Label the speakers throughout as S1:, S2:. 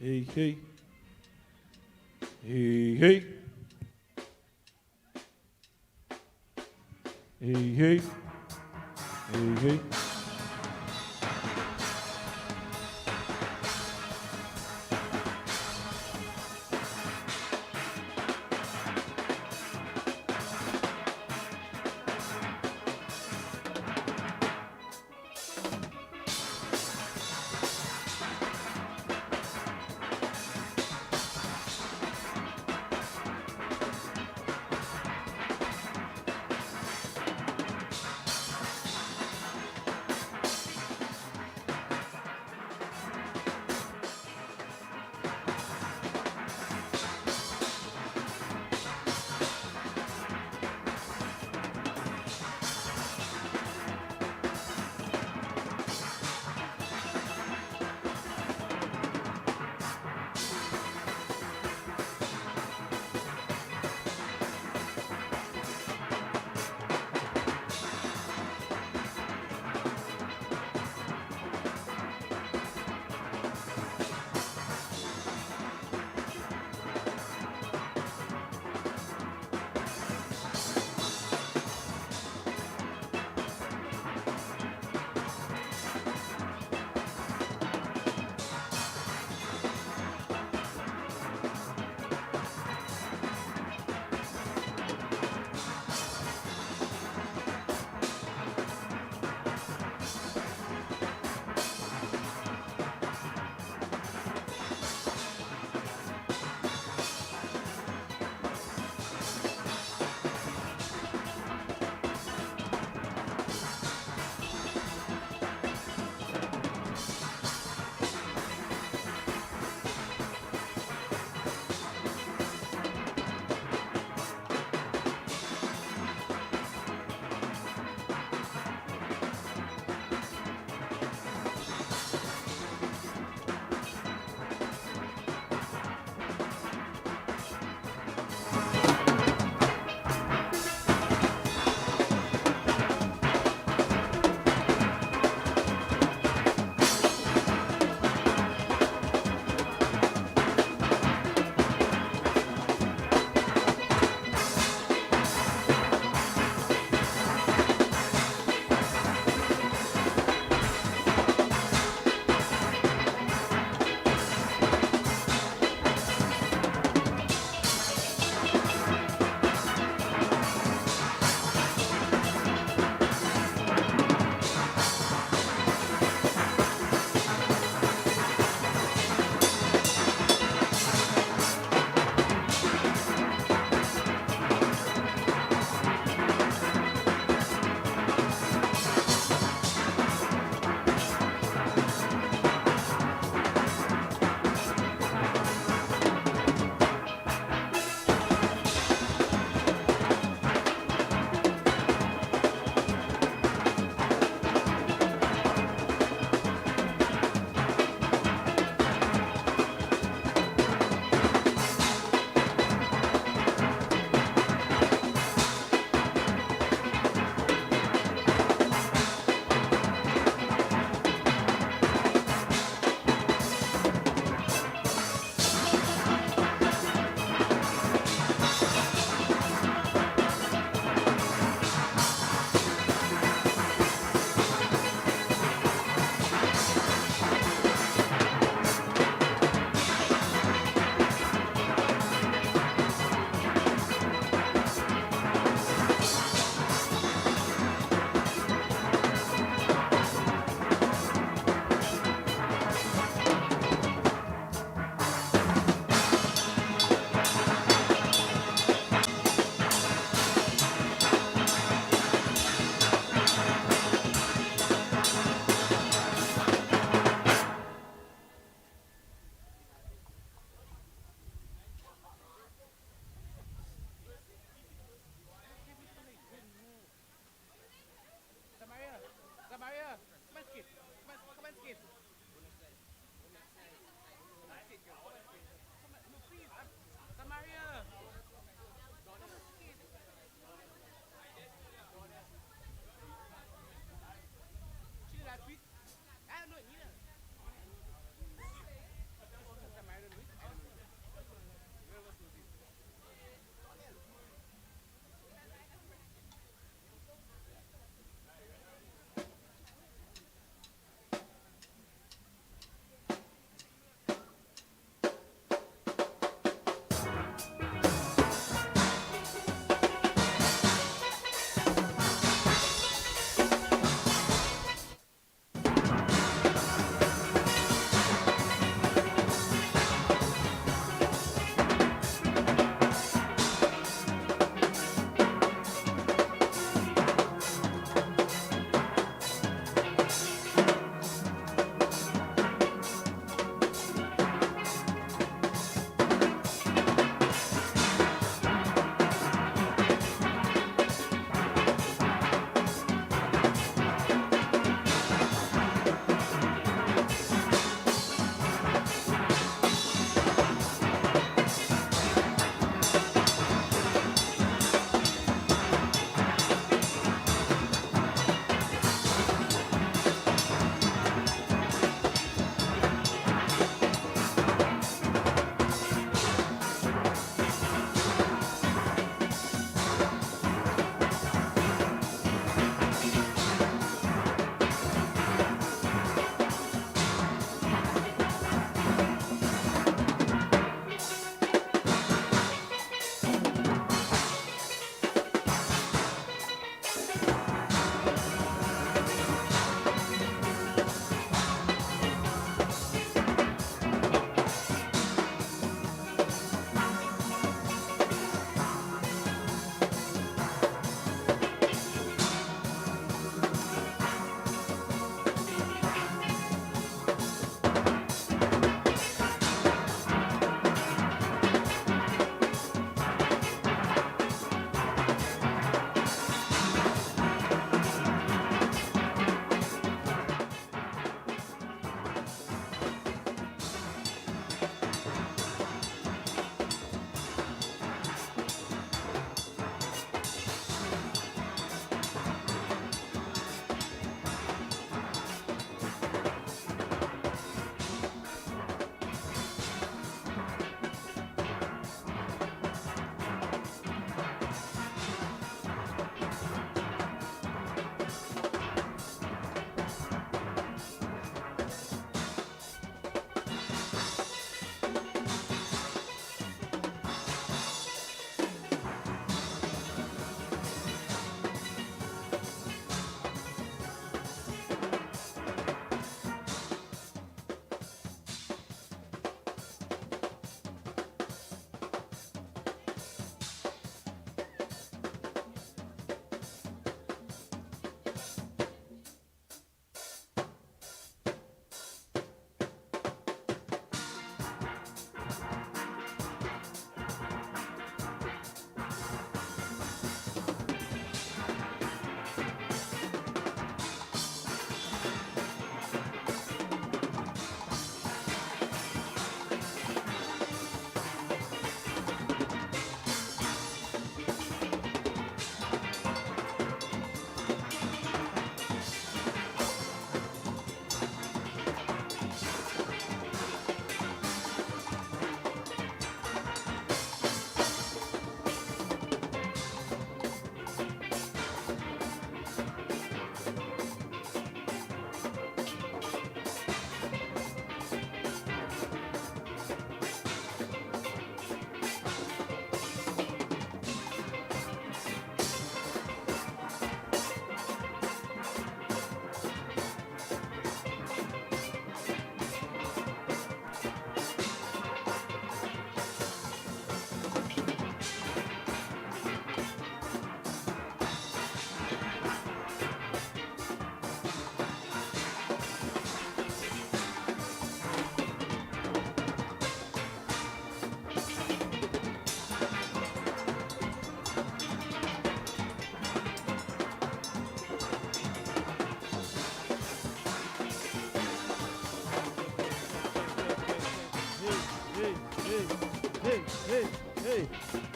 S1: Hey, hey. Hey, hey. Hey, hey. Hey, hey.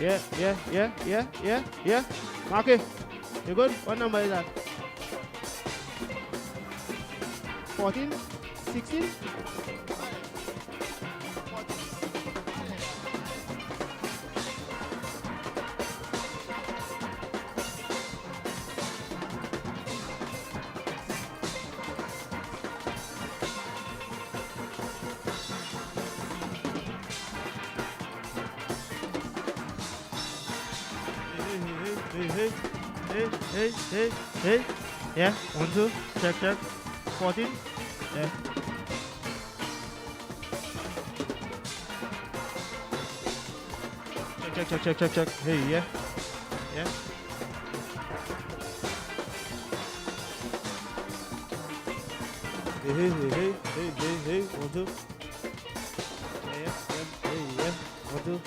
S1: Yeah. Marky, you good? What number is that? 14? 16? Hey. Yeah, 1, 2. Check. 14. Yeah. Check. Hey, yeah. Hey. 1, 2. Yeah. Hey, yeah. 1, 2.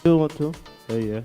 S1: Yeah. 1, 2. Hey, yeah.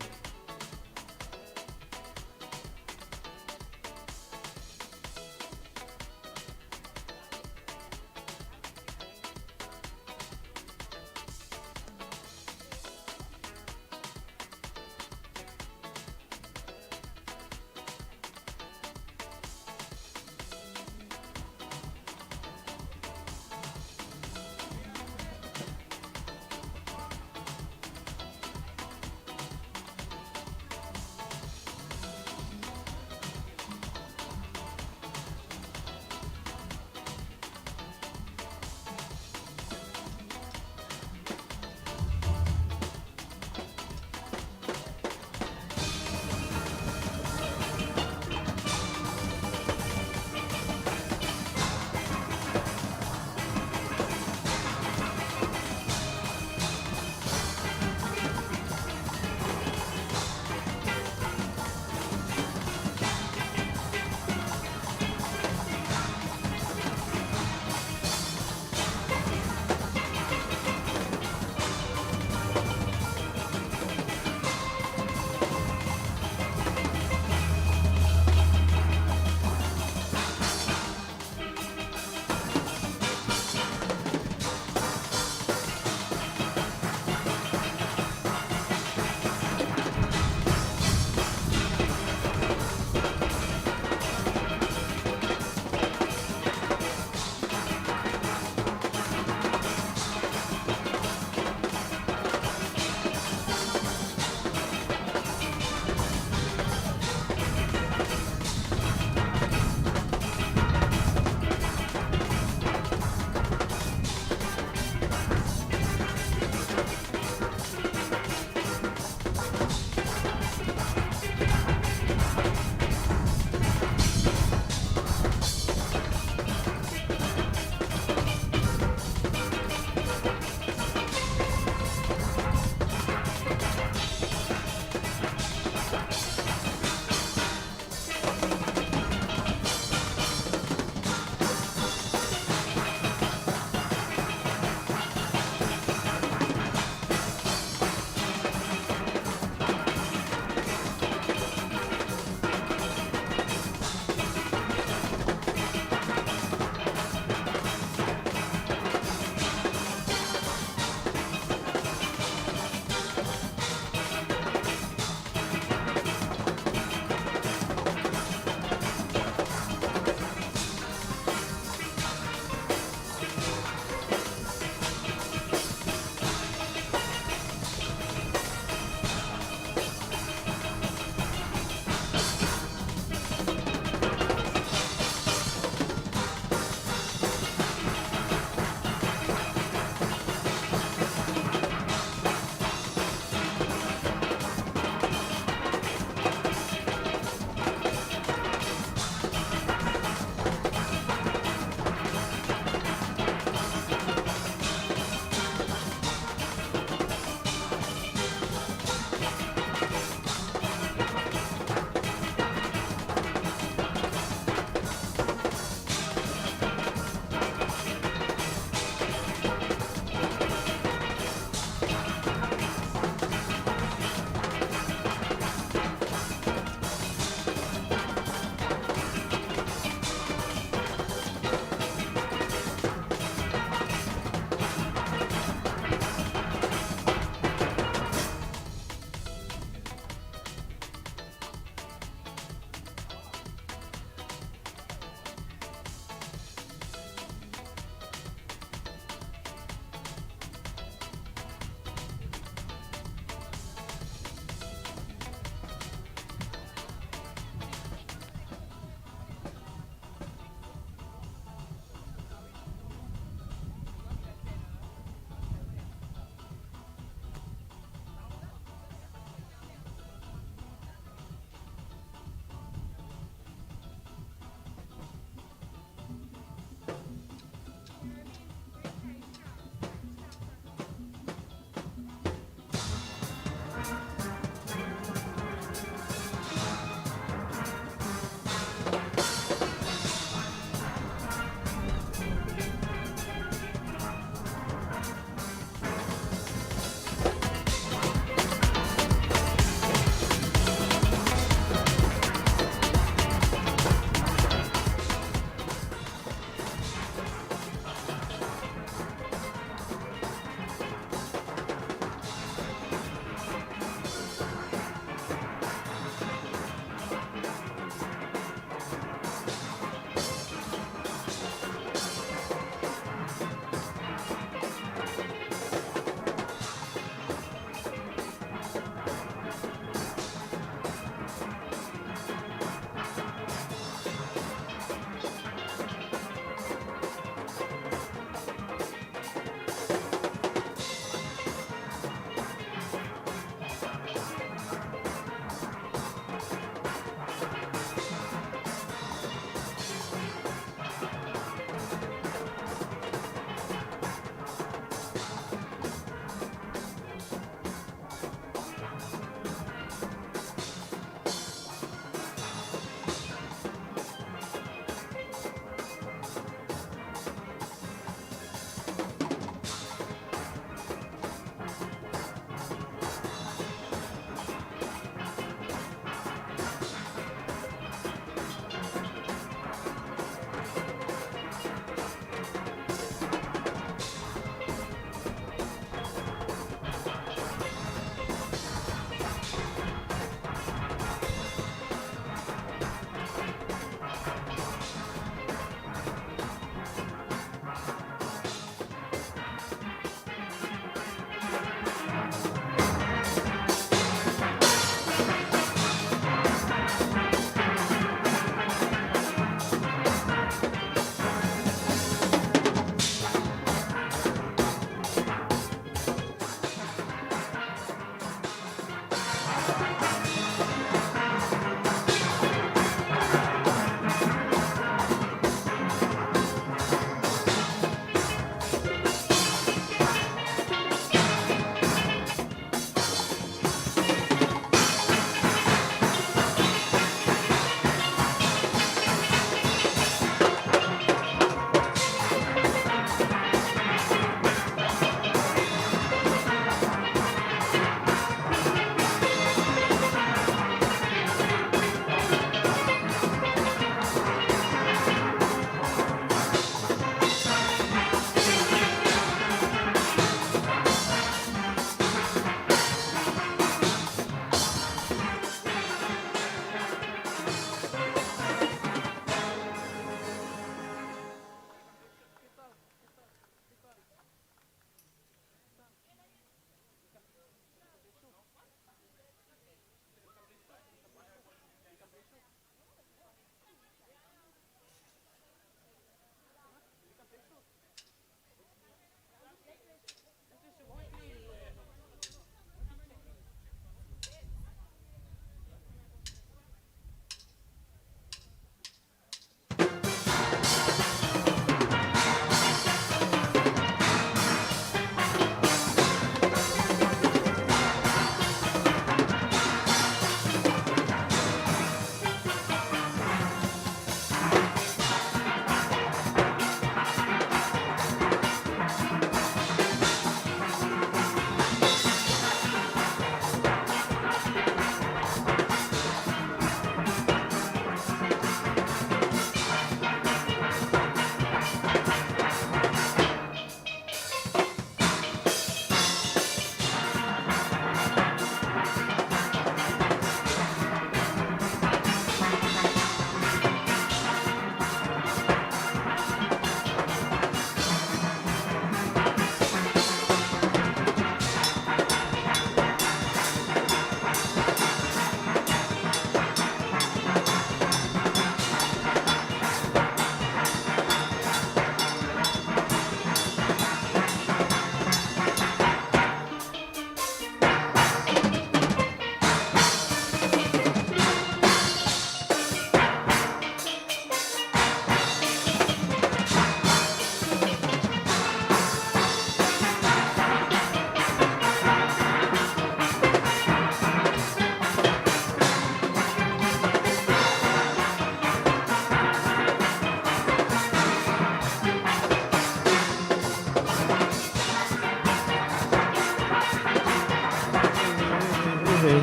S1: Hey,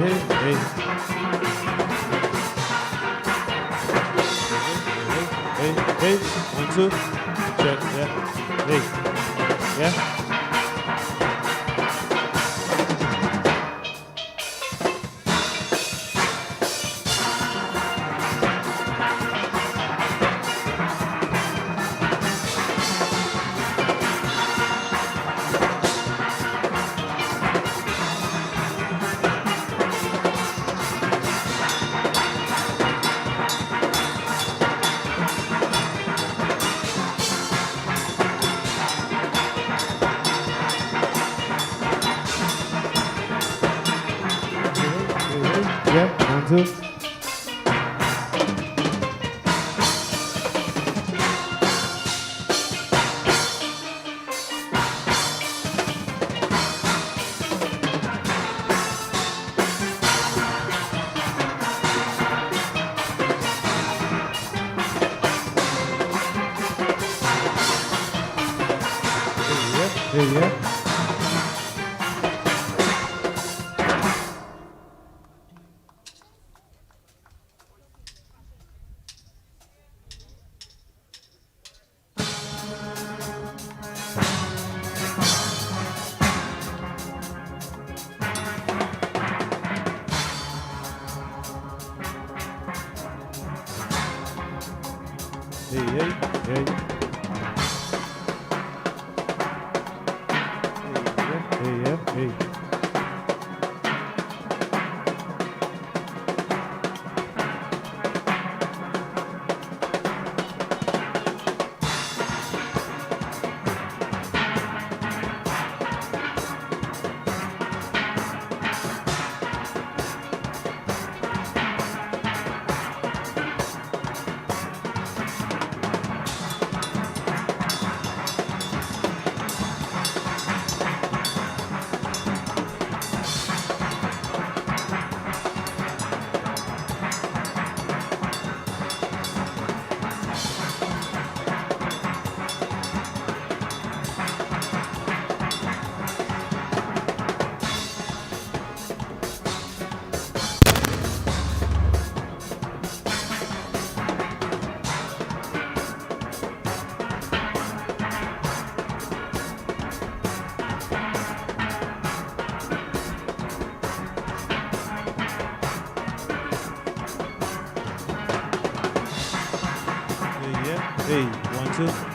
S1: 1, 2, check, yeah, hey, yeah. Yeah, 1, 2. Yeah. Hey. Hey, 1, 2.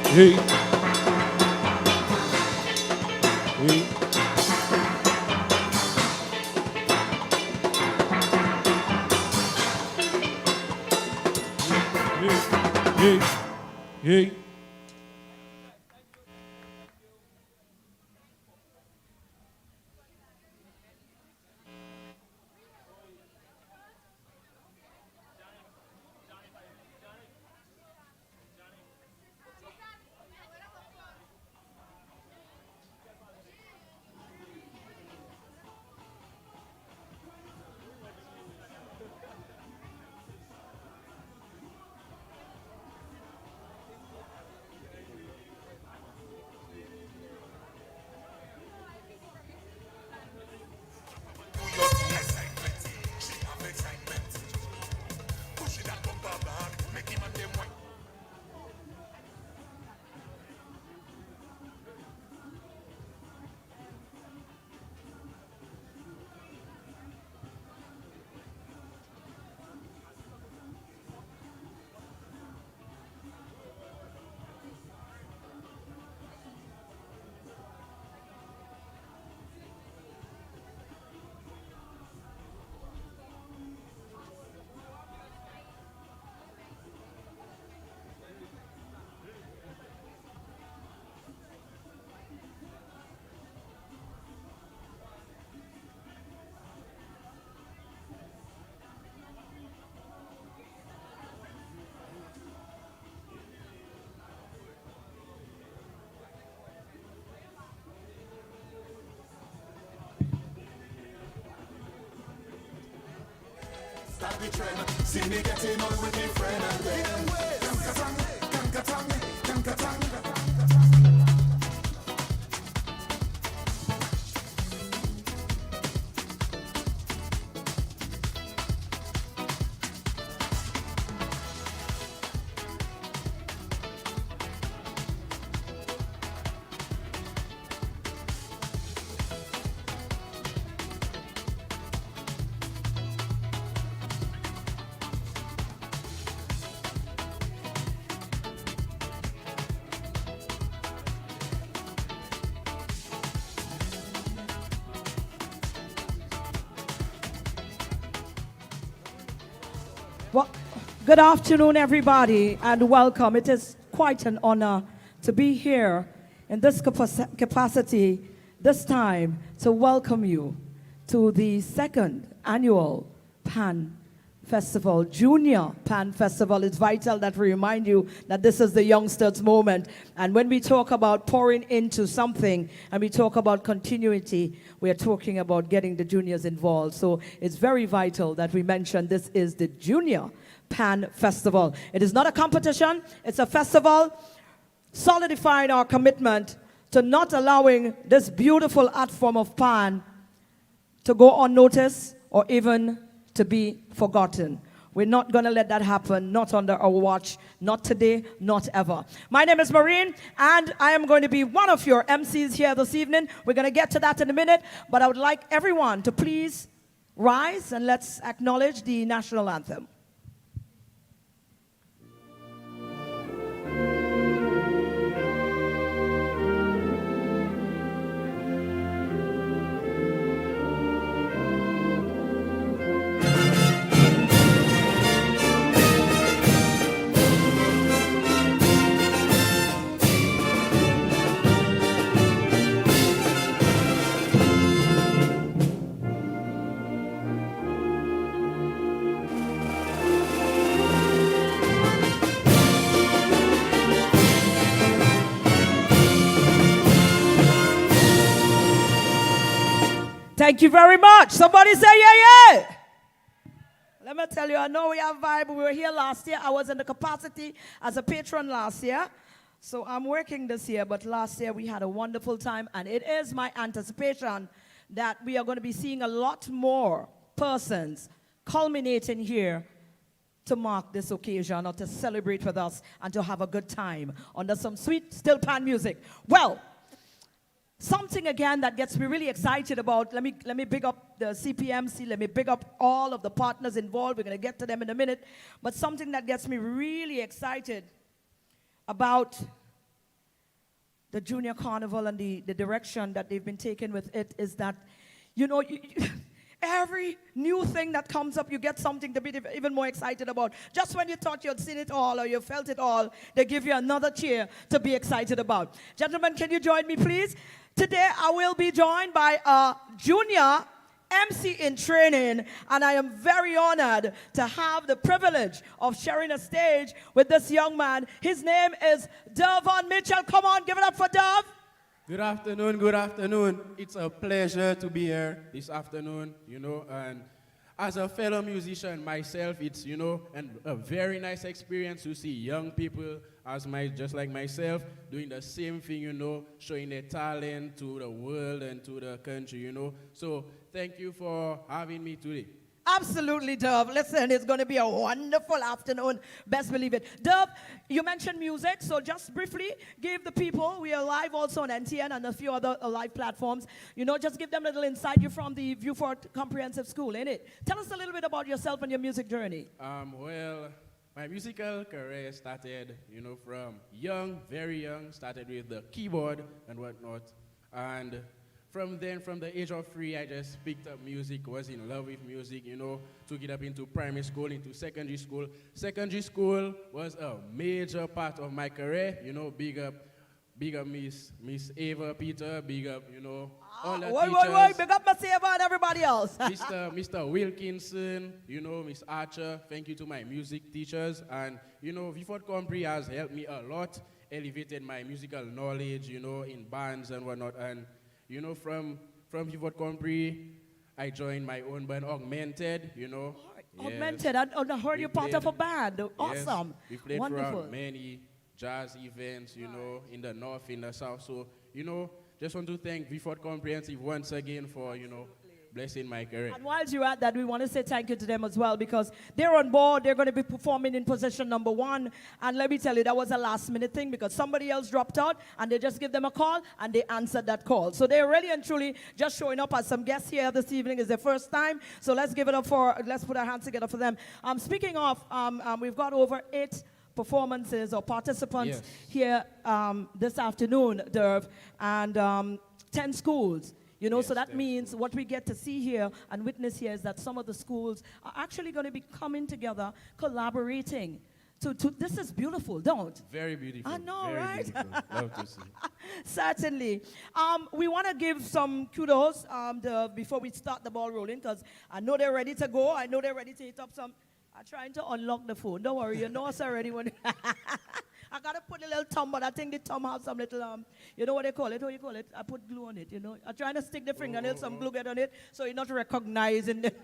S1: Hey. Hey. Hey. Hey.
S2: Start the trend, see me getting on with me friend and then Kankatang, kankatang, kankatang.
S3: Well, good afternoon, everybody, and welcome. It is quite an honor to be here in this capacity this time to welcome you to the second annual Pan Festival, Junior Pan Festival. It's vital that we remind you that this is the youngsters' moment. And when we talk about pouring into something and we talk about continuity, we are talking about getting the juniors involved. So it's very vital that we mention this is the Junior Pan Festival. It is not a competition, it's a festival solidifying our commitment to not allowing this beautiful art form of pan to go unnoticed or even to be forgotten. We're not going to let that happen, not under our watch, not today, not ever. My name is Maureen, and I am going to be one of your MCs here this evening. We're going to get to that in a minute, but I would like everyone to please rise and let's acknowledge the national anthem. Thank you very much. Somebody say yeah, yeah. Let me tell you, I know we have vibe. We were here last year. I was in the capacity as a patron last year. So I'm working this year, but last year we had a wonderful time, and it is my anticipation that we are going to be seeing a lot more persons culminating here to mark this occasion or to celebrate with us and to have a good time under some sweet still pan music. Well, something again that gets me really excited about, let me big up the CPMC, let me big up all of the partners involved. We're going to get to them in a minute. But something that gets me really excited about the Junior Carnival and the direction that they've been taking with it is that, you know, every new thing that comes up, you get something to be even more excited about. Just when you thought you'd seen it all or you felt it all, they give you another cheer to be excited about. Gentlemen, can you join me, please? Today, I will be joined by a junior MC in training, and I am very honored to have the privilege of sharing a stage with this young man. His name is Devon Mitchell. Come on, give it up for Dev.
S4: Good afternoon, good afternoon. It's a pleasure to be here this afternoon, you know, and as a fellow musician myself, it's, you know, a very nice experience to see young people just like myself doing the same thing, you know, showing their talent to the world and to the country, you know. So thank you for having me today.
S3: Absolutely, Dove. Listen, it's going to be a wonderful afternoon. Best believe it. Dove, you mentioned music, so just briefly give the people, we are live also on NTN and a few other live platforms, you know, just give them a little insight. You're from the Viewfort Comprehensive School, innit? Tell us a little bit about yourself and your music journey.
S4: Well, my musical career started, you know, from young, very young, started with the keyboard and whatnot, and from then, from the age of 3, I just picked up music, was in love with music, you know, took it up into primary school, into secondary school. Secondary school was a major part of my career, you know, big up Miss Ava, Peter, big up, you know, all the teachers.
S3: Big up Miss Ava and everybody else.
S4: Mr. Wilkinson, you know, Miss Archer, thank you to my music teachers. And, you know, Viewfort Compre has helped me a lot, elevated my musical knowledge, you know, in bands and whatnot. And you know, from Viewfort Compre, I joined my own band, Augmented, you know.
S3: Augmented, yes. I heard you're part of a band. Awesome.
S4: Yes, we played
S3: wonderful.
S4: Throughout many jazz events, you know, in the north, in the south. So, you know, just want to thank Viewfort Comprehensive once again for, you know, blessing my career.
S3: And while you're at that, we want to say thank you to them as well because they're on board. They're going to be performing in position number 1. And let me tell you, that was a last-minute thing because somebody else dropped out and they just give them a call and they answered that call. So they're really and truly just showing up as some guests here this evening. It's their first time. So let's give it up let's put our hands together for them. Speaking of, we've got over 8 performances or participants here this afternoon, Derv, and 10 schools. You know, so that means what we get to see here and witness here is that some of the schools are actually going to be coming together, collaborating. This is beautiful, don't?
S4: Very beautiful.
S3: I know,
S4: very
S3: right?
S4: Beautiful. Love to see.
S3: Certainly. We want to give some kudos before we start the ball rolling because I know they're ready to go. I know they're ready to hit up some. I'm trying to unlock the phone. Don't worry, you know us already. When I got to put a little thumb, but I think the thumb has some little, you know what they call it? What do you call it? I put glue on it, you know. I'm trying to stick the fingernail, some glue get on it, so you're not recognizing it.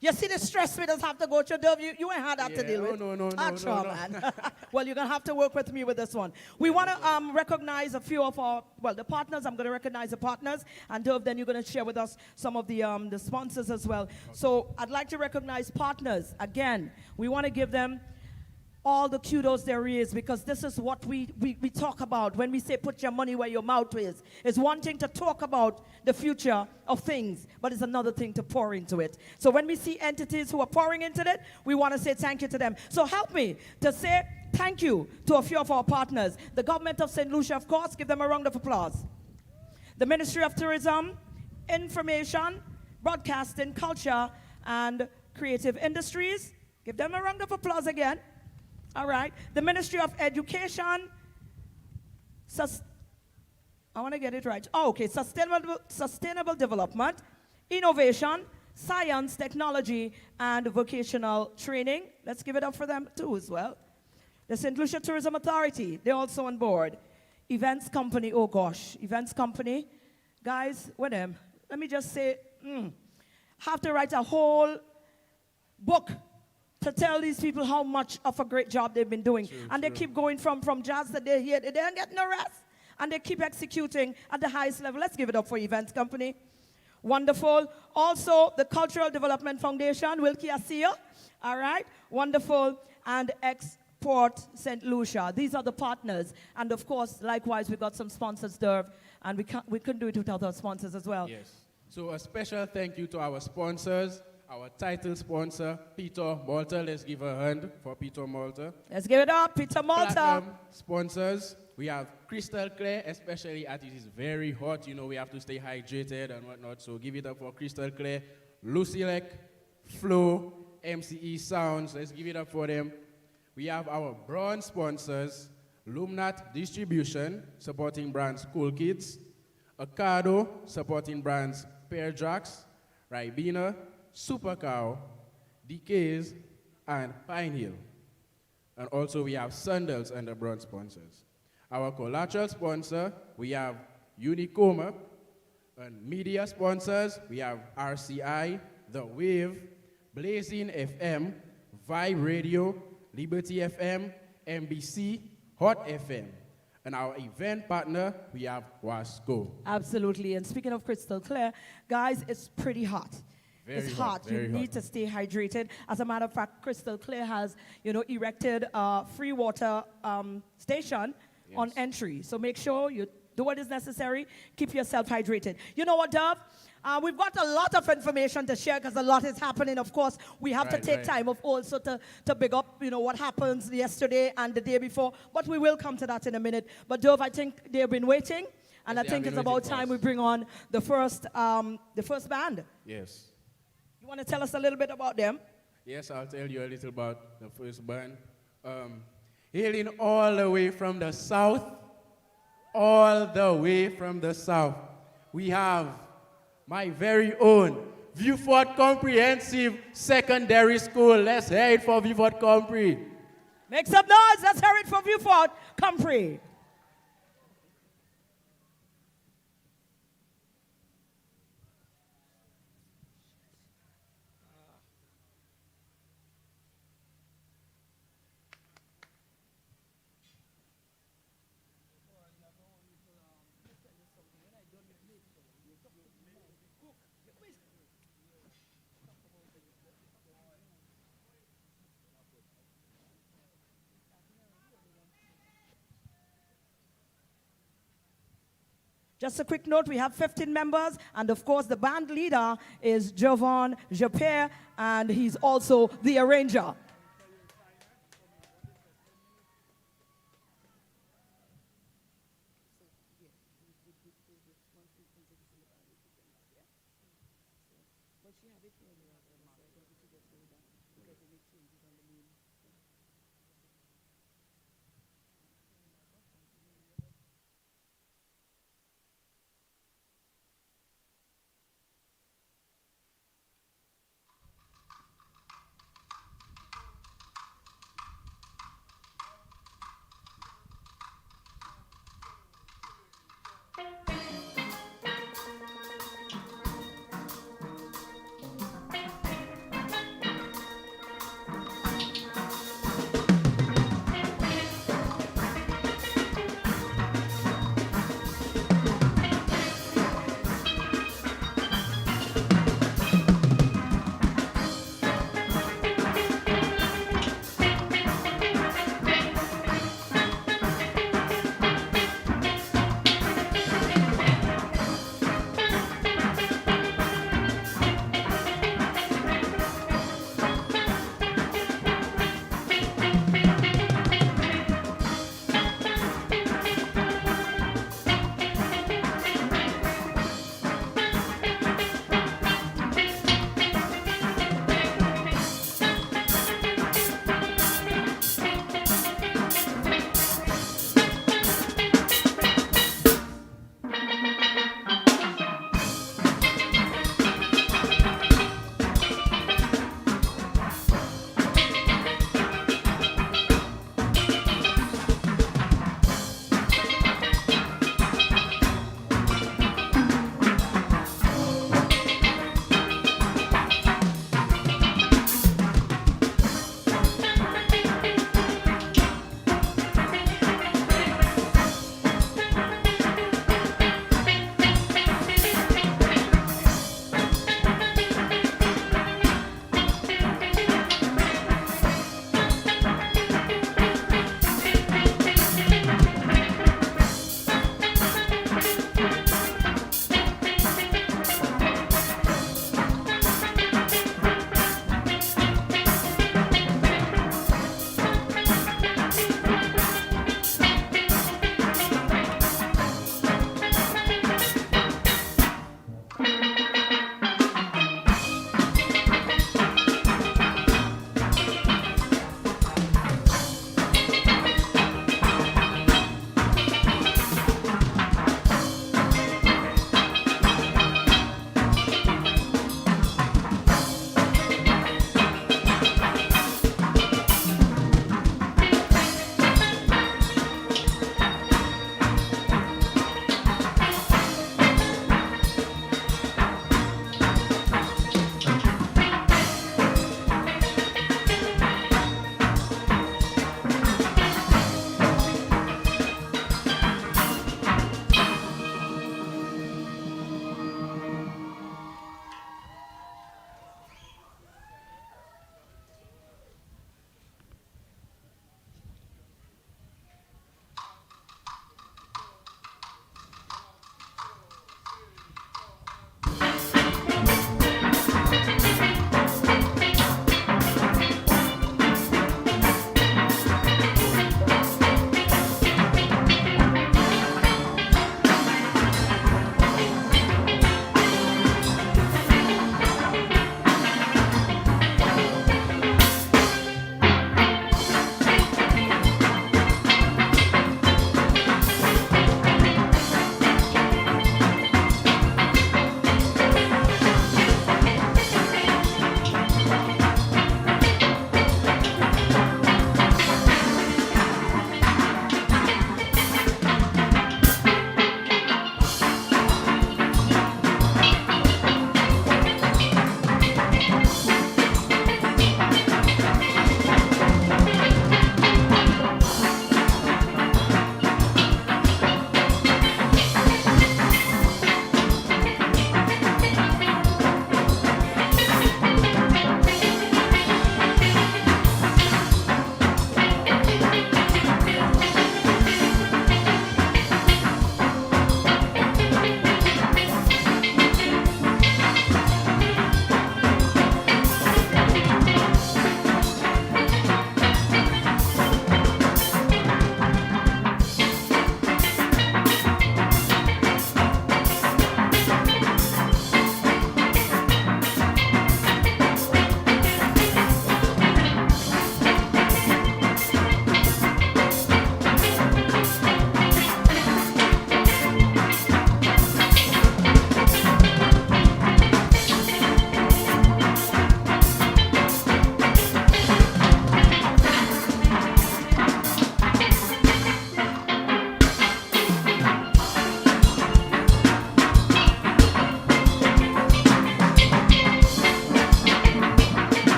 S3: You see the stress we just have to go through, Dove? You ain't had that to deal with.
S4: No.
S3: Man. Well, you're going to have to work with me with this one. We want to recognize a few of our, the partners. I'm going to recognize the partners, and Dove, then you're going to share with us some of the sponsors as well. Okay. So I'd like to recognize partners. Again, we want to give them all the kudos there is because this is what we talk about when we say put your money where your mouth is. It's one thing to talk about the future of things, but it's another thing to pour into it. So when we see entities who are pouring into it, we want to say thank you to them. So help me to say thank you to a few of our partners. The government of St. Lucia, of course, give them a round of applause. The Ministry of Tourism, Information, Broadcasting, Culture, and Creative Industries. Give them a round of applause again. All right. The Ministry of Education, I want to get it right. Oh, okay. Sustainable Development, Innovation, Science, Technology, and Vocational Training. Let's give it up for them too as well. The St. Lucia Tourism Authority, they're also on board. Events Company, oh gosh, Events Company. Guys, with them, let me just say, have to write a whole book to tell these people how much of a great job they've been doing. True. They keep going from jazz that they're here. They don't get no rest. And they keep executing at the highest level. Let's give it up for Events Company. Wonderful. Also, the Cultural Development Foundation, 𝐒𝐿. All right. Wonderful. And Export St. Lucia. These are the partners. And, of course, likewise, we got some sponsors, Derv. And we couldn't do it without our sponsors as well.
S4: Yes. So a special thank you to our sponsors. Our title sponsor, Peter Malta. Let's give a hand for Peter Malta.
S3: Let's give it up, Peter Malta.
S4: Platinum sponsors, we have crystal clear, especially as it is very hot. You know, we have to stay hydrated and whatnot. So give it up for crystal clear. Lucian, Flow, MCE Sounds. Let's give it up for them. We have our bronze sponsors, Lumnat Distribution, supporting brands Cool Kids, Ocado, supporting brands Peardrax, Ribena, Super Cow, DKs, and Pine Hill. And also we have Sandals under bronze sponsors. Our collateral sponsor, we have 𝐒𝐿. And media sponsors, we have RCI, The Wave, Blazing FM, Vibe Radio, Liberty FM, MBC, Hot FM. And our event partner, we have Wasco.
S3: Absolutely. And speaking of crystal clear, guys, it's pretty hot.
S4: Very
S3: it's
S4: hot,
S3: hot. You
S4: very
S3: need
S4: hot.
S3: to stay hydrated. As a matter of fact, Crystal Clear has, erected a free water station on entry. So make sure you do what is necessary. Keep yourself hydrated. You know what, Dove? We've got a lot of information to share because a lot is happening. Of course, we have to take time of also to big up, what happens yesterday and the day before. But we will come to that in a minute. But Dove, I think they've been waiting. And
S4: Yes,
S3: I think it's about time we bring on the first band.
S4: Yes.
S3: You want to tell us a little bit about them?
S4: Yes, I'll tell you a little about the first band. Hailing all the way from the south, we have my very own Vieux-Fort Comprehensive Secondary School. Let's hear it for Vieux-Fort Compre.
S3: Make some noise. Let's hear it from Vieux-Fort Compre. Just a quick note, we have 15 members, and of course the band leader is 𝐿𝐿𝐼𝐻, and he's also the arranger.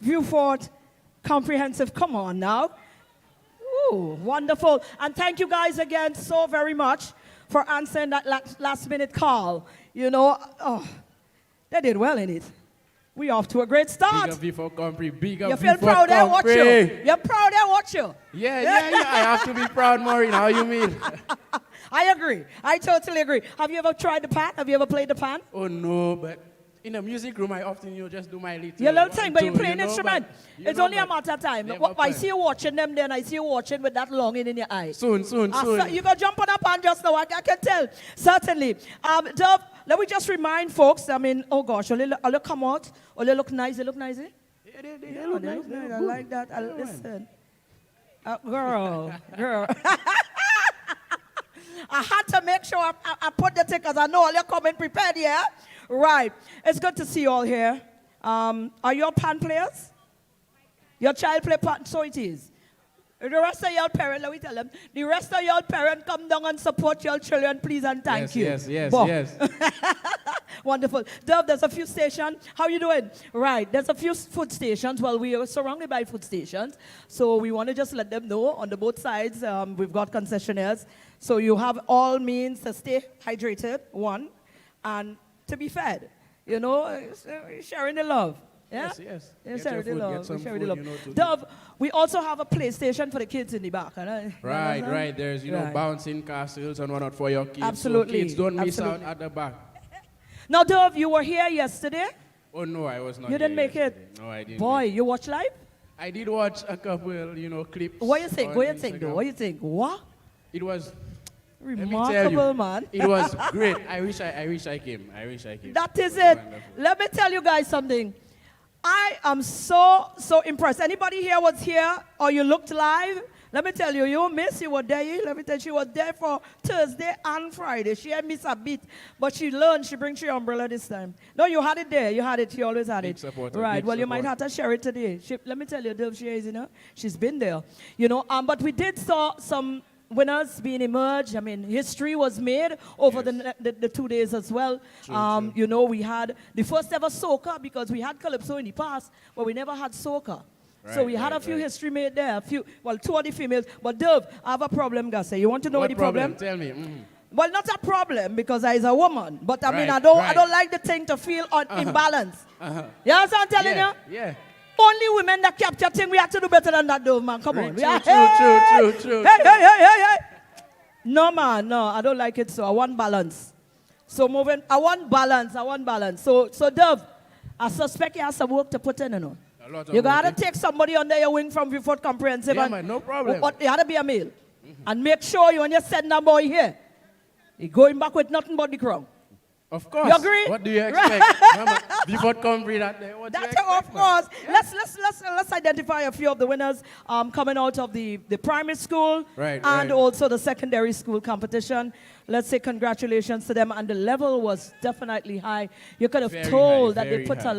S3: Viewfort Comprehensive. Come on now. Ooh, wonderful. And thank you guys again so very much for answering that last minute call. You know, they did well in it. We off to a great start.
S4: Big up Viewfort Compre. Big up
S3: You feel
S4: Viewfort
S3: proud there, watch you.
S4: Compre.
S3: You're proud there, watch you.
S4: Yeah. I have to be proud, Maureen. How you mean?
S3: I agree. I totally agree. Have you ever tried the pan? Have you ever played the pan?
S4: Oh, no, but in the music room, I often just do my little...
S3: Your little thing, but you play an
S4: know,
S3: instrument.
S4: but,
S3: It's only a matter of time.
S4: never
S3: I
S4: plan.
S3: see you watching them then. I see you watching with that longing in your eye.
S4: Soon.
S3: You go jump on that pan just now. I can tell. Certainly. Dove, let me just remind folks, I mean, oh gosh, will they come out? Will they look nice? They look nice, eh?
S4: Yeah, they
S3: Yeah,
S4: look
S3: they
S4: nice.
S3: look
S4: They
S3: nice.
S4: look
S3: I
S4: good.
S3: like that.
S4: Yeah, man.
S3: Listen. Girl. I had to make sure I put the thing because I know all you're coming prepared here. Right. It's good to see you all here. Are you all pan players? Your child play pan? So it is. The rest of your parents, let me tell them, the rest of your parents come down and support your children, please, and thank you.
S4: Yes.
S3: Wonderful. Dove, there's a few stations. How you doing? Right. There's a few food stations. Well, we are surrounded by food stations. So we want to just let them know on the both sides, we've got concessionaires. So you have all means to stay hydrated, one, and to be fed. You know, sharing the love. Yeah?
S4: Yes.
S3: Yeah,
S4: Get
S3: share
S4: your
S3: the
S4: food,
S3: love.
S4: get some
S3: Share the
S4: food,
S3: love.
S4: you know, to
S3: Dove, we also have a PlayStation for the kids in the back.
S4: Right. There's,
S3: Right.
S4: bouncing castles and whatnot for your kids.
S3: Absolutely.
S4: So kids don't miss
S3: Absolutely.
S4: out at the back.
S3: Now, Dove, you were here yesterday.
S4: Oh, no, I was not
S3: You didn't
S4: here
S3: make
S4: yesterday.
S3: it.
S4: No, I didn't.
S3: Boy, you watch live?
S4: I did watch a couple, clips.
S3: What you think?
S4: on
S3: What you think,
S4: Instagram.
S3: though? What you think? What?
S4: It was let me tell
S3: Remarkable,
S4: you,
S3: man.
S4: It was great. I wish I came.
S3: That is
S4: was
S3: it.
S4: wonderful.
S3: Let me tell you guys something. I am so impressed. Anybody here was here or you looked live? Let me tell you, you miss, you were there. Let me tell you, she was there for Thursday and Friday. She had missed a bit, but she learned. She brings your umbrella this time. No, you had it there. You had it. You always had
S4: Big
S3: it.
S4: supporter,
S3: Right.
S4: big
S3: Well, you might
S4: support.
S3: have to share it today. Let me tell you, Dove, she is, she's been there. But we did saw some winners being emerged. I mean, history was made over the 2 days as well.
S4: True.
S3: We had the first ever soca because we had Calypso in the past, but we never had soca. So
S4: Right,
S3: we had a
S4: right,
S3: few
S4: right.
S3: history made there. Two of the females. But Dove, I have a problem, Gase. You want to know
S4: What
S3: the problem?
S4: Tell me.
S3: Well, not a problem because I is a woman. But I mean,
S4: Right,
S3: I don't
S4: right.
S3: like the thing to feel imbalance. You understand what I'm telling you?
S4: Yeah.
S3: Only women that capture thing, we have to do better than that, Dove, man. Come on.
S4: True.
S3: Hey. No, man, no, I don't like it so. I want balance. So I want balance. So Dove, I suspect you have some work to put in,
S4: A lot of
S3: You got to
S4: work,
S3: take somebody under your wing from Viewfort Comprehensive.
S4: Yeah,
S3: and,
S4: man, no problem.
S3: But you had to be a male. And make sure when you send that boy here, he going back with nothing but the crown.
S4: Of course.
S3: You agree?
S4: What do you expect? Before Compre that day, what do you
S3: That,
S4: expect?
S3: of course. Let's identify a few of the winners coming out of the primary school and also the secondary school competition. Let's say congratulations to them. And the level was definitely high. You could have
S4: Very
S3: told
S4: high,
S3: that they
S4: very
S3: put
S4: high.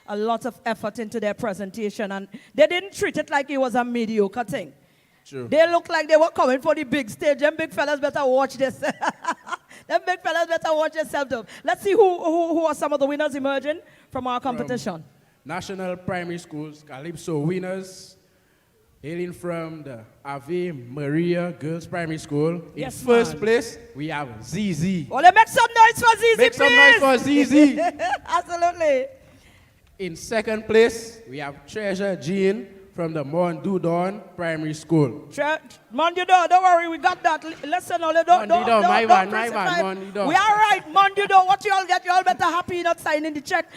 S3: a lot of effort into their presentation. And they didn't treat it like it was a mediocre thing.
S4: True.
S3: They looked like they were coming for the big stage. Them big fellas better watch this. Them big fellas better watch themselves. Though. Let's see who are some of the winners emerging from our competition.
S4: National Primary Schools Calypso winners, hailing from the Ave Maria Girls Primary School. In
S3: Yes,
S4: first
S3: man.
S4: place, we have 𝐬𝐧𝐝.
S3: Well, they make some noise for 𝐬𝐬𝐲,
S4: Make some noise for 𝐬𝐬𝐲.
S3: Absolutely.
S4: In second place, we have Treasure Jean from the Mondudon Primary School.
S3: Mondudo, don't worry, we got that. Listen, all don't
S4: my bad,
S3: crucify.
S4: Mondudo.
S3: We are right, Mondudo. What you all get? You all better happy not signing the check.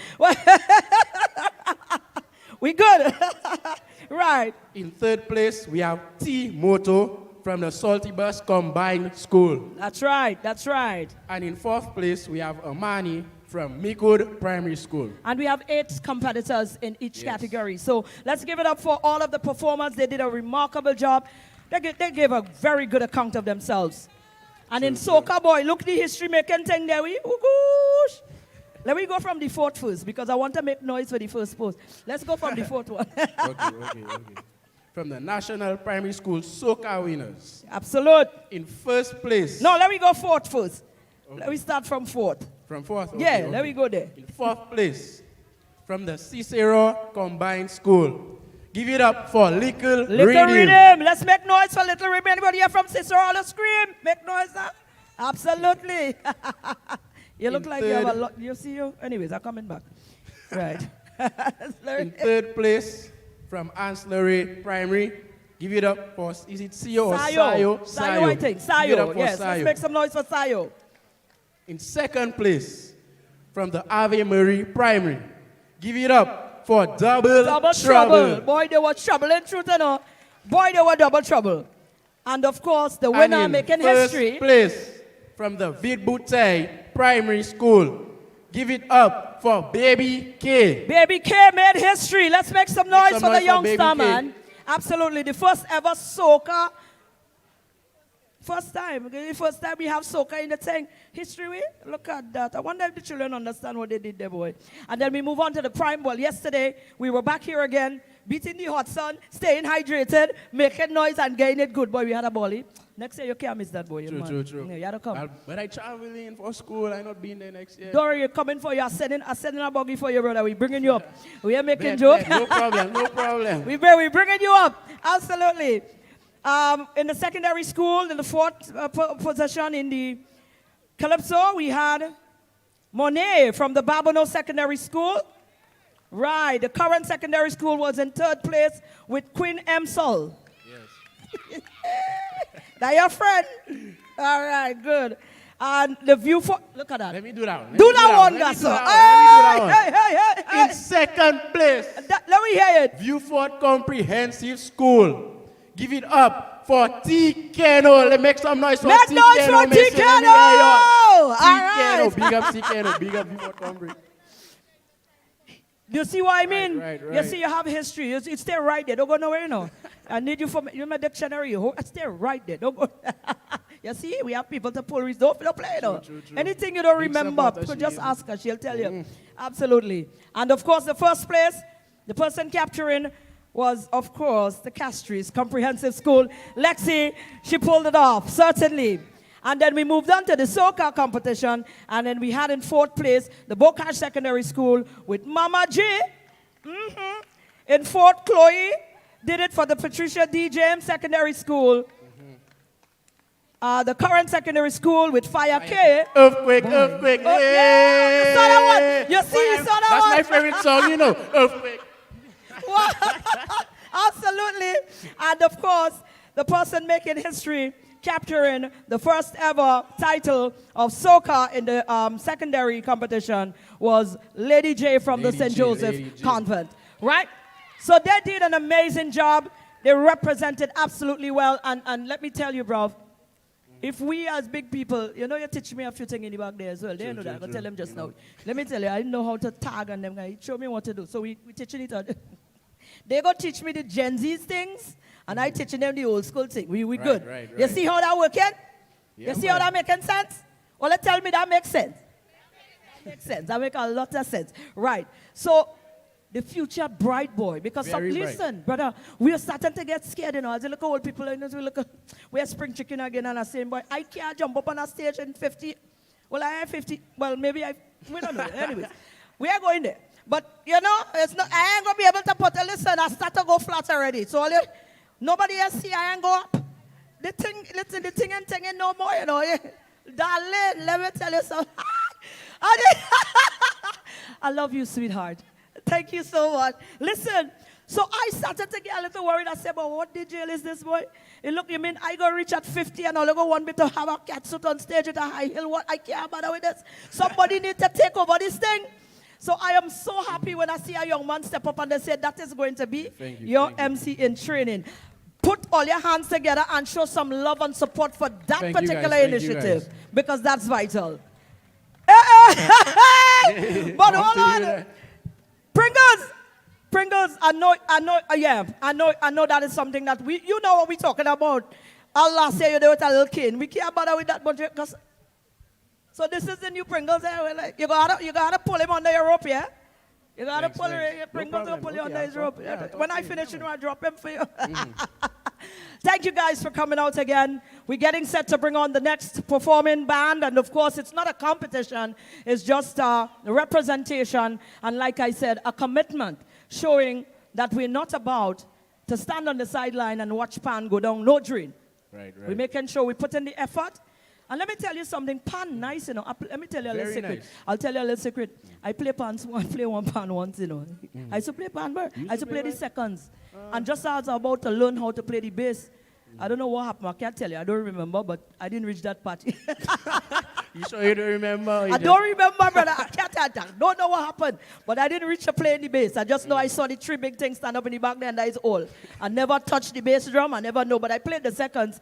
S3: We good. Right.
S4: In third place, we have T-Moto from the Salty Bus Combined School.
S3: That's right.
S4: And in fourth place, we have Amani from Miku Primary School.
S3: And we have 8 competitors in each category. So let's give it up for all of the performers. They did a remarkable job. They gave a very good account of themselves. And in soca, boy, look the history making thing there. Let me go from the fourth first because I want to make noise for the first post. Let's go from the fourth one.
S4: Okay. From the National Primary School Soca winners.
S3: Absolute.
S4: In first place.
S3: No, let me go fourth first. Let me start from fourth.
S4: From fourth?
S3: Let me go there.
S4: In fourth place, from the Cicero Combined School. Give it up for Little
S3: Little
S4: Rhythm.
S3: Rhythm. Let's make noise for Little Rhythm. Anybody here from Cicero on the scream? Make noise, huh? Absolutely. You look like you have a lot. You see you? Anyways, I'm coming back. Right.
S4: In third place, from Ancillary Primary. Give it up for, is it Sayo or Sayo?
S3: Sayo, I think.
S4: Give it up
S3: Sayo,
S4: for
S3: yes.
S4: Sayo.
S3: Let's make some noise for Sayo.
S4: In second place, from the Ave Marie Primary. Give it up for Double Trouble.
S3: Boy, they were trouble in truth, you know. Boy, they were double trouble. And of course, the winner
S4: And in
S3: making
S4: first
S3: history.
S4: place, from the Vidbutei Primary School. Give it up for Baby K.
S3: Baby K made history. Let's make some noise
S4: some
S3: for
S4: noise
S3: the
S4: for Baby
S3: youngster,
S4: K.
S3: man. Absolutely. The first ever soca. First time. The first time we have soca in the thing. History, we? Look at that. I wonder if the children understand what they did there, boy. And then we move on to the prime. Well, yesterday, we were back here again, beating the hot sun, staying hydrated, making noise, and getting it good. Boy, we had a bally. Next year, you can't miss that, boy.
S4: True.
S3: Yeah, you had to come.
S4: But I traveling for school. I'm not being there next year.
S3: Don't worry, you're coming for you. I'm sending a buggy for you, brother. We're bringing you up. We are making
S4: Bet,
S3: jokes.
S4: no problem, no problem.
S3: We're bringing you up. Absolutely. In the secondary school, in the fourth position in the Calypso, we had Monet from the Babonneau Secondary School. Right. The current secondary school was in third place with Queen M. Sol.
S4: Yes.
S3: That your friend? All right, good. And the view for, look at that.
S4: Let me do that one.
S3: Do that one, Gasso. Hey.
S4: In second place,
S3: Let me hear it.
S4: Viewford Comprehensive School. Give it up for 𝐒𝐭𝐞𝐞. Let's make some noise for
S3: Make noise for
S4: 𝐒𝐭𝐞𝐞𝐞.
S3: All right.
S4: Big up 𝐒𝐭𝐞𝐞. Big up Viewford Compre.
S3: You see what I mean?
S4: Right.
S3: You see, you have history. You stay right there. Don't go nowhere, you know. I need you for my dictionary. Stay right there. Don't go. You see, we have people to pull reads. Don't play, you know.
S4: True.
S3: Anything you don't
S4: Big
S3: remember,
S4: supporter
S3: so
S4: she
S3: just
S4: is.
S3: ask her. She'll tell you. Absolutely. And of course, the first place, the person capturing was, of course, the Castries Comprehensive School. Lexi, she pulled it off, certainly. And then we moved on to the soca competition, and then we had in fourth place the Bocage Secondary School with Mama G. In fourth, Chloe did it for the Patricia D. James Secondary School. The current secondary school with Fire K.
S4: Earthquake.
S3: Oh, yeah, you saw that one. You saw that
S4: That's
S3: one.
S4: my favorite song, you know. Earthquake.
S3: Absolutely. And of course, the person making history, capturing the first ever title of soca in the secondary competition was Lady J from the
S4: Lady
S3: St.
S4: J,
S3: Joseph
S4: Lady J.
S3: Convent. Right? So they did an amazing job. They represented absolutely well. And let me tell you, bro, if we as big people, you know, you teach me a few things in the back there as well. They know that. I'm going to tell them just now. Let me tell you, I didn't know how to tag on them. Guys. Show me what to do. So we teaching it out. They go teach me the Gen Z things, and I teaching them the old school thing. We good.
S4: Right.
S3: You see how that working?
S4: Yeah,
S3: You see how that making sense? Well, tell me that makes sense. That makes sense. That makes a lot of sense. Right. So the future bright boy, because listen, brother, we are starting to get scared, you know. As you look at old people, you know, we are spring chicken again and I say, boy, I can't jump up on a stage in 50. Well, I am 50. Well, maybe we don't know. Anyways, we are going there. But, you know, it's not, I ain't going to be able to put a listen. I start to go flat already. So nobody else see I ain't go up. The thing ain't thing no more, you know. Darling, let me tell you something. I love you, sweetheart. Thank you so much. Listen, so I started to get a little worried. I said, but what DJ is this, boy? And look, you mean I go reach at 50 and I'll go one bit to have a cat suit on stage at a high hill? What? I can't bother with this. Somebody need to take over this thing. So I am so happy when I see a young man step up and they say, that is going to be your MC in training. Put all your hands together and show some love and support for that particular initiative, because that's vital. But hold on. Pringles, I know that is something that you know what we're talking about. Allah say you do it a little kid. We can't bother with that bunch because. So this is the new Pringles. Like, you gotta pull him under your rope, yeah? You gotta pull your Pringles and pull you under his rope. When I finish, I drop him for you. Thank you guys for coming out again. we're getting set to bring on the next performing band. And of course, it's not a competition. It's just a representation. And like I said, a commitment showing that we're not about to stand on the sideline and watch pan go down. No dream.
S4: Right.
S3: We're making sure we put in the effort. And let me tell you something, pan nice, you know. Let me tell you a little
S4: Very
S3: secret.
S4: nice.
S3: I'll tell you a little secret. I play one pan once, you know. I used to play pan, but I used to play the seconds. And just as I was about to learn how to play the bass, I don't know what happened. I can't tell you. I don't remember, but I didn't reach that party.
S4: You sure you don't remember?
S3: I don't remember, brother. I can't tell you. Don't know what happened. But I didn't reach to play the bass. I just know I saw the three big things stand up in the back there, and that is all. I never touched the bass drum. I never know. But I played the seconds.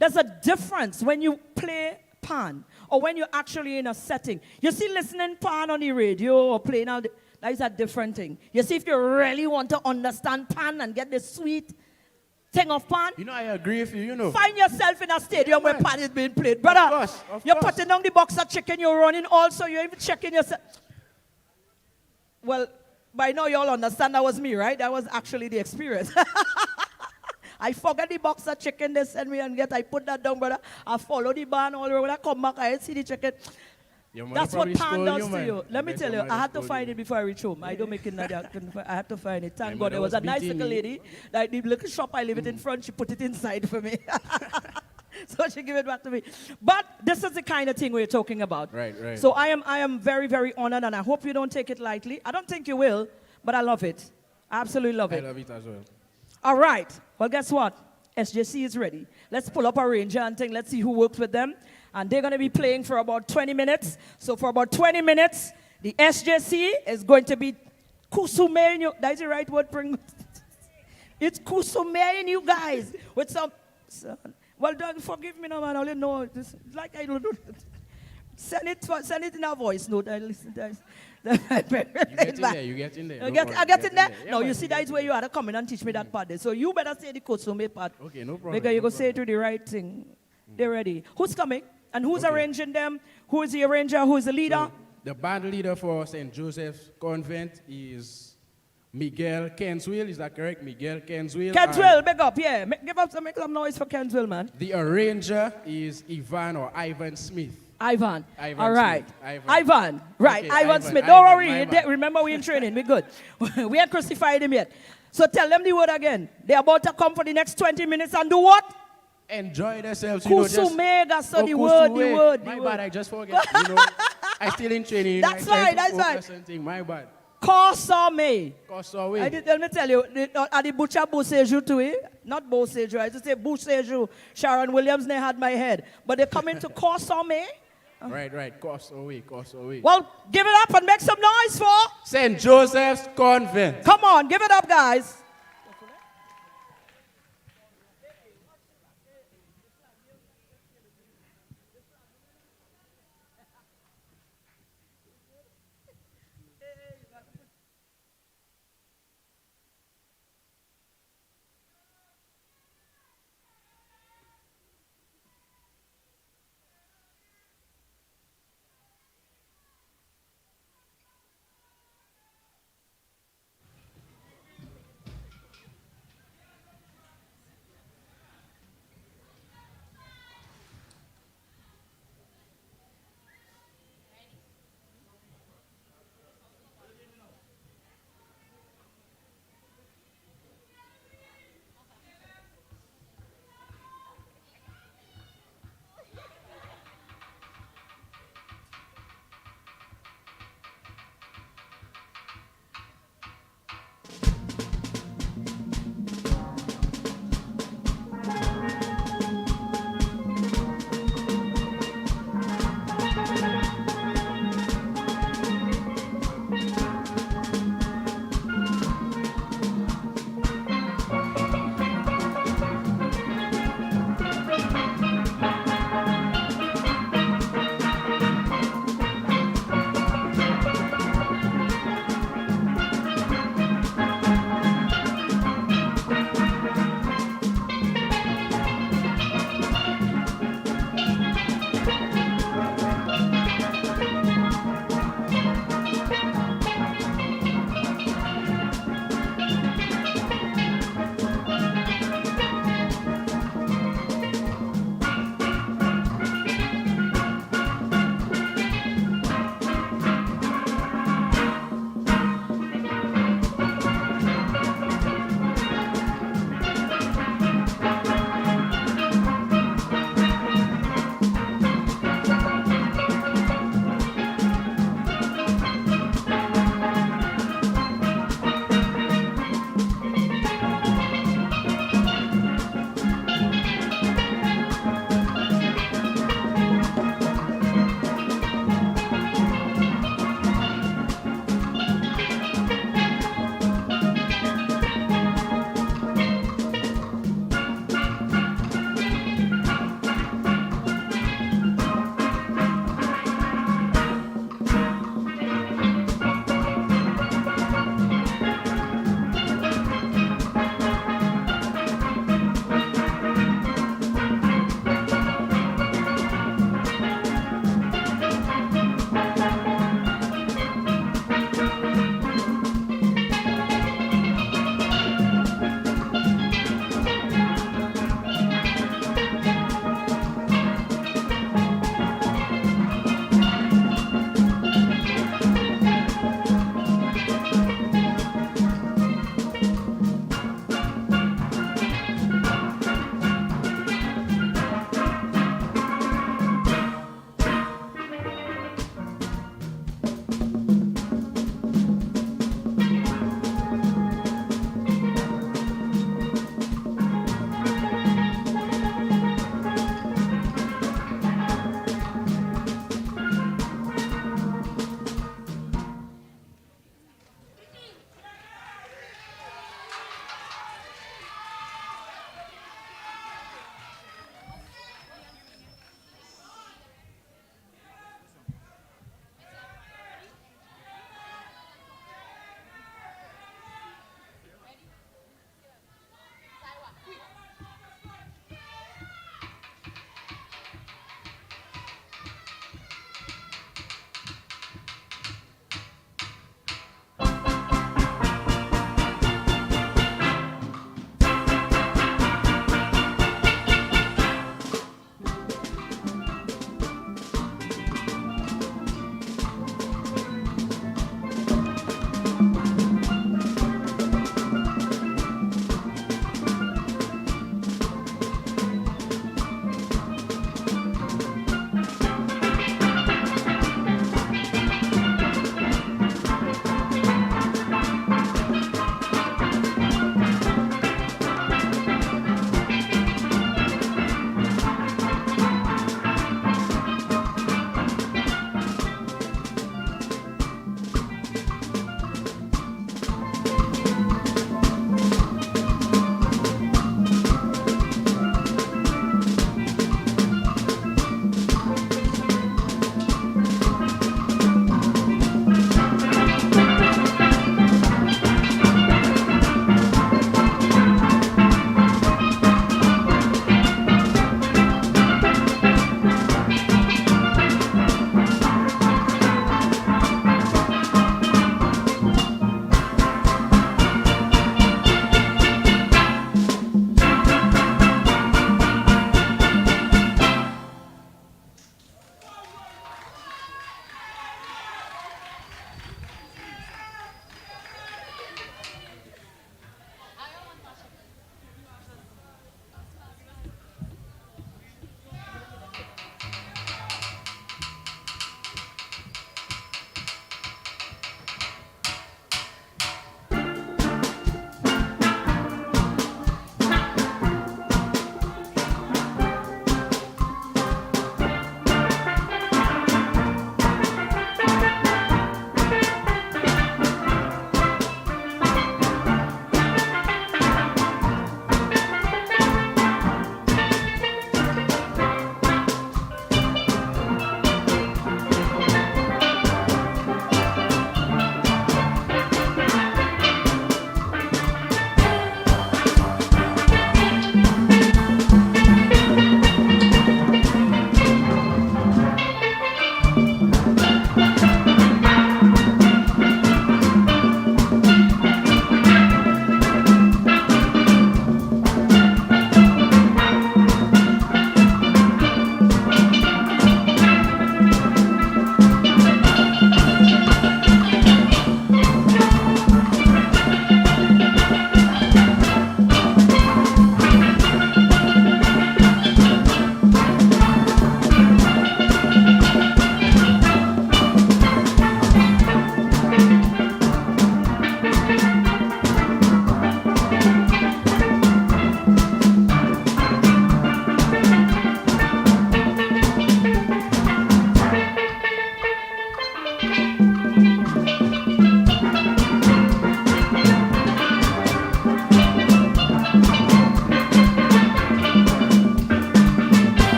S3: There's a difference when you play pan or when you're actually in a setting. You see, listening pan on the radio or playing out, that is a different thing. You see, if you really want to understand pan and get the sweet thing of pan,
S4: You know, I agree with you, you know.
S3: find yourself in a stadium where pan is being played. Brother,
S4: Of
S3: you're
S4: course.
S3: putting on the box of chicken, you're running also, you're even checking yourself. Well, by now you all understand that was me, right? That was actually the experience. I forget the box of chicken they send me and get. I put that down, brother. I follow the band all the way. When I come back, I see the chicken.
S4: Your mother
S3: That's what
S4: probably
S3: pan
S4: stole
S3: does to
S4: man.
S3: you. Let me
S4: bet
S3: tell
S4: your
S3: you, I
S4: mother
S3: had to
S4: stole
S3: find
S4: you.
S3: it before I reach home. I don't make it like that. I had to find it. Thank
S4: My
S3: God there was
S4: mother
S3: a nice
S4: beating
S3: little
S4: me.
S3: lady. Like the little shop I live it in front, she put it inside for me. So she give it back to me. But this is the kind of thing we're talking about.
S4: Right.
S3: So I am very, very honored, and I hope you don't take it lightly. I don't think you will, but I love it. I absolutely love
S4: I
S3: it.
S4: love it as well.
S3: All right. Well, guess what? SJC is ready. Let's pull up a ranger and thing. Let's see who works with them. And they're going to be playing for about 20 minutes. So for about 20 minutes, the SJC is going to be 𝐒𝐭𝐞𝐞𝐫. That's the right word. It's 𝐒𝐭𝐞𝐞𝐫, you guys. With some... Well, don't forgive me now, man. I only know. This, like I don't know. Send it in a voice note. I listen to
S4: You get in there.
S3: I
S4: Don't worry,
S3: get in there?
S4: Yeah,
S3: No,
S4: man,
S3: you see,
S4: get
S3: that's
S4: in
S3: where
S4: there.
S3: you had to come in and teach me that part there. So you better say the 𝐒𝐭𝐞𝐞𝐫 part.
S4: Okay, no problem.
S3: Because you
S4: no
S3: go say it
S4: problem.
S3: to the right thing. They're ready. Who's coming? And who's
S4: Okay.
S3: arranging them? Who is the arranger? Who is the leader?
S4: So, the band leader for St. Joseph's Convent is 𝐿𝐿𝐾𝐿𝐧. Is that correct? 𝐿𝐿𝐾𝐿𝐧.
S3: Kenswell, big up, yeah. Make some noise for Kenswell, man.
S4: The arranger is Ivan Smith.
S3: Ivan.
S4: Ivan
S3: All right.
S4: Smith.
S3: Ivan. Right.
S4: Okay,
S3: Ivan
S4: Ivan,
S3: Smith. Don't
S4: Ivan,
S3: worry.
S4: my
S3: You
S4: bad.
S3: remember, we're in training. We're good. We ain't crucified him yet. So tell them the word again. They're about to come for the next 20 minutes and do what?
S4: Enjoy themselves. You know, just,
S3: 𝐒𝐭𝐞𝐞𝐫, so the
S4: 𝐒𝐭𝐞𝐞𝐞.
S3: word.
S4: My bad, I just forget. You know, I still in training.
S3: That's
S4: I try
S3: right,
S4: to
S3: that's
S4: focus
S3: right.
S4: on thing. My bad.
S3: 𝐒𝐭𝐞𝐞𝐫.
S4: 𝐏𝐡𝐢𝐳.
S3: Let me tell you, at the butcher 𝐒𝐭𝐞𝐞𝐫 too, eh? Not 𝐒𝐭𝐞𝐲. I used to say 𝐒𝐭𝐞𝐲. Sharon Williams, they had my head. But they come into 𝐒𝐿𝐴.
S4: Right. 𝐏𝐡𝐢𝐳.
S3: Well, give it up and make some noise for.
S4: St. Joseph's Convent.
S3: Come on, give it up, guys.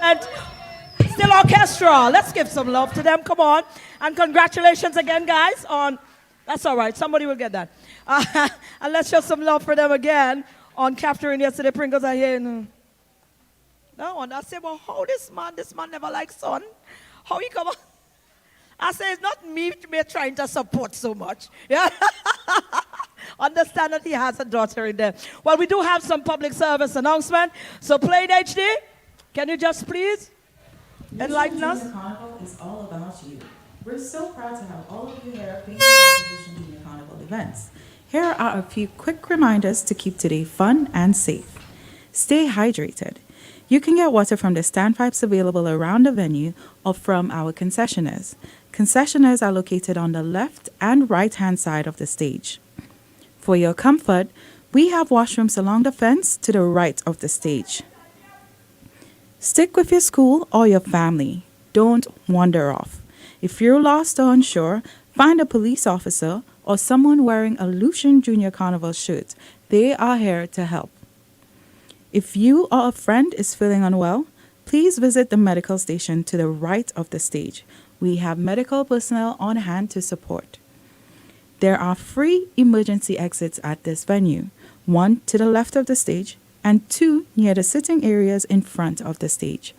S3: excellent. Still orchestra. Let's give some love to them. Come on. And congratulations again, guys, on... That's all right. Somebody will get that. And let's show some love for them again on capturing yesterday. Pringles are here. No, and I say, well, how this man never likes sun. How he come on? I say, it's not me trying to support so much. Yeah. Understand that he has a daughter in there. Well, we do have some public service announcement. So play in HD. Can you just please enlighten us?
S5: Lucian Carnival is all about you. We're so proud to have all of you here being part of Lucian Junior Carnival events. Here are a few quick reminders to keep today fun and safe. Stay hydrated. You can get water from the standpipes available around the venue or from our concessionaires. Concessionaires are located on the left and right-hand side of the stage. For your comfort, we have washrooms along the fence to the right of the stage. Stick with your school or your family. Don't wander off. If you're lost or unsure, find a police officer or someone wearing a Lucian Junior Carnival shirt. They are here to help. If you or a friend is feeling unwell, please visit the medical station to the right of the stage. We have medical personnel on hand to support. There are free emergency exits at this venue, one to the left of the stage and two near the sitting areas in front of the stage.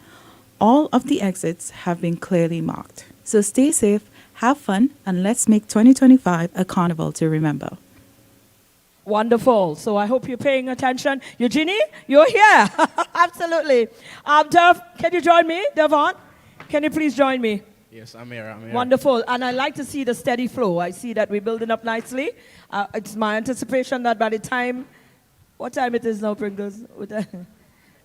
S5: All of the exits have been clearly marked. So stay safe, have fun, and let's make 2025 a carnival to remember.
S3: Wonderful. So I hope you're paying attention. Eugenie, you're here. Absolutely. Dev, can you join me? Devon, can you please join me?
S4: Yes, I'm here.
S3: Wonderful. And I like to see the steady flow. I see that we're building up nicely. It's my anticipation that by the time, what time it is now, Pringles?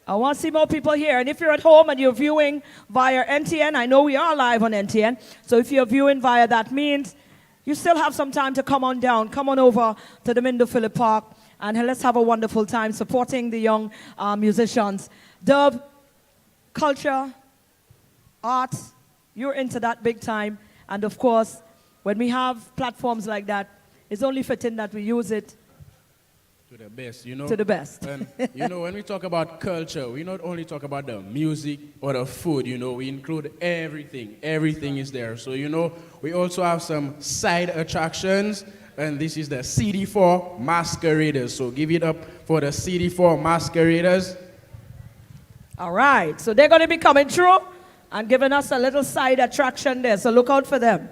S3: I want to see more people here. And if you're at home and you're viewing via NTN, I know we are live on NTN. So if you're viewing via that means, you still have some time to come on down. Come on over to the Mindo Phillip Park and let's have a wonderful time supporting the young musicians. Dub, culture, arts, you're into that big time. And of course, when we have platforms like that, it's only fitting that we use it
S4: to the best, you know.
S3: To the best.
S4: And, you know, when we talk about culture, we not only talk about the music or the food, you know, we include everything. Everything is there. So, you know, we also have some side attractions, and this is the CD4 Masqueraders. So give it up for the CD4 Masqueraders.
S3: All right. So they're going to be coming through and giving us a little side attraction there. So look out for them.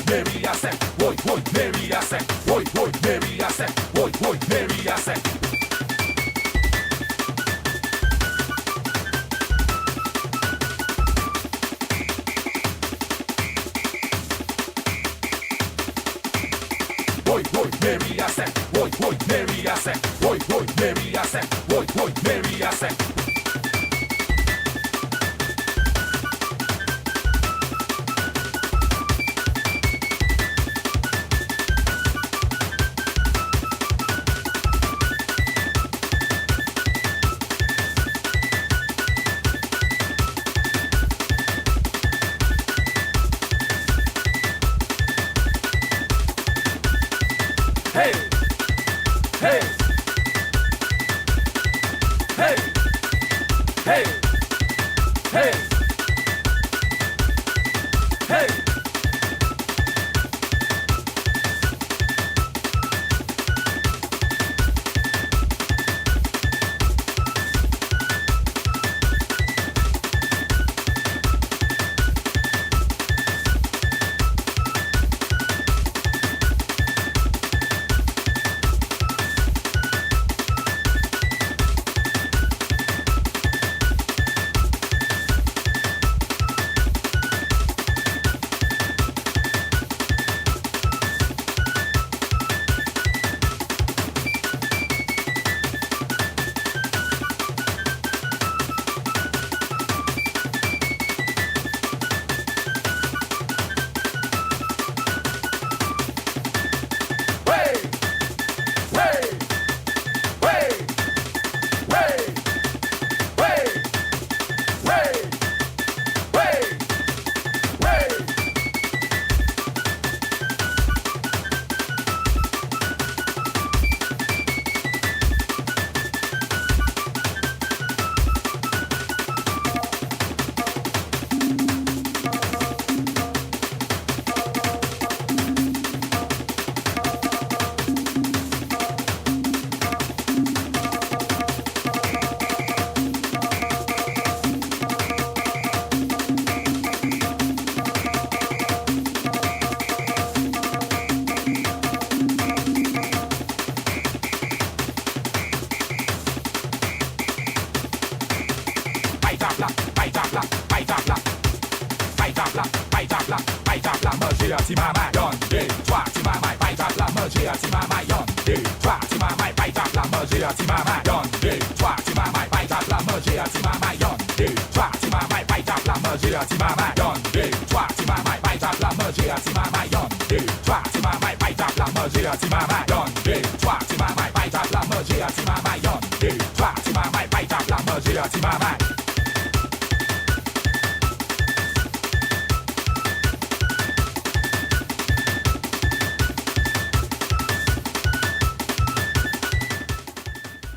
S2: Mary I say, boy, Mary I say, boy, Mary I say, boy, Mary I say. Boy, Mary I say, boy, Mary I say, boy, Mary I say, boy, Mary I say. Hey, hey, hey, hey, hey, hey.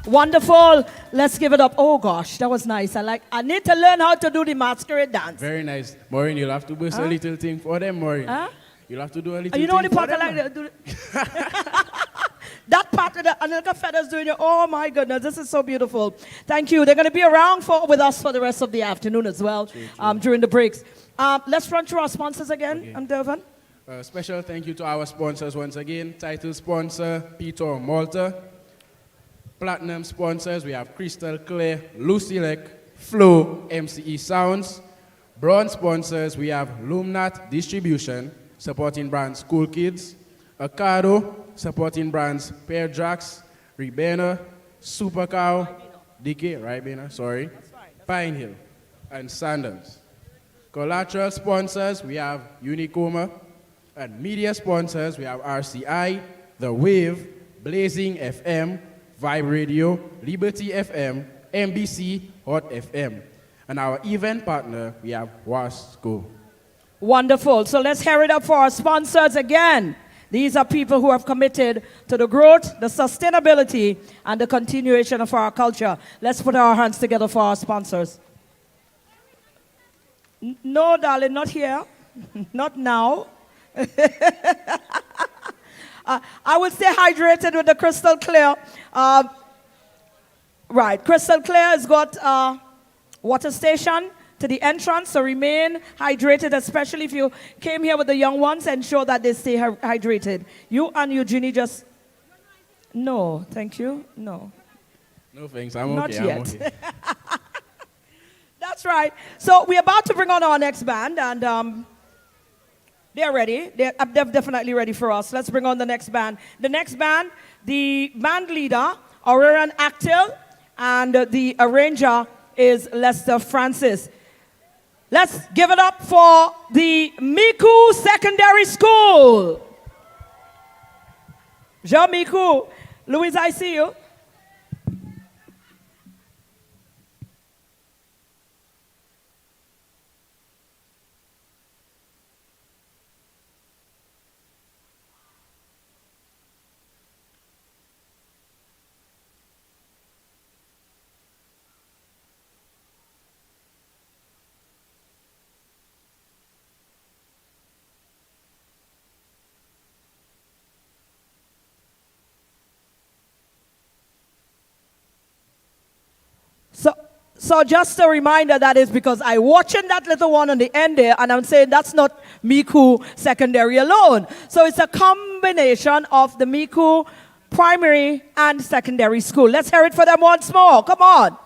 S3: Wonderful. Let's give it up. Oh gosh, that was nice. I need to learn how to do the masquerade dance.
S4: Very nice. Maureen, you'll have to boost a little thing for them, Maureen. You'll have to do a little
S3: You know
S4: thing
S3: the part
S4: for
S3: I
S4: them.
S3: like to do. That part of the Anilka feathers doing it. Oh my goodness, this is so beautiful. Thank you. They're going to be around with us for the rest of the afternoon as well, during the breaks. Let's run through our sponsors again, Durban.
S4: Special thank you to our sponsors once again. Title sponsor, Peter Malta. Platinum sponsors, we have Crystal Clear, Lucian, Flow, MCE Sounds. Bronze sponsors, we have Lumnat Distribution, supporting brands School Kids. Ocado, supporting brands Pear Jacks, Rebana, Super Cow, DK, Ribena, sorry, Pine Hill, and Sandals. Collateral sponsors, we have 𝐒𝐿𝐿. And media sponsors, we have RCI, The Wave, Blazing FM, Vibe Radio, Liberty FM, MBC, Hot FM. And our event partner, we have Wasco.
S3: Wonderful. So let's hear it up for our sponsors again. These are people who have committed to the growth, the sustainability, and the continuation of our culture. Let's put our hands together for our sponsors. No, darling, not here. Not now. I would stay hydrated with the Crystal Clear. Right, Crystal Clear has got a water station, to the entrance, so remain hydrated, especially if you came here with the young ones. Ensure that they stay hydrated. You and Eugenie just... No, thank you. No.
S4: No thanks, I'm
S3: Not
S4: okay.
S3: yet.
S4: I'm okay.
S3: That's right. So we're about to bring on our next band, and they're ready. They're definitely ready for us. Let's bring on the next band. The next band, the band leader, Aurelian Actil, and the arranger is Lester Francis. Let's give it up for the Miku Secondary School. Miku. Louise, I see you. So just a reminder, that is because I watching that little one on the end there, and I'm saying that's not Miku Secondary alone. So it's a combination of the Miku Primary and Secondary School. Let's hear it for them once more. Come on.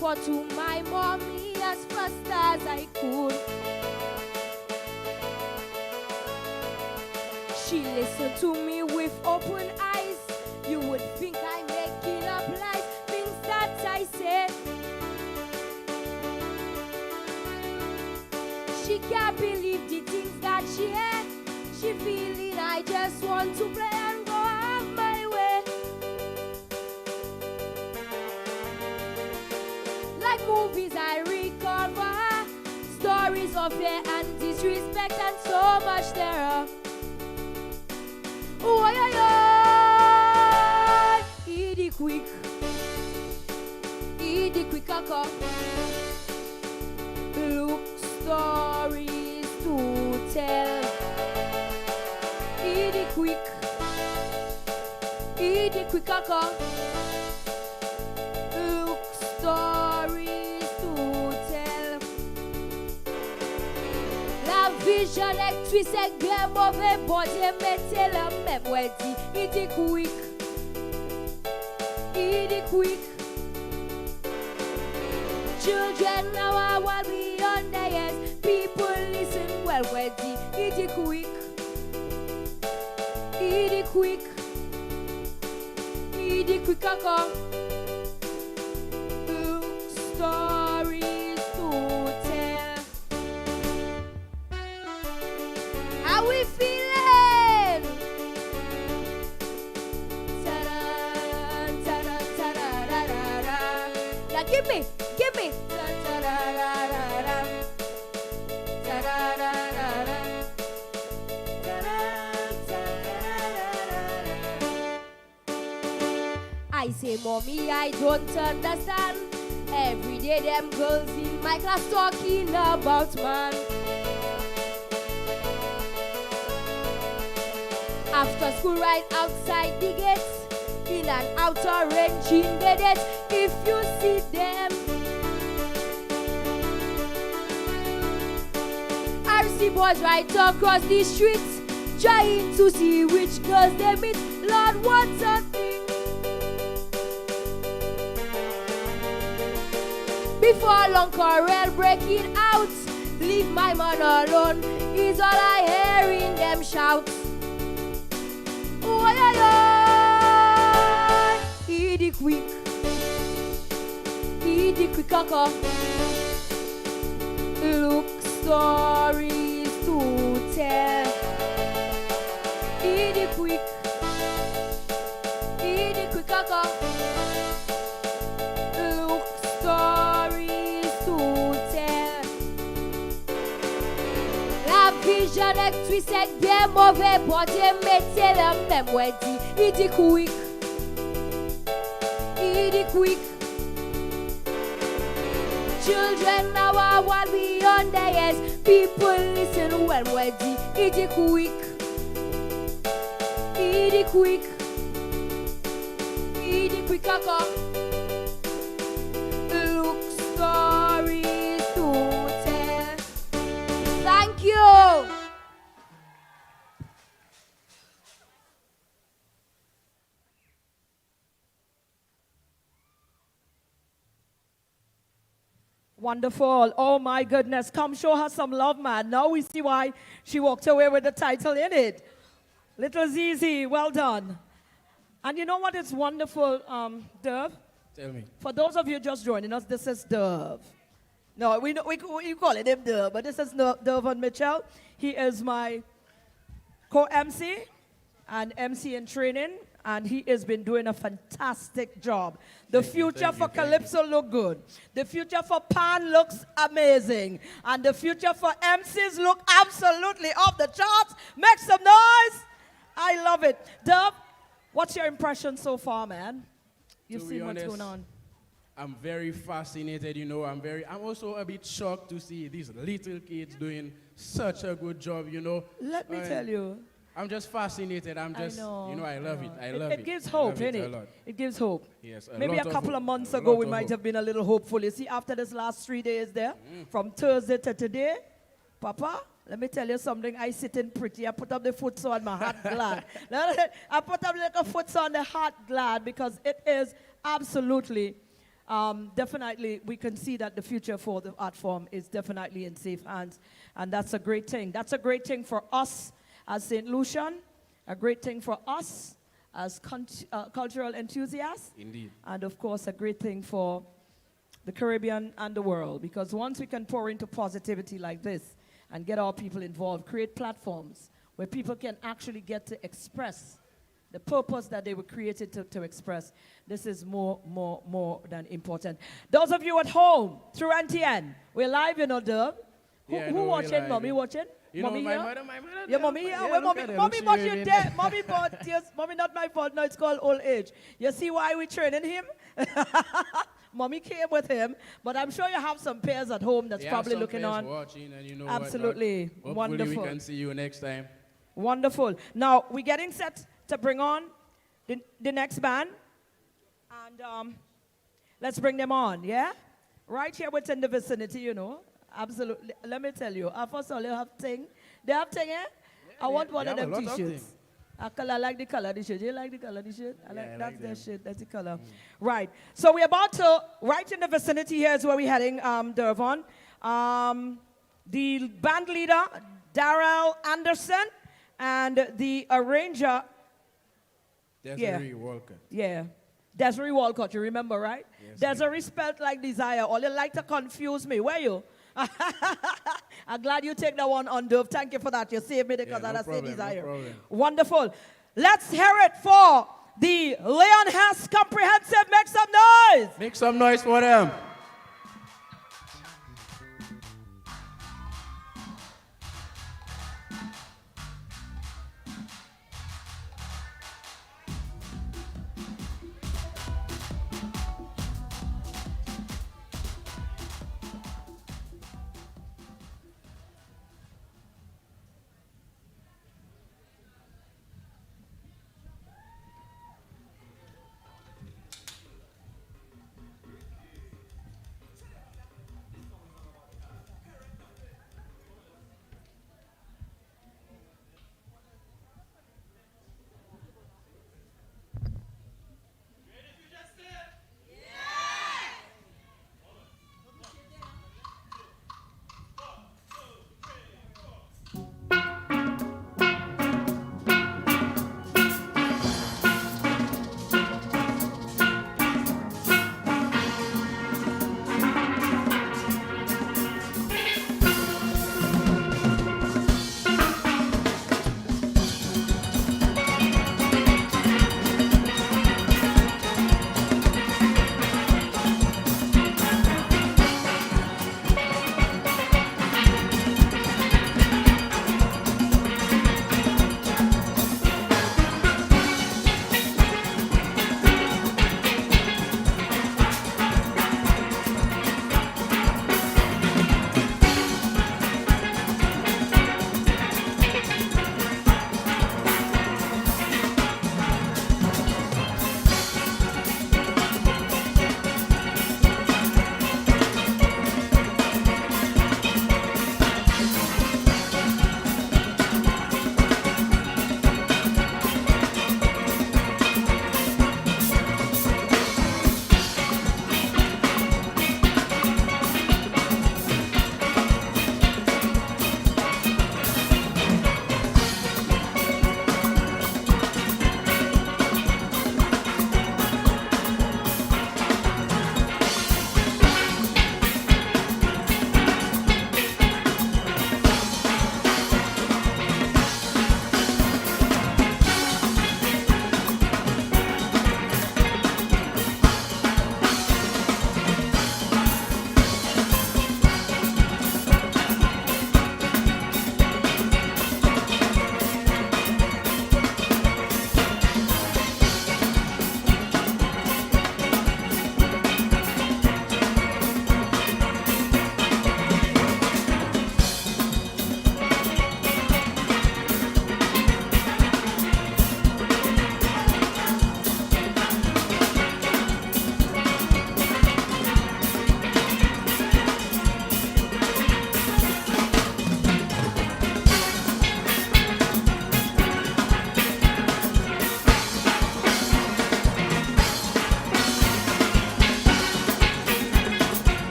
S6: report to my mommy as fast as I could. She listened to me with open eyes. You would think I'm making up lies, things that I said. She can't believe the things that she had. She feeling I just want to play and go on my way. Like movies I recall for her, stories of fear and disrespect and so much terror. Oh, ay, ay, ay. Eat it quick, kaka. Look, stories to tell. Eat it quick, kaka. Look, stories to tell. La vision actrice est bien mauvais, bon Dieu, mettez la même wedding. Eat it quick, Children now are while we on the yes. People listen well, wedding. Eat it quick, kaka. Look, stories to tell. How we feeling? Ta-da, ta-da, ta-da-da-da-da. Now give me. Ta-da-da-da-da-da. Ta-da-da-da-da. I say, mommy, I don't understand. Every day them girls in my class talking about man. After school right outside the gates, in and out arranging the dates. If you see them, I see boys right across the streets, trying to see which girls they meet. Lord, what's a thing? Before long quarrel breaking out, leave my man alone, is all I hear in them shouts. Oh, ay, ay, ay. Eat it quick, kaka. Look, stories to tell. Eat it quick, kaka. Look, stories to tell. La vision actrice est bien mauvais, bon Dieu, mettez la même wedding. Eat it quick, Children now are while we on the yes. People listen well, wedding. Eat it quick, kaka. Look, stories to tell. Thank you.
S3: Wonderful. Oh my goodness. Come show her some love, man. Now we see why she walked away with the title in it. Little 𝐭𝐬𝐧, well done. And you know what is wonderful, Dove?
S4: Tell me.
S3: For those of you just joining us, this is Dove. No, we call it him Dove, but this is Dove Mitchell. He is my co-MC and MC in training, and he has been doing a fantastic job. The future for Calypso look good. The future for Pan looks amazing. And the future for MCs look absolutely off the charts. Make some noise. I love it. Dove, what's your impression so far, man? You've seen what's going on.
S4: I'm very fascinated, you know. I'm also a bit shocked to see these little kids doing such a good job, you know.
S3: Let me tell you.
S4: I'm just fascinated. I love it. I love it.
S3: It gives hope, innit? It gives hope.
S4: Yes,
S3: maybe a couple of months ago, we might have been a little hopeful. You see, after this last 3 days there, from Thursday to today, Papa, let me tell you something. I sitting pretty. I put up the foot so on my heart glad. I put up like a foot so on the heart glad because it is absolutely definitely we can see that the future for the art form is definitely in safe hands, and that's a great thing. That's a great thing for us as St. Lucian, a great thing for us as cultural enthusiasts,
S4: Indeed.
S3: and of course a great thing for the Caribbean and the world, because once we can pour into positivity like this and get our people involved, create platforms where people can actually get to express the purpose that they were created to express, this is more than important. Those of you at home, through NTN, we're live, you know, Dub. Who watching? Mommy watching?
S4: You
S3: mommy
S4: know,
S3: here?
S4: my mother.
S3: Yeah, mommy here?
S4: Yeah,
S3: Where
S4: look
S3: mommy?
S4: at her,
S3: Mommy
S4: look,
S3: watch
S4: she
S3: you
S4: waving.
S3: there. Mommy, but yes, mommy not my fault. No, it's called old age. You see why we training him? Mommy came with him, but I'm sure you have some peers at home that's
S4: Yeah,
S3: probably
S4: some
S3: looking
S4: players
S3: on.
S4: watching, and you know
S3: Absolutely.
S4: what,
S3: Wonderful.
S4: Hopefully we can see you next time.
S3: Wonderful. Now, we're getting set to bring on the next band. And let's bring them on, yeah? Right here within the vicinity, you know. Absolutely. Let me tell you, first of all, you have thing. They have thing, eh? I want one
S4: they
S3: of
S4: have a
S3: them
S4: lot of
S3: T-shirts.
S4: thing.
S3: I like the color of the shirt. You like the color of the shirt?
S4: I
S3: That's
S4: like
S3: their
S4: them.
S3: shirt. That's the color. Right. So we're about to, right in the vicinity here is where we're heading, Durvon. The band leader, Darrell Anderson, and the arranger,
S4: Desiree Walker.
S3: yeah, Desiree Walcott, you remember, right?
S4: Yes,
S3: Desiree spelled like desire. All you like to confuse me. Where you? I'm glad you take that one on, Dove. Thank you for that. You saved me because I say desire.
S4: No problem.
S3: Wonderful. Let's hear it for the Leon Hess Comprehensive. Make some noise.
S4: Make some noise for them.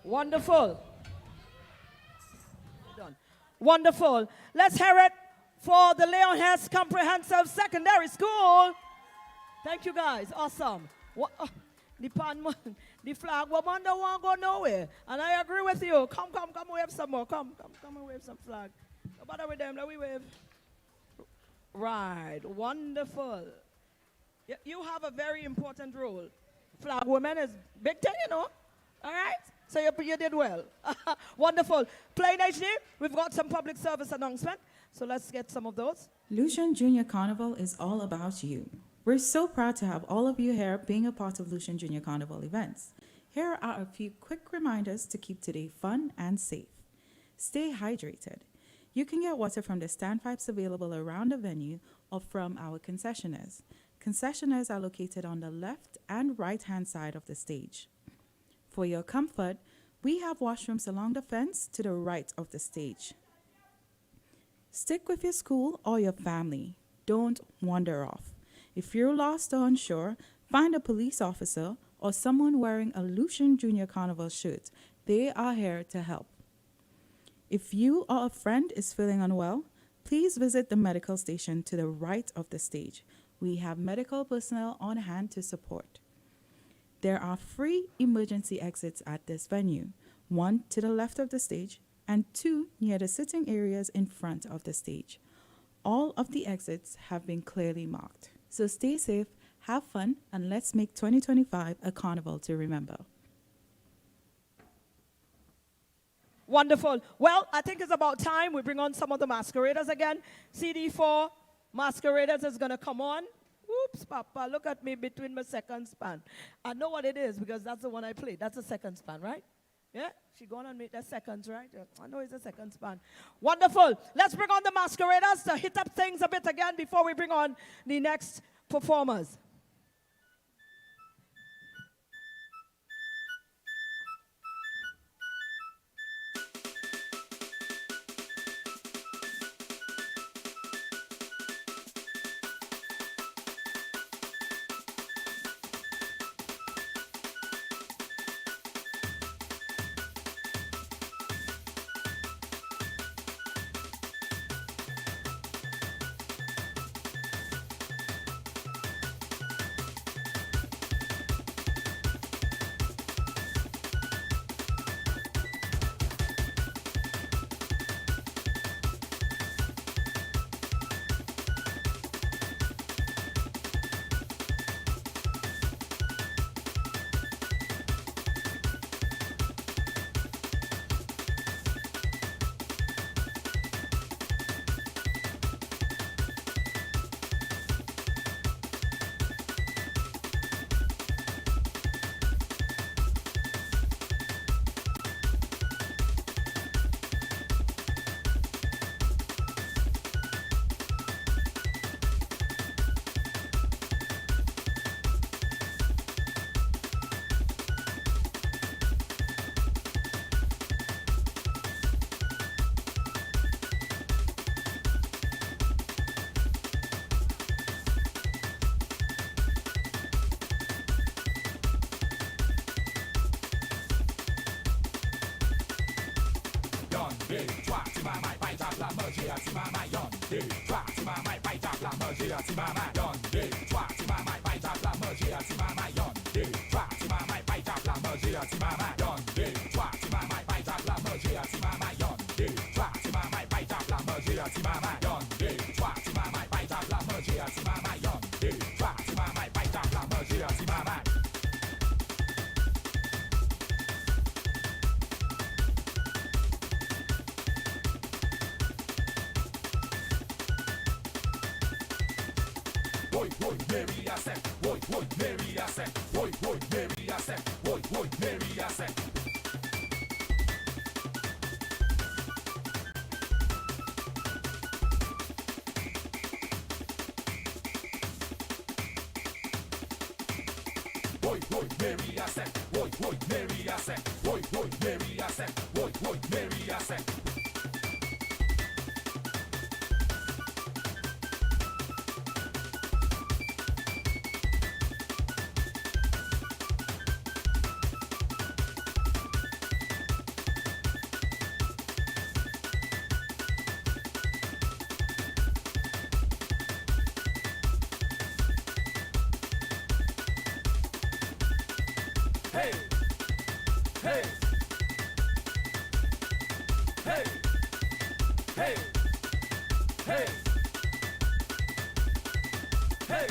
S3: Wonderful. Done. Wonderful. Let's hear it for the Leon Hess Comprehensive Secondary School. Thank you guys. Awesome. The flag woman don't want to go nowhere. And I agree with you. Come wave some more. Come and wave some flag. No bother with them. Let we wave. Right. Wonderful. You have a very important role. Flag woman is big thing, you know. All right? So you did well. Wonderful. Plain HD, we've got some public service announcement. So let's get some of those.
S5: Lucian Junior Carnival is all about you. We're so proud to have all of you here being a part of Lucian Junior Carnival events. Here are a few quick reminders to keep today fun and safe. Stay hydrated. You can get water from the standpipes available around the venue or from our concessionaires. Concessionaires are located on the left and right-hand side of the stage. For your comfort, we have washrooms along the fence to the right of the stage. Stick with your school or your family. Don't wander off. If you're lost or unsure, find a police officer or someone wearing a Lucian Junior Carnival shirt. They are here to help. If you or a friend is feeling unwell, please visit the medical station to the right of the stage. We have medical personnel on hand to support. There are 3 emergency exits at this venue, 1 to the left of the stage and 2 near the sitting areas in front of the stage. All of the exits have been clearly marked. So stay safe, have fun, and let's make 2025 a carnival to remember.
S3: Wonderful. Well, I think it's about time we bring on some of the masqueraders again. CD4 masqueraders is going to come on. Oops, Papa, look at me between my second span. I know what it is because that's the one I played. That's the second span, right? Yeah? She going on me the seconds, right? I know it's a second span. Wonderful. Let's bring on the masqueraders to hit up things a bit again before we bring on the next performers.
S2: Hey, hey, hey, hey, hey, hey.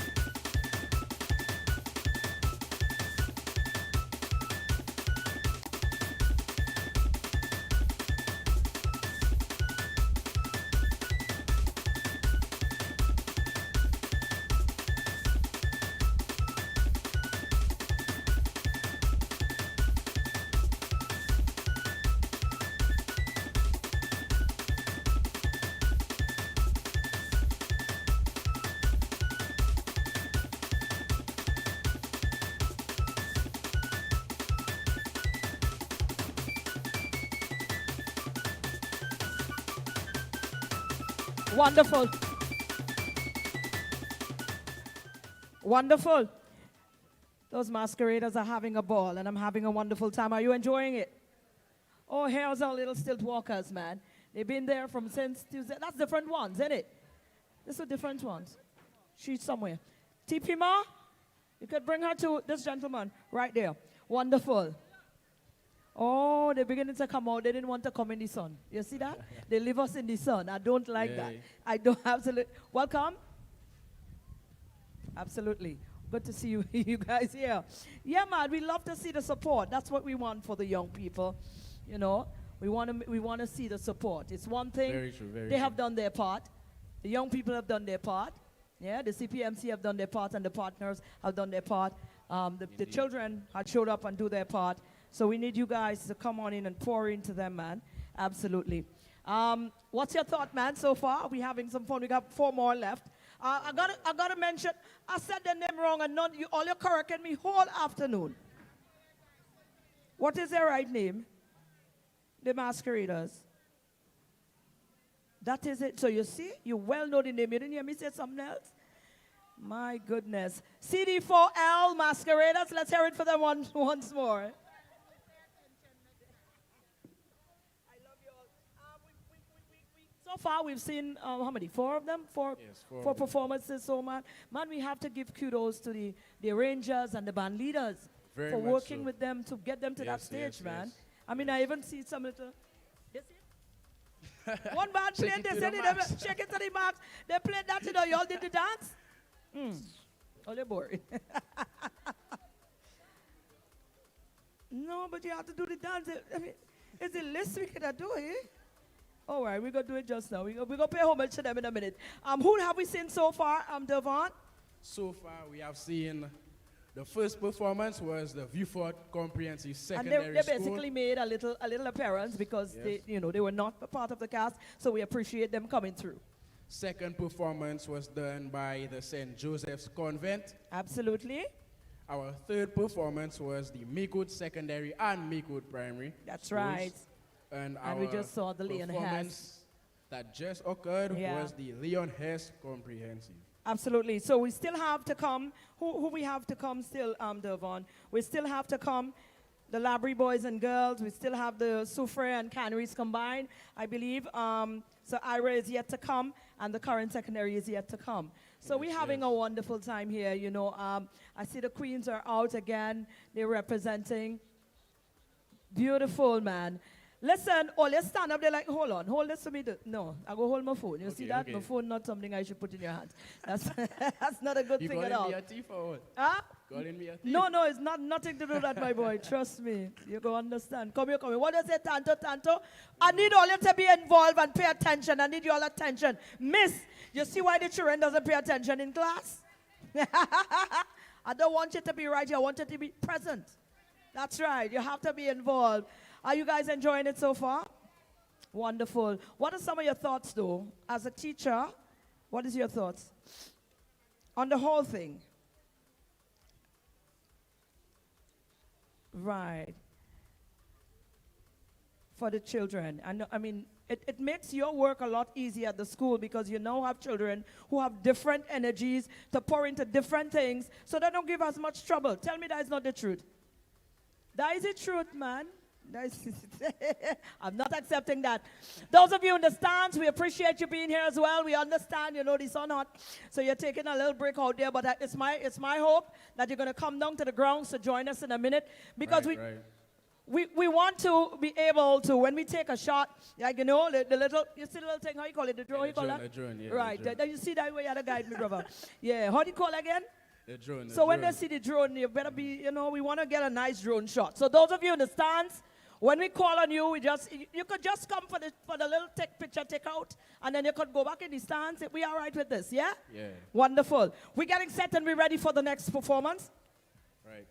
S3: Wonderful. Wonderful. Those masqueraders are having a ball, and I'm having a wonderful time. Are you enjoying it? Oh, here's our little stilt walkers, man. They've been there from since Tuesday. That's different ones, isn't it? These are different ones. She's somewhere. TP Ma, you could bring her to this gentleman right there. Wonderful. Oh, they're beginning to come out. They didn't want to come in the sun. You see that? They leave us in the sun. I don't like that. I don't absolutely. Welcome. Absolutely. Good to see you, you guys here. Yeah, man, we love to see the support. That's what we want for the young people. You know, we want to see the support. It's one thing.
S4: Very true, very
S3: they
S4: true.
S3: have done their part. The young people have done their part. Yeah, the CPMC have done their part, and the partners have done their part. The children had showed up and do their part. So we need you guys to come on in and pour into them, man. Absolutely. What's your thought, man, so far? We're having some fun. We got 4 more left. I gotta mention, I said the name wrong, and all you corrected me whole afternoon. What is their right name? The Masqueraders. That is it. So you see, you well know the name. You didn't hear me say something else? My goodness. CD4L Masqueraders. Let's hear it for them once more. So far, we've seen, how many? 4 of them? Four performances. So, man, we have to give kudos to the arrangers and the band leaders for working with them to get them to that stage, man. I mean, I even see some little... One band played, they said it, check it to the max. They played that, you know, y'all did the dance? Oh, they're boring. No, but you have to do the dance. I mean, it's the least we can do, eh? All right, we're going to do it just now. We're going to pay homage to them in a minute. Who have we seen so far, Devon?
S4: So far, we have seen the first performance was the Vieux Comprehensive Secondary School.
S3: And they basically made a little appearance because they were not a part of the cast, so we appreciate them coming through.
S4: Second performance was done by the St. Joseph's Convent.
S3: Absolutely.
S4: Our third performance was the Miku Secondary and Miku Primary.
S3: That's
S4: schools.
S3: right.
S4: And
S3: we just saw the Leon Hess.
S4: That just occurred was the Leon Hess Comprehensive.
S3: Absolutely. So we still have to come. Who we have to come still, Devon? We still have to come. The Labry boys and girls. We still have the Soufriere and Canaries combined, I believe. So Ira is yet to come, and the current secondary is yet to come. So we're having a wonderful time here. You know, I see the queens are out again. They're representing. Beautiful, man. Listen, let's stand up there like, hold on, hold this for me. No, I go hold my phone. You see that? My phone not something I should put in your hands. That's not a good thing at all.
S4: You calling me a thief or what?
S3: Huh?
S4: Calling me a thief?
S3: No, it's nothing to do with that, my boy. Trust me. You go understand. Come here. What does it, Tanto? I need all you to be involved and pay attention. I need your attention. Miss, you see why the children doesn't pay attention in class? I don't want you to be right here. I want you to be present. That's right. You have to be involved. Are you guys enjoying it so far? Wonderful. What are some of your thoughts, though? As a teacher, what is your thoughts on the whole thing? Right. For the children. I mean, it makes your work a lot easier at the school because you now have children who have different energies to pour into different things, so they don't give us much trouble. Tell me that is not the truth. That is the truth, man. Nice. I'm not accepting that. Those of you in the stands, we appreciate you being here as well. We understand, the sun hot, so you're taking a little break out there. But it's my hope that you're going to come down to the grounds to join us in a minute, because we want to be able to, when we take a shot, like, the little, you see the little thing, how you call it, the drone,
S4: The drone, yeah.
S3: Right,
S4: The drone.
S3: you see that way you had to guide me, brother. Yeah, how do you call it again?
S4: The drone.
S3: So when they see the drone, you better be, we want to get a nice drone shot. So those of you in the stands, when we call on you, you could just come for the little picture take out, and then you could go back in the stands. We all right with this, yeah?
S4: Yeah.
S3: Wonderful. We're getting set and we're ready for the next performance.
S4: Right.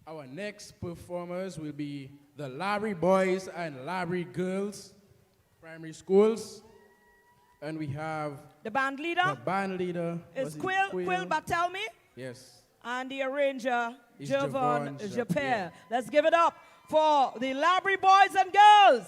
S4: Our next performers will be the Labry boys and Labry girls, primary schools. And we have
S3: the band leader.
S4: The band leader
S3: is Quill Barthelemy.
S4: Yes.
S3: And the arranger, 𝐿𝐴𝐻𝐿.
S4: Yeah.
S3: Let's give it up for the Labry boys and girls.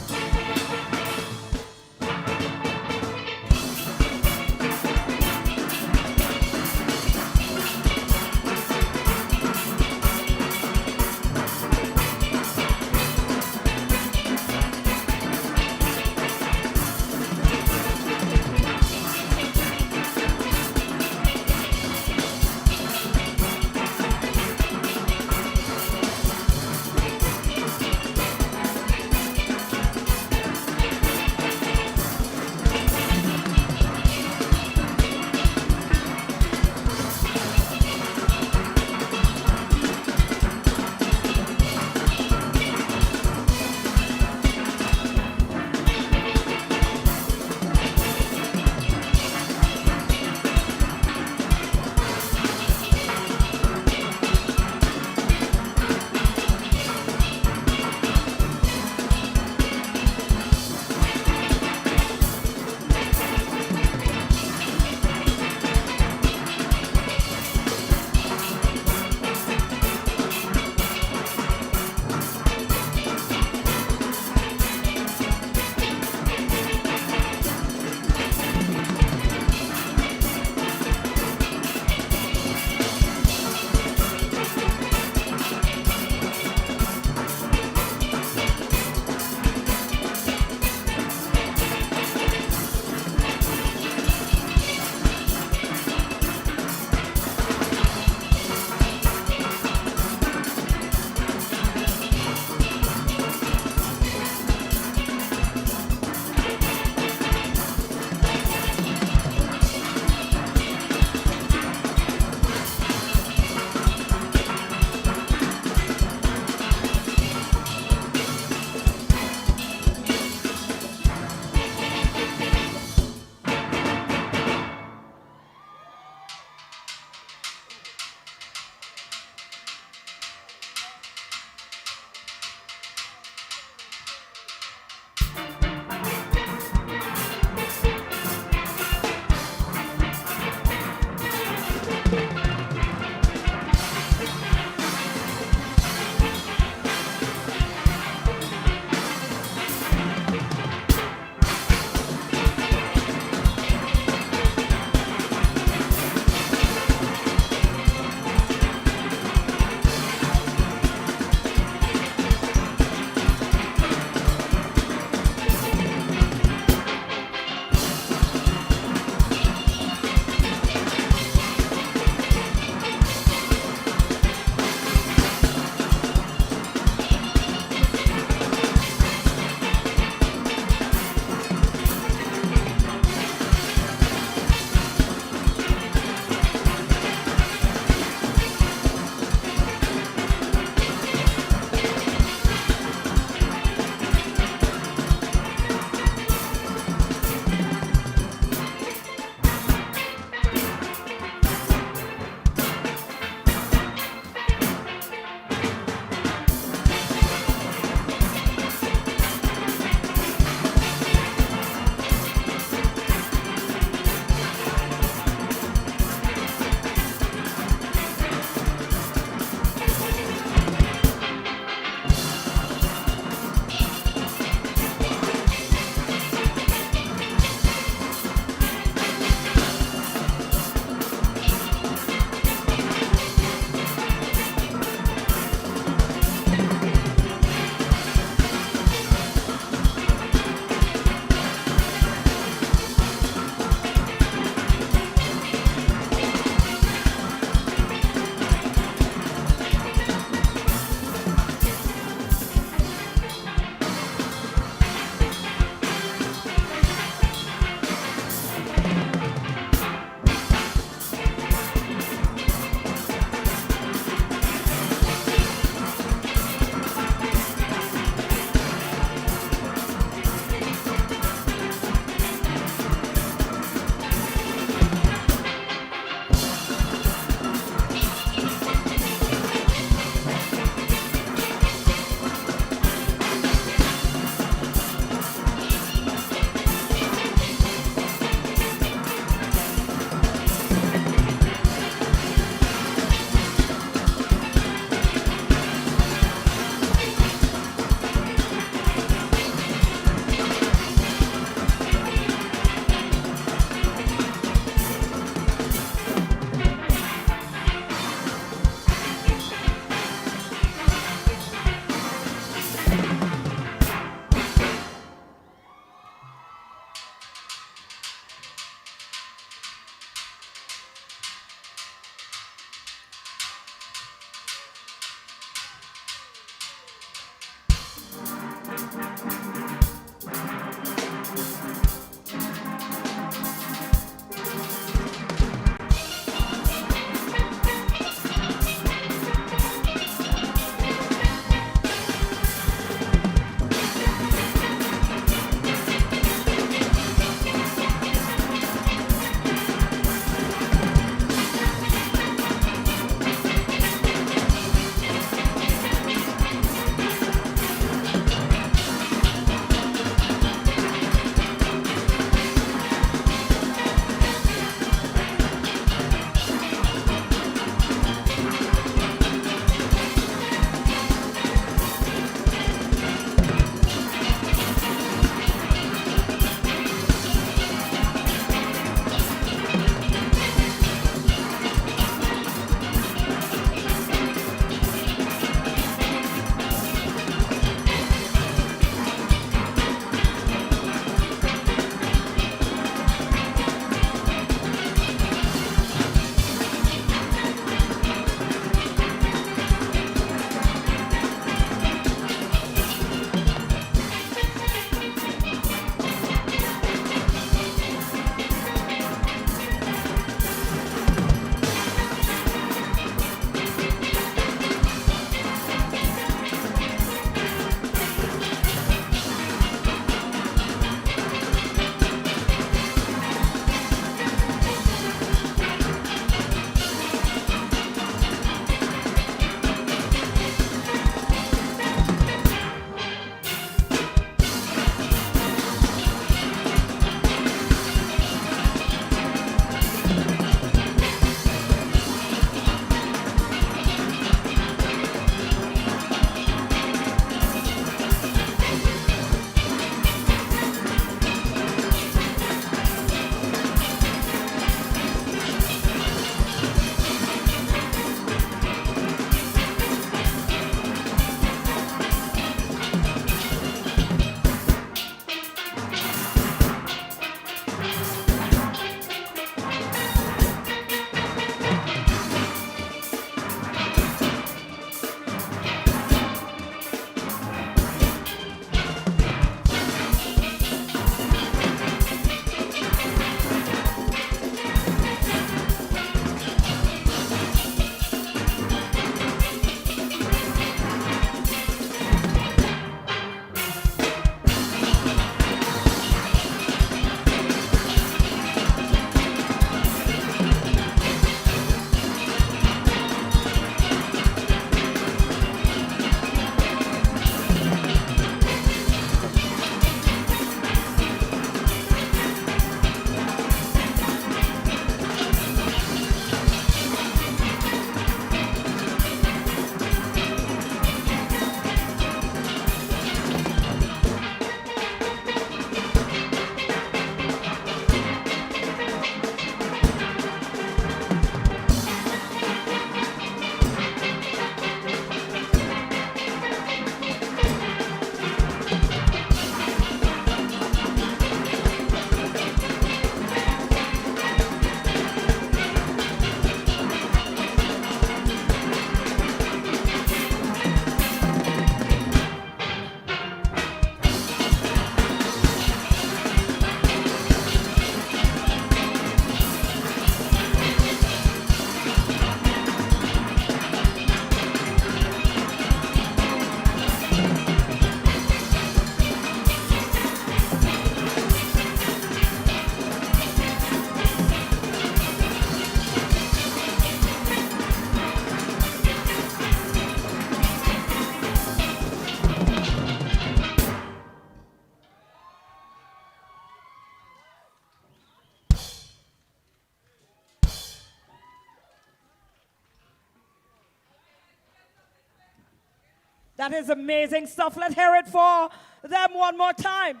S3: That is amazing stuff. Let's hear it for them one more time.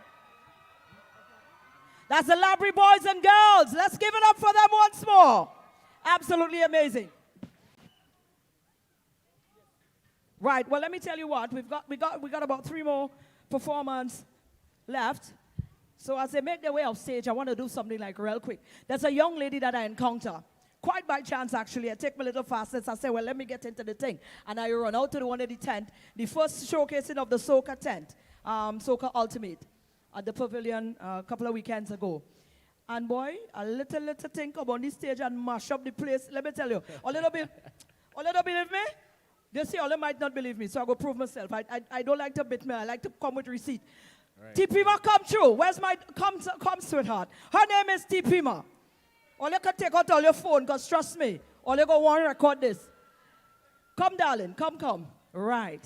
S3: That's the Labry boys and girls. Let's give it up for them once more. Absolutely amazing. Right, well, let me tell you what. We got about 3 more performers left. So as they make their way off stage, I want to do something like real quick. There's a young lady that I encounter. Quite by chance, actually. I take my little fastest. I say, well, let me get into the thing. And I run out to the one of the tent, the first showcasing of the soca tent, Soca Ultimate, at the pavilion a couple of weekends ago. And boy, a little thing come on the stage and mash up the place. Let me tell you, a little bit believe me? They say, all might not believe me, so I go prove myself. I don't like to bit me. I like to come with receipt. Right. 𝐶𝐵 come through. Where's my, come sweetheart. Her name is 𝐶𝐵. Or you can take out all your phone, because trust me, all you go want to record this. Come, darling, come. Right.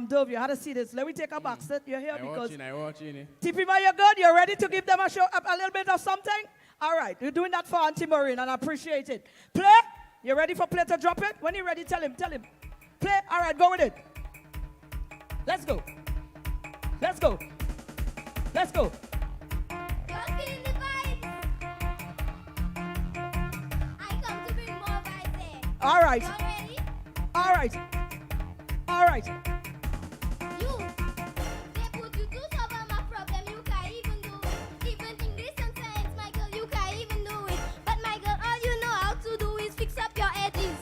S3: Dove, you had to see this. Let me take a back set. You're here because...
S4: I watching.
S3: 𝐶𝐵, you're good? You're ready to give them a little bit of something? All right. You're doing that for Auntie Maureen, and I appreciate it. Play. You ready for play to drop it? When you're ready, tell him. Play. All right, go with it. Let's go.
S6: Y'all feeling the vibes? I come to bring more vibes there.
S3: All right.
S6: Y'all ready?
S3: All right.
S6: You, they put you to solve my problem, you can't even do it. Even English and science, my girl, you can't even do it. But my girl, all you know how to do is fix up your edges.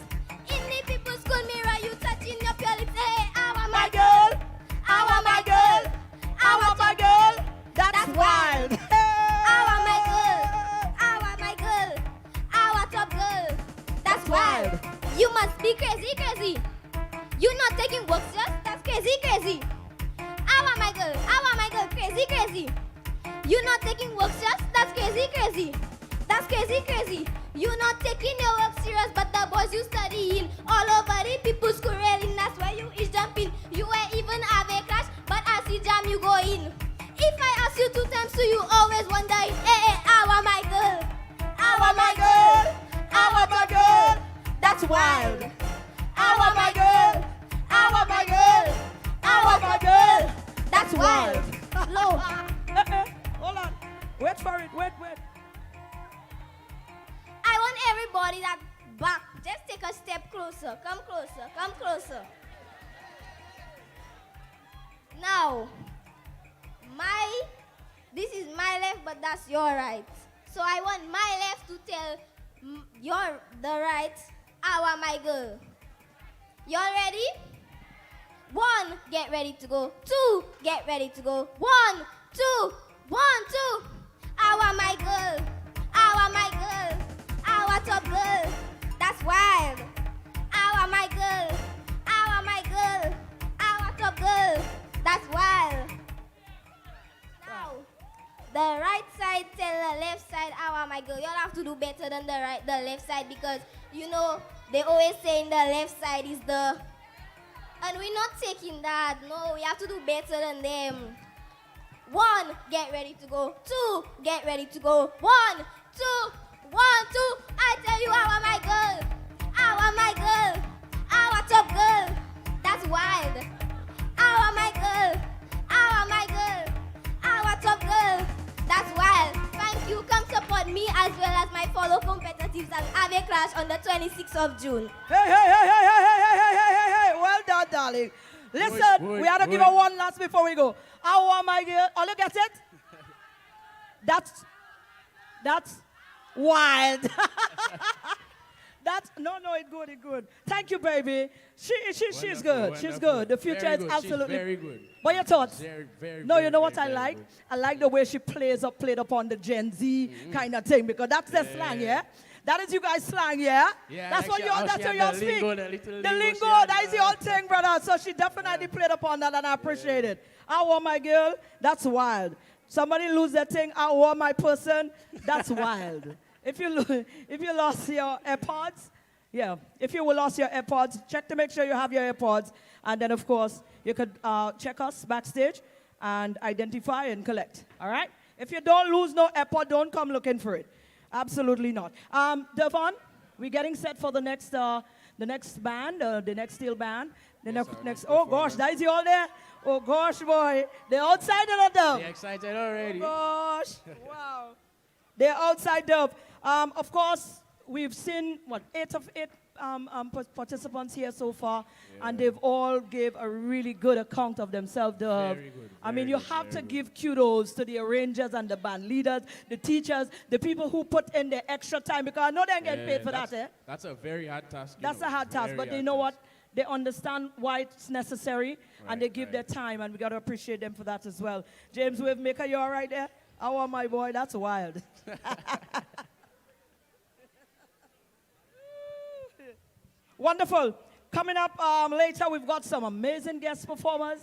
S6: In the people's school mirror, you touching up your lips. Hey, I want my girl.
S3: That's wild.
S6: I want my girl. I want top girl. That's wild. You must be crazy. You not taking work just, that's crazy. I want my girl, crazy. You not taking work just, that's crazy. That's crazy. You not taking your work serious, but the boys you studying all over the people's school railing, that's why you is jumping. You ain't even have a crash, but I see jam you go in. If I ask you 2 times, so you always wonder, I want my girl.
S3: That's wild.
S6: I want my girl. That's wild. Low.
S3: Hold on. Wait for it. Wait.
S6: I want everybody that back. Just take a step closer. Come closer. Now, this is my left, but that's your right. So I want my left to tell the right, I want my girl. Y'all ready? 1, get ready to go. 2, get ready to go. 1, 2, 1, 2. I want my girl. I want top girl. That's wild. I want my girl. I want top girl. That's wild. Now, the right side tell the left side, I want my girl. Y'all have to do better than the left side, because you know they always saying the left side is the, and we're not taking that. No, we have to do better than them. 1, get ready to go. 2, get ready to go. 1, 2, 1, 2. I tell you, I want my girl. I want top girl. That's wild. I want my girl. I want top girl. That's wild. Thank you. Come support me as well as my fellow competitors at Ave Clash on the 26th of June.
S3: Hey. Well done, darling. Listen, we have to give her one last before we go. I want my girl. Oh, look at it. That's wild. It's good. Thank you, baby. She's good. She's good. The future is absolutely
S4: very good.
S3: What are your thoughts?
S4: Very,
S3: no, you know what I
S4: very
S3: like?
S4: good.
S3: I like the way she played upon the Gen Z kind of thing, because that's the slang, yeah? That is you guys slang, yeah? That's
S4: like
S3: what you all speak.
S4: The
S3: lingo, that is the old thing, brother. So she definitely played upon that, and I appreciate it. I want my girl. That's wild. Somebody lose their thing. I want my person. That's wild. If you lost your AirPods, if you lost your AirPods, check to make sure you have your AirPods, and then of course you could check us backstage and identify and collect. All right. If you don't lose no AirPod, don't come looking for it. Absolutely not. Devon, we're getting set for the next the next band, the next steel band. The
S4: Yes,
S3: next.
S4: our
S3: Oh gosh,
S4: performance.
S3: that is you all there. Oh gosh, boy, they're outside or not?
S4: They're excited already.
S3: Gosh, wow. They're outside dub. Of course, we've seen, 8 of 8 participants here so far, and they've all gave a really good account of themselves.
S4: Very good,
S3: I mean,
S4: very
S3: you
S4: good,
S3: have to
S4: very
S3: give kudos to the arrangers and the band leaders, the teachers, the people who put in the extra time, because I know they get paid for that, eh?
S4: That's a very hard task.
S3: That's a hard task,
S4: very
S3: but
S4: hard
S3: you know
S4: task.
S3: what? They understand why it's necessary, and
S4: Right,
S3: they give their
S4: right.
S3: time, and we got to appreciate them for that as well. James Wavemaker, you all right there? How are my boy? That's wild. Wonderful. Coming up later, we've got some amazing guest performers.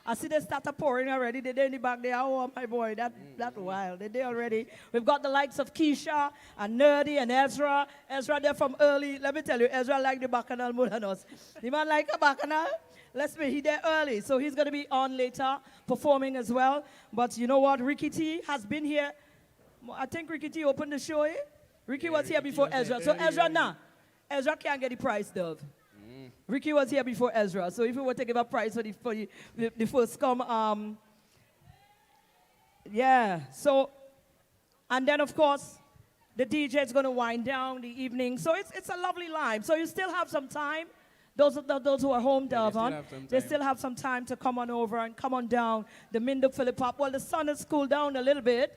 S3: I see they start pouring already. They're in the back there. Oh, my boy, that wild. They're there already. We've got the likes of Keisha and Nerdy and Ezra. Ezra, they're from early. Let me tell you, Ezra like the Bacchanal more than us. The man like a Bacchanal. Let's be, he there early. So he's going to be on later, performing as well. But you know what? Ricky T has been here. I think Ricky T opened the show, eh? Ricky was here
S4: Ricky
S3: before
S4: was there
S3: Ezra. So
S4: early,
S3: Ezra,
S4: early.
S3: nah. Ezra can't get the prize, Dove. Ricky was here before Ezra, so if you want to give a prize for the first come, yeah. So, and then of course, the DJ is going to wind down the evening. So it's a lovely line. So you still have some time. Those who are home,
S4: Yeah, they still
S3: Devon,
S4: have some
S3: they
S4: time.
S3: still have some time to come on over and come on down the Mindo Philip Pop. Well, the sun has cooled down a little bit,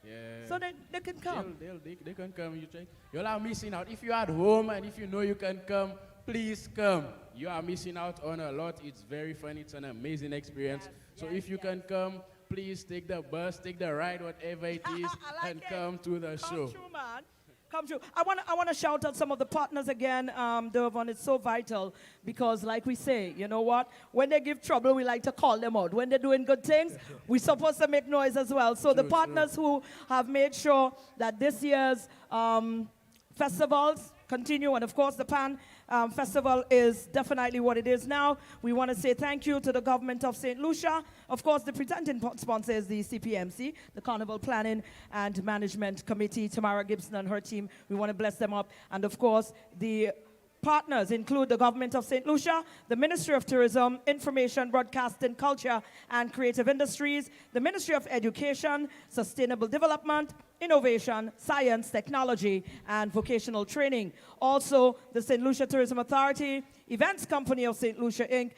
S4: Yeah.
S3: so they can come.
S4: They can come. You check. You're not missing out. If you're at home and if you know you can come, please come. You are missing out on a lot. It's very fun. It's an amazing experience. So if you can come, please take the bus, take the ride, whatever it is,
S3: I like
S4: and
S3: it.
S4: come to the
S3: Come
S4: show.
S3: true, man. Come true. I want to shout out some of the partners again, Devon. It's so vital because, like we say, you know what? When they give trouble, we like to call them out. When they're doing good things, we're supposed to make noise as well. So the
S4: True,
S3: partners who have made sure that this year's festivals continue, and of course the Pan Festival is definitely what it is now. We want to say thank you to the government of St. Lucia. Of course, the presenting sponsor is the CPMC, the Carnival Planning and Management Committee, Tamara Gibson and her team. We want to bless them up. And of course, the partners include the government of St. Lucia, the Ministry of Tourism, Information, Broadcasting, Culture, and Creative Industries, the Ministry of Education, Sustainable Development, Innovation, Science, Technology, and Vocational Training. Also, the St. Lucia Tourism Authority, Events Company of St. Lucia, Inc.,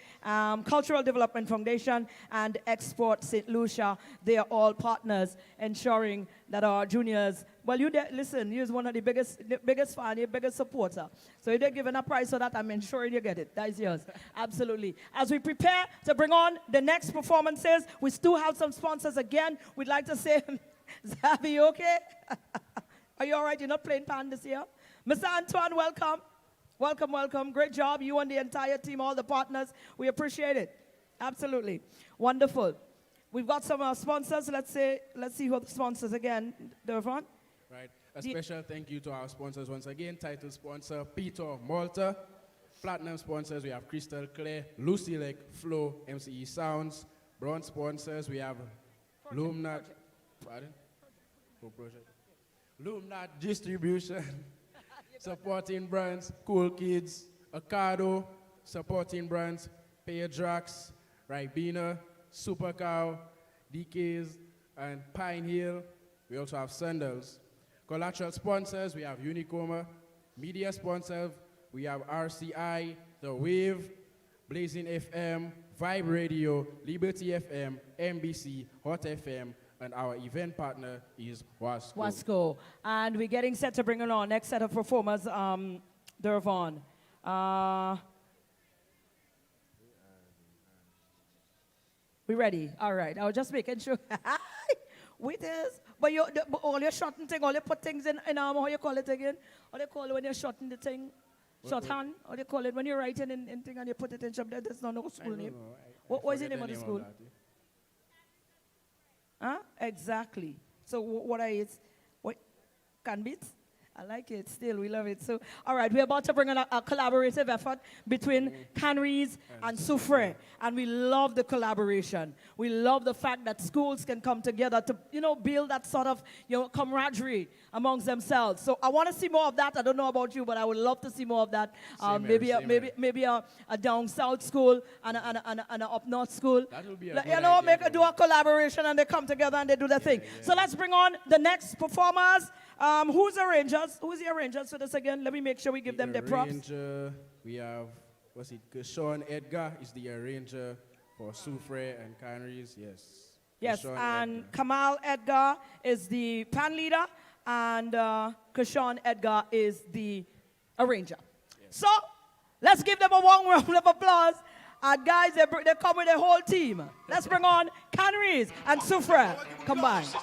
S3: Cultural Development Foundation, and Export St. Lucia. They are all partners ensuring that our juniors, well, listen, you're one of the biggest fan, your biggest supporter. So if they're giving a prize for that, I'm ensuring you get it. That is yours. Absolutely. As we prepare to bring on the next performances, we still have some sponsors again. We'd like to say, Zabi, you okay? Are you all right? You're not playing pan this year? Mr. Antoine, welcome. Welcome, welcome. Great job. You and the entire team, all the partners. We appreciate it. Absolutely. Wonderful. We've got some sponsors. Let's see who the sponsors again. Devon?
S4: Right. A special thank you to our sponsors once again. Title sponsor, Peter Malta. Platinum sponsors, we have Crystal Clear, Lucy Lake, Flow, MCE Sounds. Bronze sponsors, we have Lumnat. Pardon? Who project? Lumnat Distribution. Supporting brands, Cool Kids, Ocado. Supporting brands, Paydrax, Ribena, Super Cow, DKs, and Pine Hill. We also have Sandals. Collateral sponsors, we have Unicoma. Media sponsors, we have RCI, The Wave, Blazing FM, Vibe Radio, Liberty FM, MBC, Hot FM, and our event partner is Wasco.
S3: Wasco. And we're getting set to bring on our next set of performers, Devon. We ready? All right. I was just making sure. With this. But all your shotting thing, all you put things in how you call it again? How do you call it when you're shotting the thing? Shorthand? How do you call it when you're writing in thing and you put it in shop? That's not no school name. What was the name of the school? Huh? Exactly. So what are it? What? Canbits? I like it still. We love it. So, all right, we're about to bring on a collaborative effort between Canaries and Soufriere. And we love the collaboration. We love the fact that schools can come together to, build that sort of, camaraderie amongst themselves. So I want to see more of that. I don't know about you, but I would love to see more of that. Maybe a down south school and an up north school.
S4: That will be a good idea.
S3: Do a collaboration and they come together and they do their thing. So let's bring on the next performers. Who's the arrangers? Who's the arrangers for this again? Let me make sure we give them their props.
S4: We have, 𝐭𝐭𝐞𝐞𝐥𝐻 is the arranger for Soufriere and Canaries, yes.
S3: Yes,
S4: 𝐭𝐭𝐞𝐞𝐥𝐻
S3: and 𝐻 is the pan leader, and 𝐭𝐭𝐞𝐞𝐥𝐻 is the arranger. Yes. So, let's give them a warm round of applause. Guys, they come with a whole team. Let's bring on Canaries and Soufriere combined.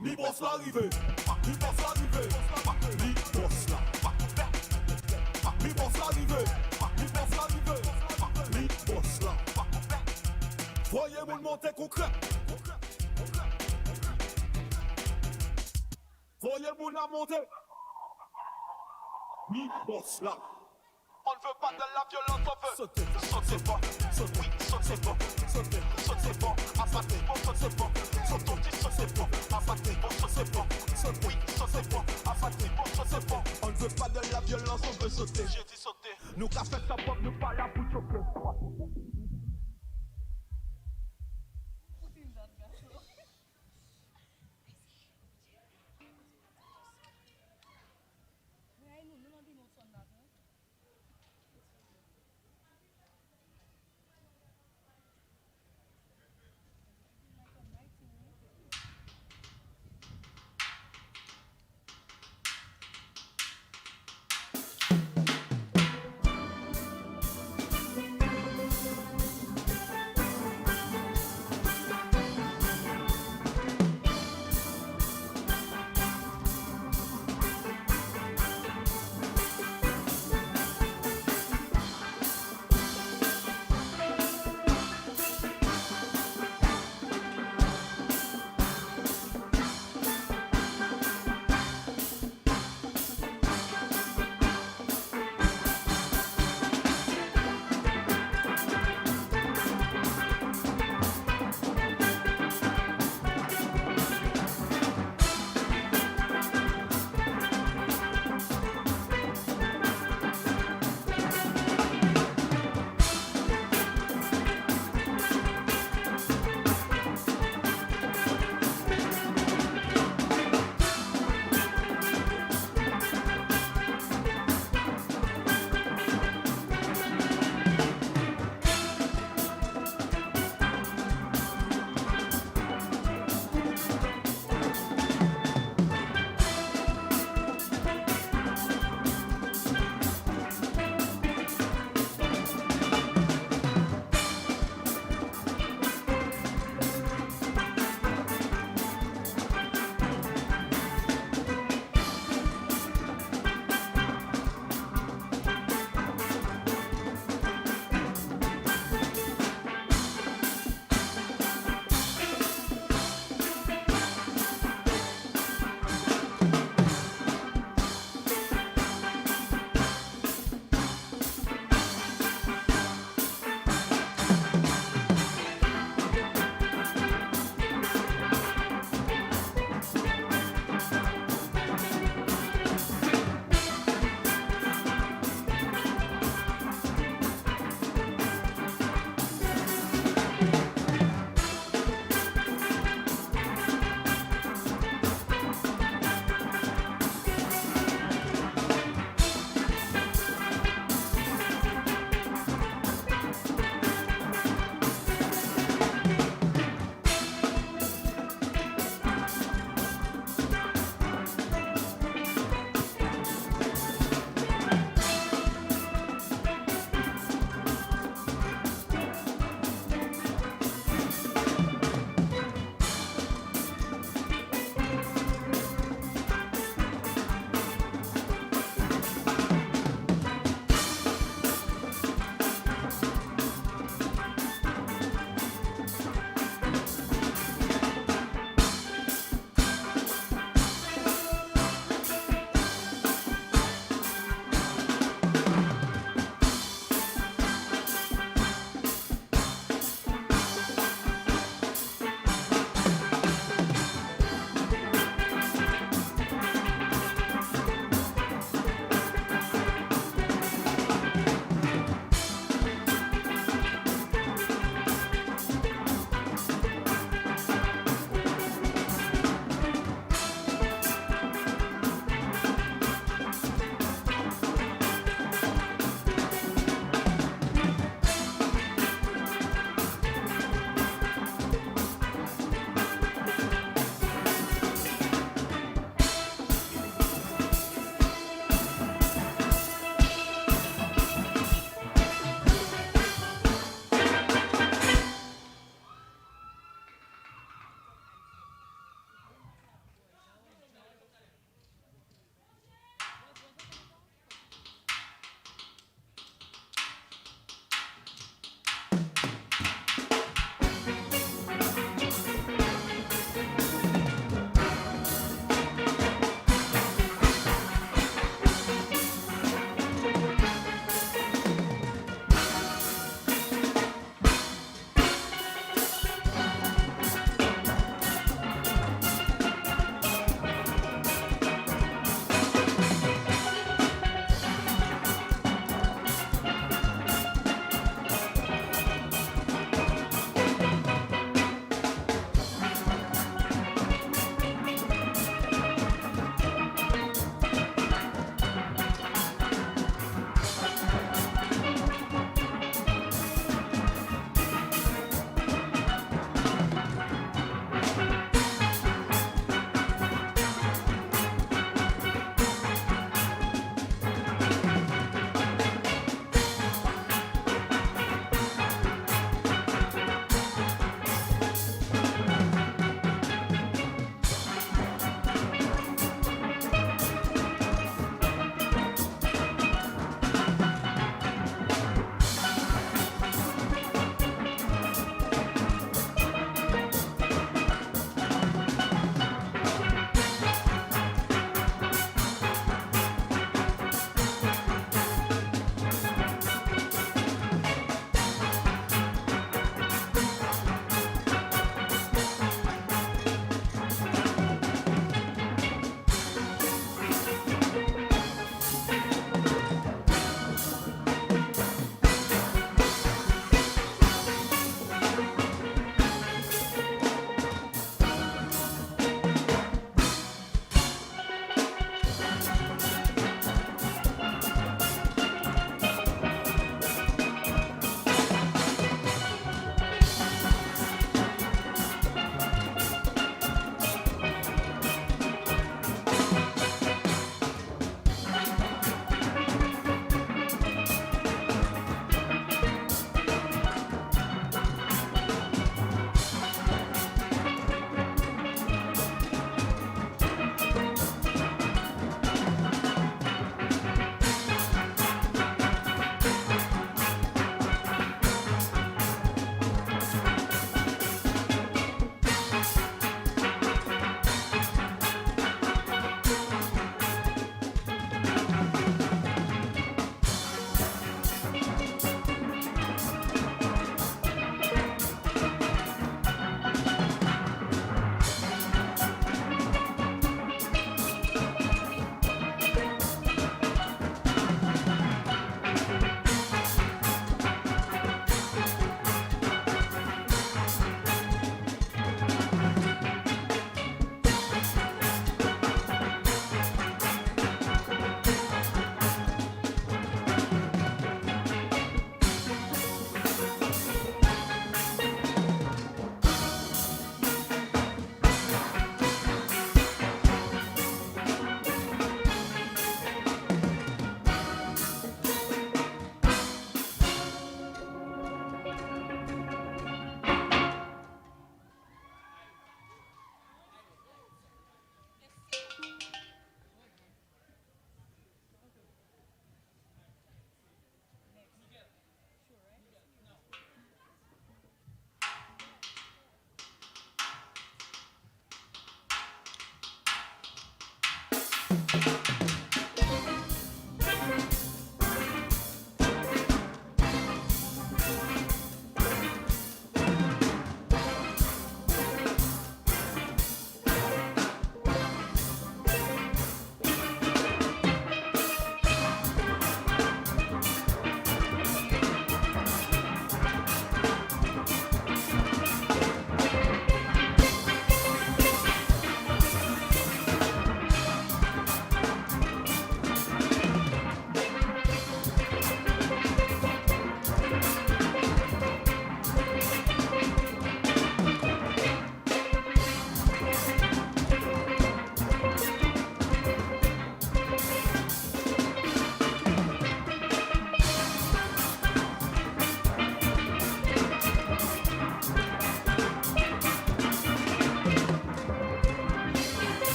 S2: Mi boss l'arrivée, mi boss l'arrivée, mi boss là. Mi boss l'arrivée, mi boss l'arrivée, mi boss là. Voyez mon monter concret. Voyez mon la monter. Mi boss là. On ne veut pas de la violence, on veut sauter, sauter pas, sauter, oui, sauter pas, sauter, sauter pas, abattre, bon, sauter pas, sauter, sauter pas, abattre, bon, sauter pas, sauter, oui, sauter pas, abattre, bon, sauter pas. On ne veut pas de la violence, on veut sauter. J'ai dit sauter. Nous qu'a fait ça pour nous pas la bouche au feu.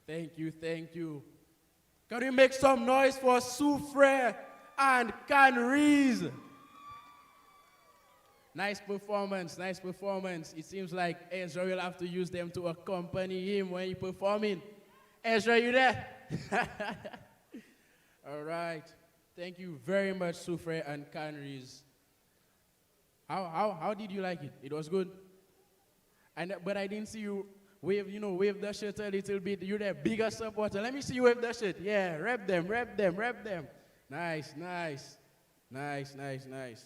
S4: Thank you, thank you. Can we make some noise for Soufriere and Canaries? Nice performance, nice performance. It seems like 𝐦𝐬 will have to use them to accompany him when he's performing. 𝐦𝐬, you there? All right. Thank you very much, Soufriere and Canaries. How did you like it? It was good? But I didn't see you wave the shirt a little bit. You're the bigger supporter. Let me see you wave the shirt. Yeah, rep them, rep them, rep them. Nice, nice. Nice, nice, nice.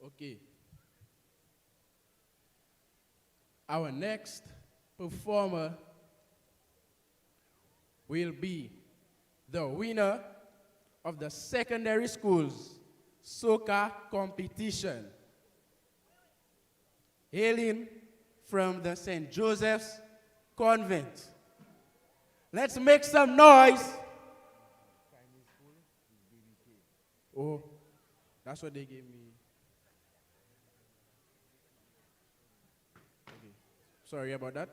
S4: Okay. Our next performer will be the winner of the secondary school's soca competition, hailing from the St. Joseph's Convent. Let's make some noise. Oh, that's what they gave me. Okay. Sorry about that.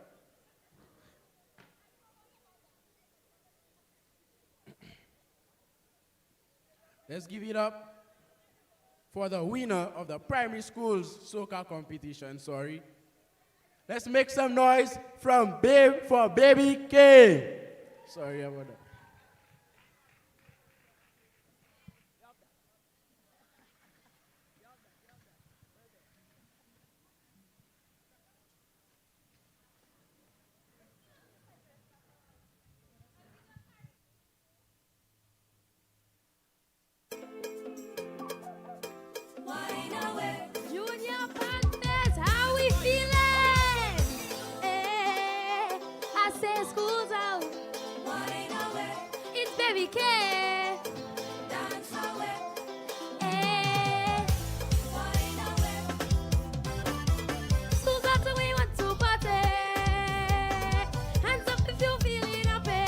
S4: Let's give it up for the winner of the primary school's soca competition, sorry. Let's make some noise for Baby K. Sorry about that.
S6: Junior Panthers, how we feeling? I say school's out. It's Baby K. Dance away. School's out and we want to party. Hands up if you're feeling happy.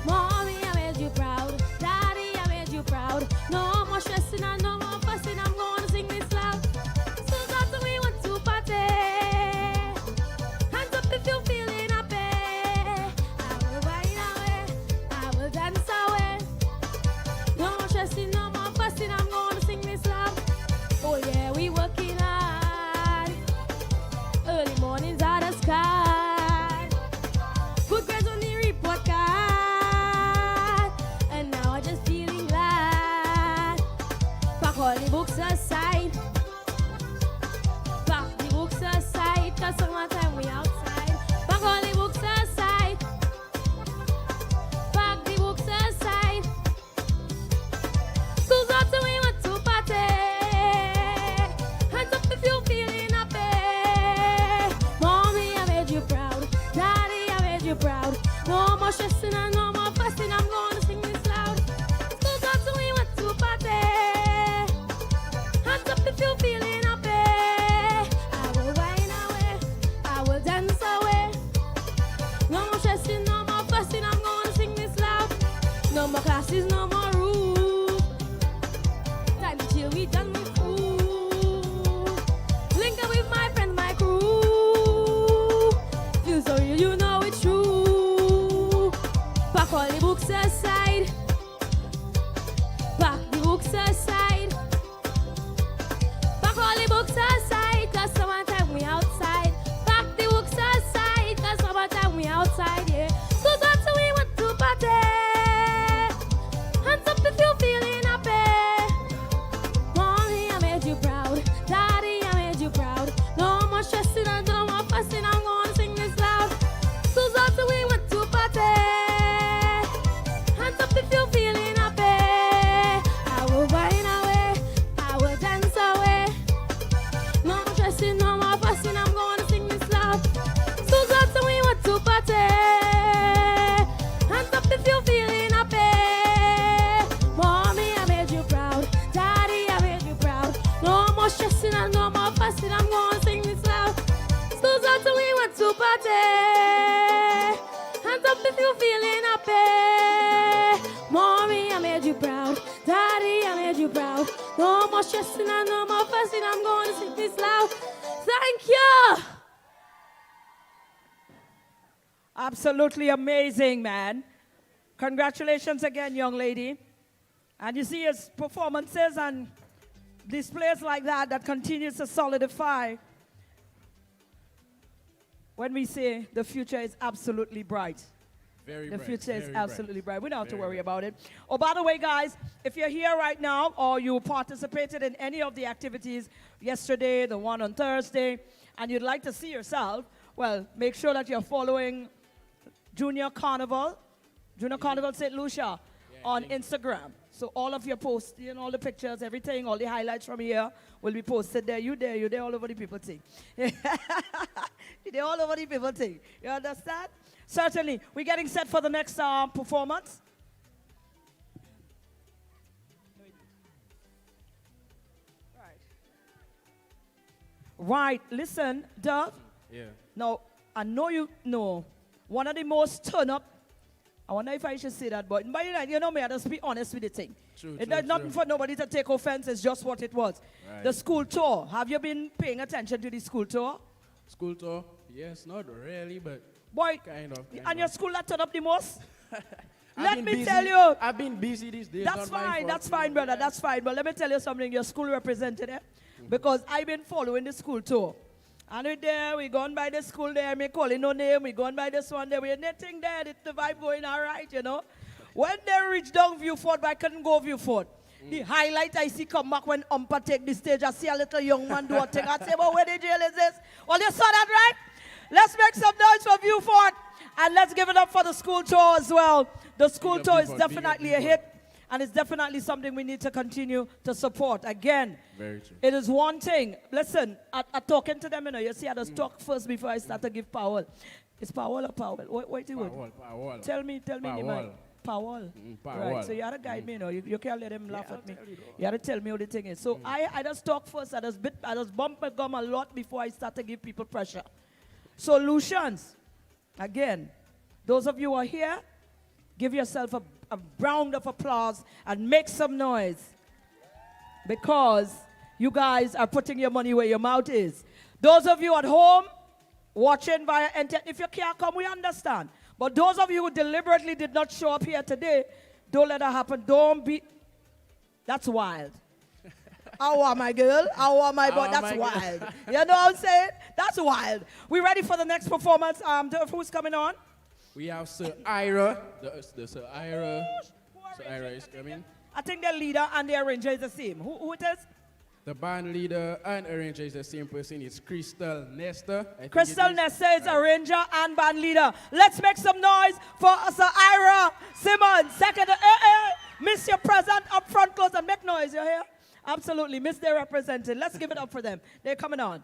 S6: Mommy, I made you proud. Daddy, I made you proud. No more stressing and no more fussing. I'm gonna sing this loud. School's out and we want to party. Hands up if you're feeling happy. I will wine away. I will dance away. No more stressing, no more fussing. I'm gonna sing this loud. Oh yeah, we working hard. Early mornings out of sky. Good grades on the report card. And now I'm just feeling glad. Pack all the books aside. Pack the books aside. Cause summertime we outside. Pack all the books aside. Pack the books aside. School's out and we want to party. Hands up if you're feeling happy. Mommy, I made you proud. Daddy, I made you proud. No more stressing and no more fussing. I'm gonna sing this loud. School's out and we want to party. Hands up if you're feeling happy. I will wine away. I will dance away. No more stressing, no more fussing. I'm gonna sing this loud. No more classes, no more rules. Time to chill, we done with food. Link up with my friends, my crew. Feel so real, you know it's true. Pack all the books aside. Pack the books aside. Pack all the books aside. Cause summertime we outside. Pack the books aside. Cause summertime we outside, yeah. So that's how we want to party. Hands up if you're feeling happy. Mommy, I made you proud. Daddy, I made you proud. No more stressing and no more fussing. I'm gonna sing this loud. So that's how we want to party. Hands up if you're feeling happy. I will wine away. I will dance away. No more stressing, no more fussing. I'm gonna sing this loud. So that's how we want to party. Hands up if you're feeling happy. Mommy, I made you proud. Daddy, I made you proud. No more stressing and no more fussing. I'm gonna sing this loud. So that's how we want to party. Hands up if you're feeling happy. Mommy, I made you proud. Daddy, I made you proud. No more stressing and no more fussing. I'm gonna sing this loud. Thank you.
S3: Absolutely amazing, man. Congratulations again, young lady. And you see his performances and displays like that continues to solidify when we say the future is absolutely bright.
S4: Very
S3: The
S4: bright,
S3: future is
S4: very
S3: absolutely bright. We don't have to
S4: Very
S3: worry
S4: bright.
S3: about it. Oh, by the way, guys, if you're here right now or you participated in any of the activities yesterday, the one on Thursday, and you'd like to see yourself, well, make sure that you're following Junior Carnival St. Lucia on Instagram. So all of your posts, all the pictures, everything, all the highlights from here will be posted there. You there, all over the people thing. They're all over the people thing. You understand? Certainly. We're getting set for the next performance. Right. Listen, Dove.
S4: Yeah.
S3: Now, I know you know one of the most turn-up, I wonder if I should say that, but you know me, I just be honest with the thing. There's nothing for nobody to take offense, it's just what it was.
S4: Right.
S3: The school tour, have you been paying attention to the school tour?
S4: School tour? Yes, not really, but
S3: Boy,
S4: kind of.
S3: and your school that turned up the most? Let me tell you.
S4: I've been busy these days.
S3: That's fine, brother. That's fine. But let me tell you something. Your school representative, because I've been following the school too. And we there, we gone by the school there, me calling no name, we gone by this one there, we're nothing there, the vibe going all right, you know. When they reach down Viewfort, but I couldn't go Viewfort. The highlight I see come back when Umpa take the stage, I see a little young man do a thing. I say, well, where the jail is this? Well, you saw that, right? Let's make some noise for Viewfort. And let's give it up for the school tour as well. The school tour is definitely a hit. And it's definitely something we need to continue to support. Again,
S4: very true. It
S3: is one thing. Listen, I talking to them, you know, you see, I just talk first before I start to give Powell. It's Powell or Powell? What do you want?
S4: Powell.
S3: Tell me,
S4: Powell.
S3: Powell.
S4: Powell.
S3: Right, so you have to guide me, you know. You can't let them laugh at me. You have to tell me what the thing is. So I just talk first. I just bump my gum a lot before I start to give people pressure. So Lucians, again, those of you who are here, give yourself a round of applause and make some noise, because you guys are putting your money where your mouth is. Those of you at home watching via internet, if you can't come, we understand. But those of you who deliberately did not show up here today, don't let that happen. Don't be. That's wild. How are my girl? How are my boy? That's wild. You know what I'm saying? That's wild. We ready for the next performance? Who's coming on?
S4: We have 𝐻𝐼RA. The 𝐻𝐼RA is coming.
S3: I think the leader and the arranger is the same. Who it is?
S4: The band leader and arranger is the same person. It's Crystal Nestor.
S3: Crystal Nestor is arranger and band leader. Let's make some noise for 𝐻𝐼RA Simmons. Second, miss your present up front close and make noise. You hear? Absolutely. Miss their represented. Let's give it up for them. They're coming on.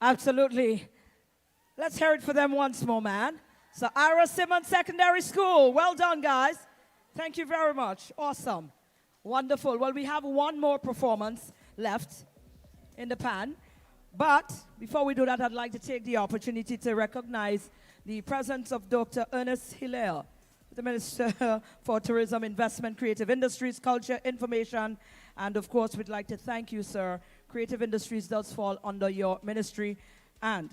S3: Absolutely. Let's hear it for them once more, man. So Ira Simmons Secondary School. Well done, guys. Thank you very much. Awesome. Wonderful. Well, we have one more performance left in the pan. But before we do that, I'd like to take the opportunity to recognize the presence of Dr. Ernest Hilaire, the Minister for Tourism, Investment, Creative Industries, Culture, Information, and of course, we'd like to thank you, sir. Creative Industries does fall under your ministry, and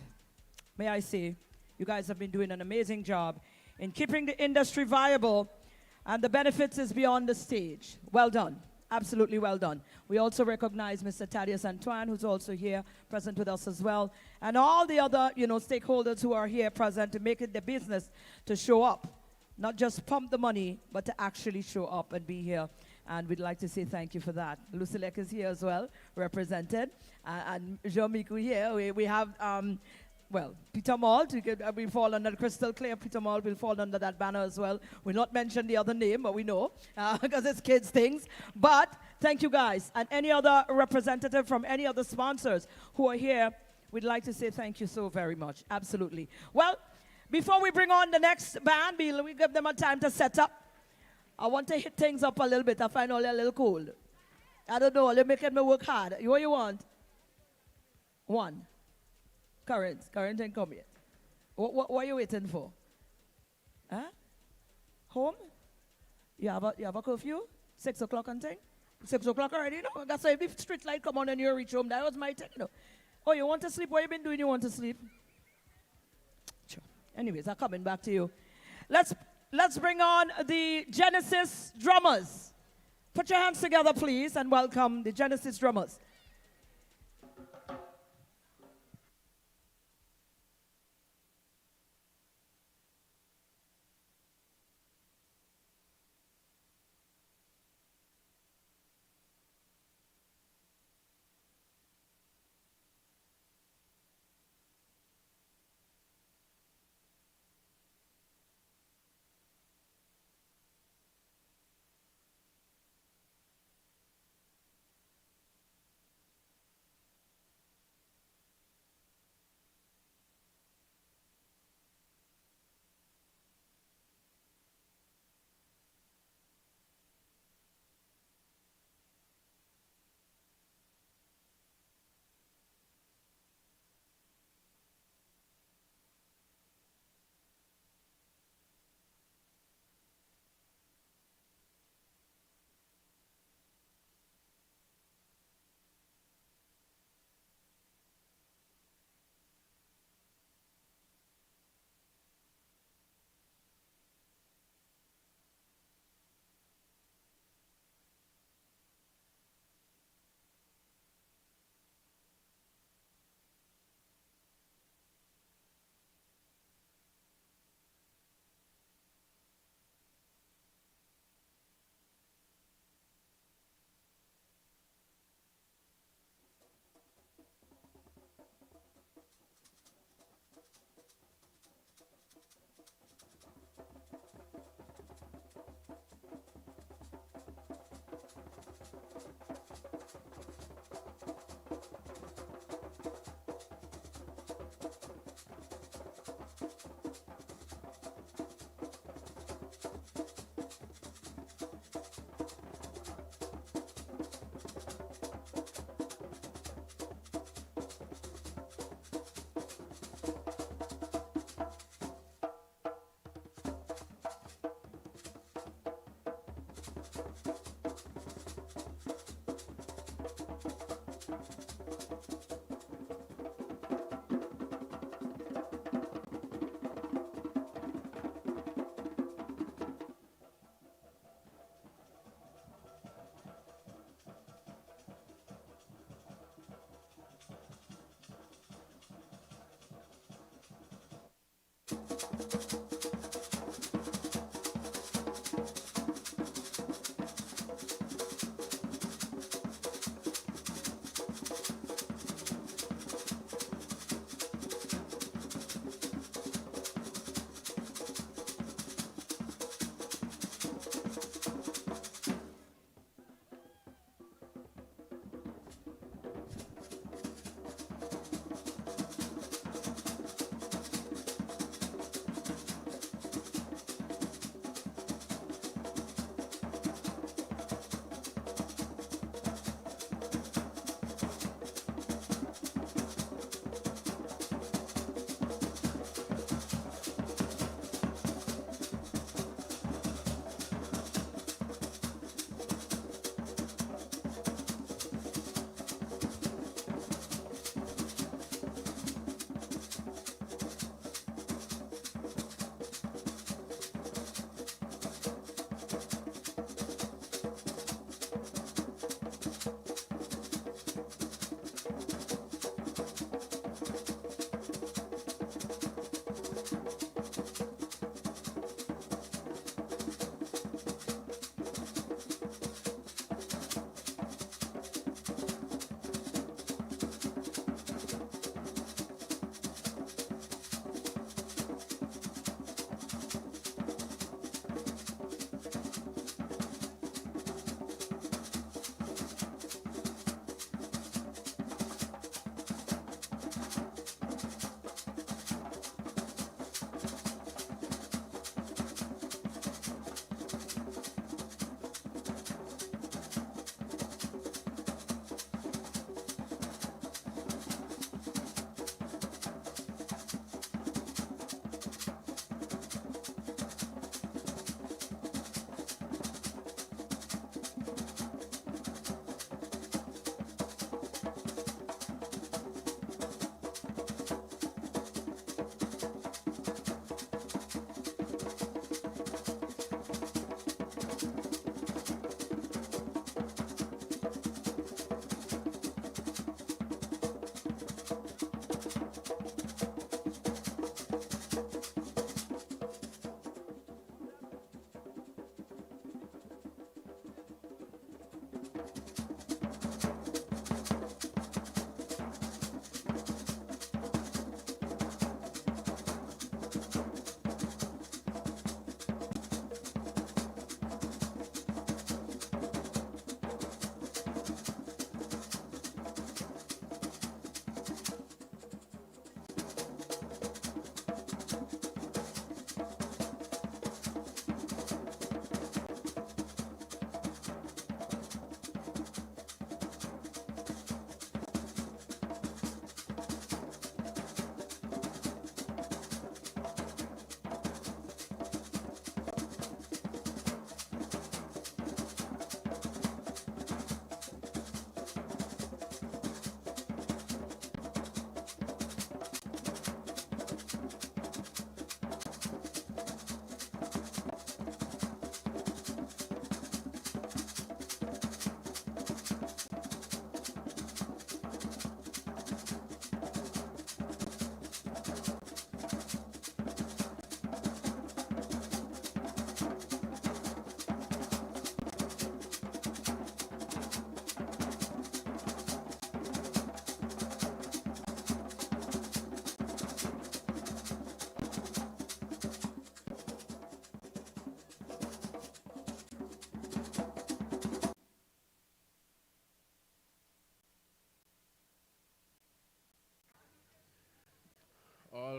S3: may I say, you guys have been doing an amazing job in keeping the industry viable, and the benefits is beyond the stage. Well done. Absolutely well done. We also recognize Mr. Thaddeus Antoine, who's also here, present with us as well, and all the other, stakeholders who are here present to make it their business to show up, not just pump the money, but to actually show up and be here. And we'd like to say thank you for that. Lucian is here as well, represented, and Miku here. We have, Peter Malt, we fall under the Crystal Clear. Peter Malt will fall under that banner as well. We'll not mention the other name, but we know, because it's kids' things. But thank you, guys. And any other representative from any other sponsors who are here, we'd like to say thank you so very much. Absolutely. Well, before we bring on the next band, we give them a time to set up. I want to hit things up a little bit. I find all a little cold. I don't know. They're making me work hard. What you want? One. Current ain't come yet. What are you waiting for? Huh? Home? You have a curfew? 6 o'clock and thing? 6 o'clock already? No. That's why if the street light come on and you reach home, that was my thing. Oh, you want to sleep? What you been doing? You want to sleep? Sure. Anyways, I'm coming back to you. Let's bring on the Genesis drummers. Put your hands together, please, and welcome the Genesis drummers.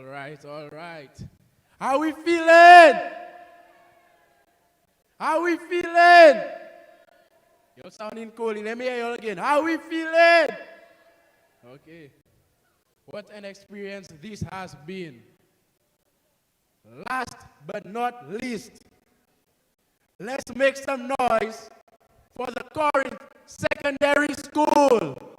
S4: All right, all right. How we feeling? How we feeling? You're sounding cold. Let me hear you all again. How we feeling? Okay. What an experience this has been. Last but not least, let's make some noise for the Corinth Secondary School.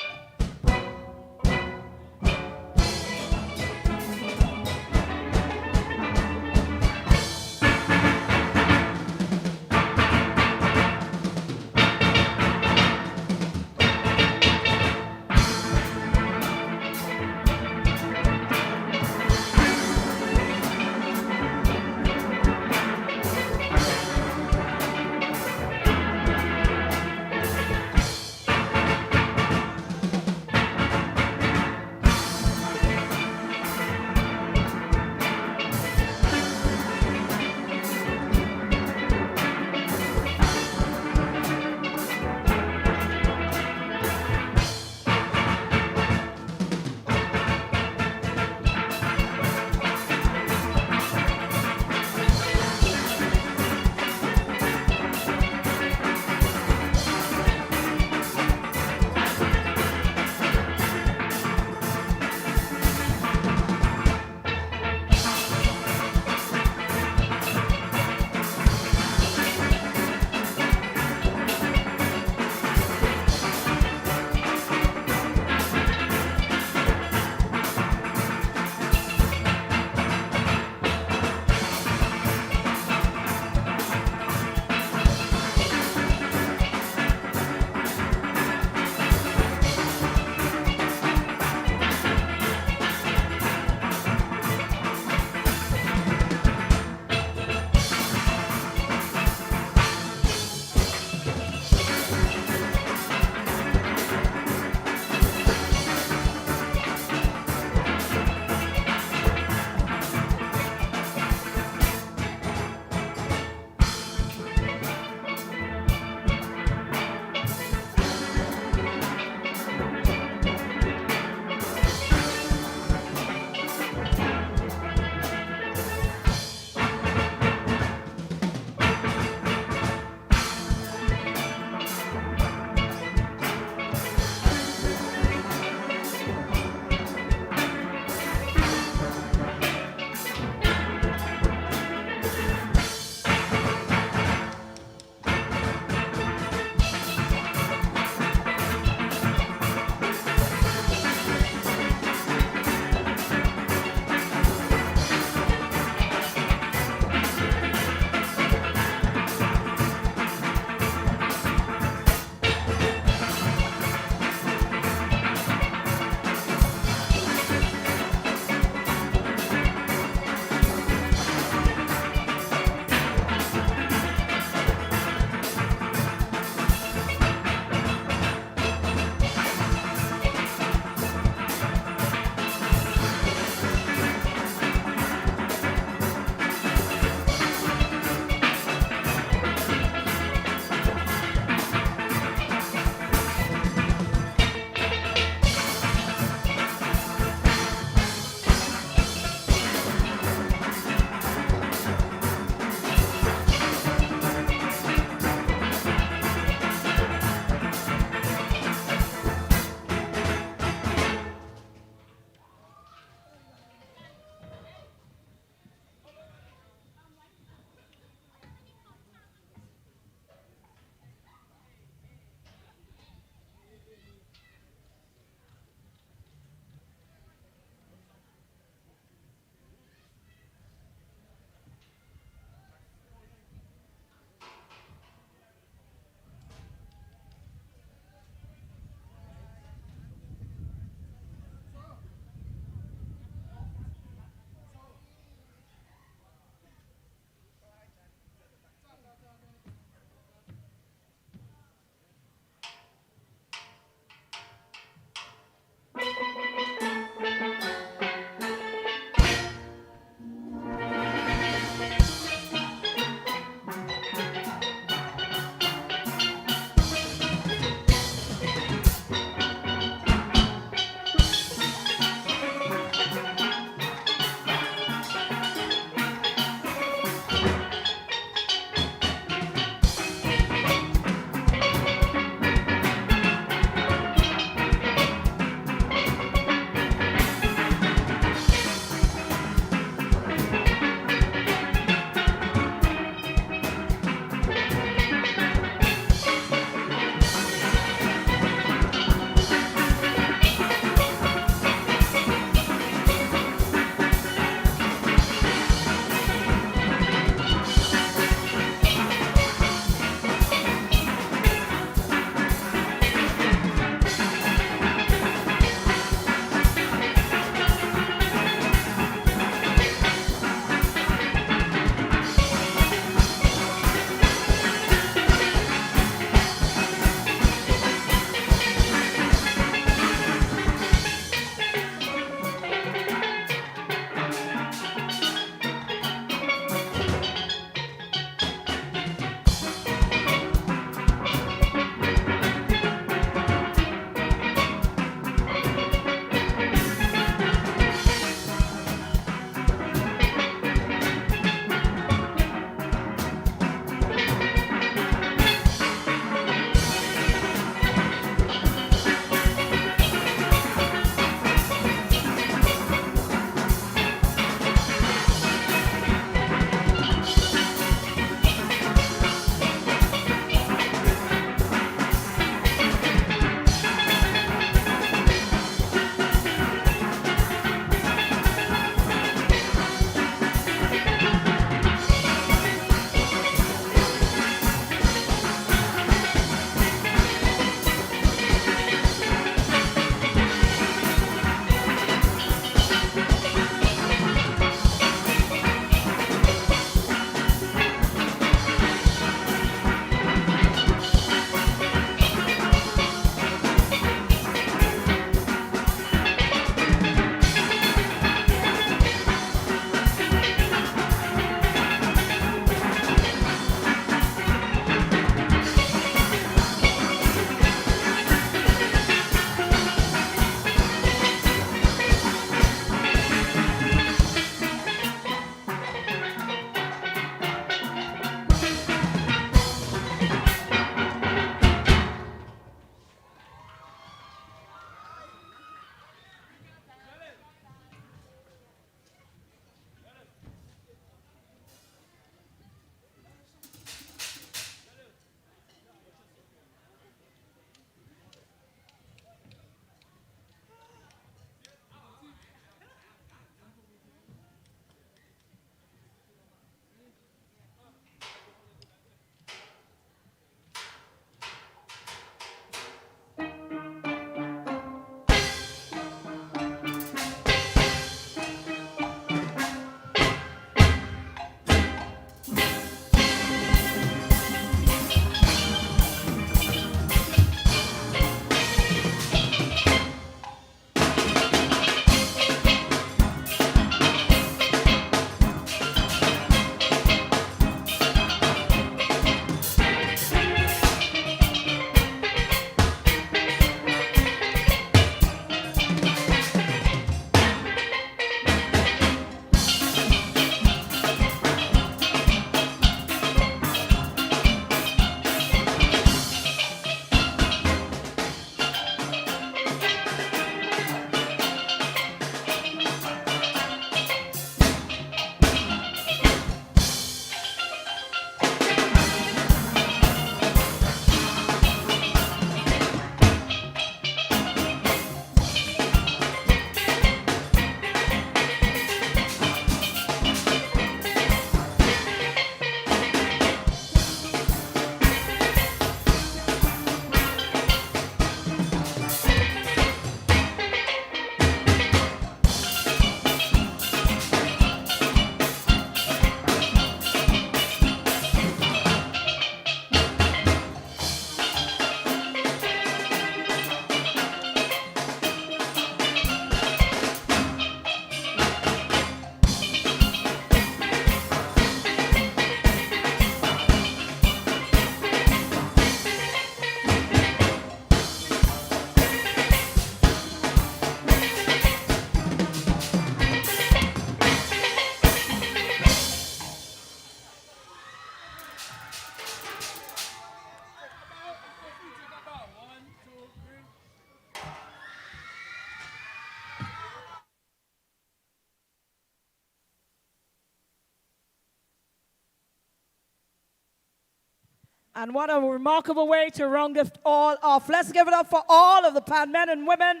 S3: And what a remarkable way to round it all off. Let's give it up for all of the pan men and women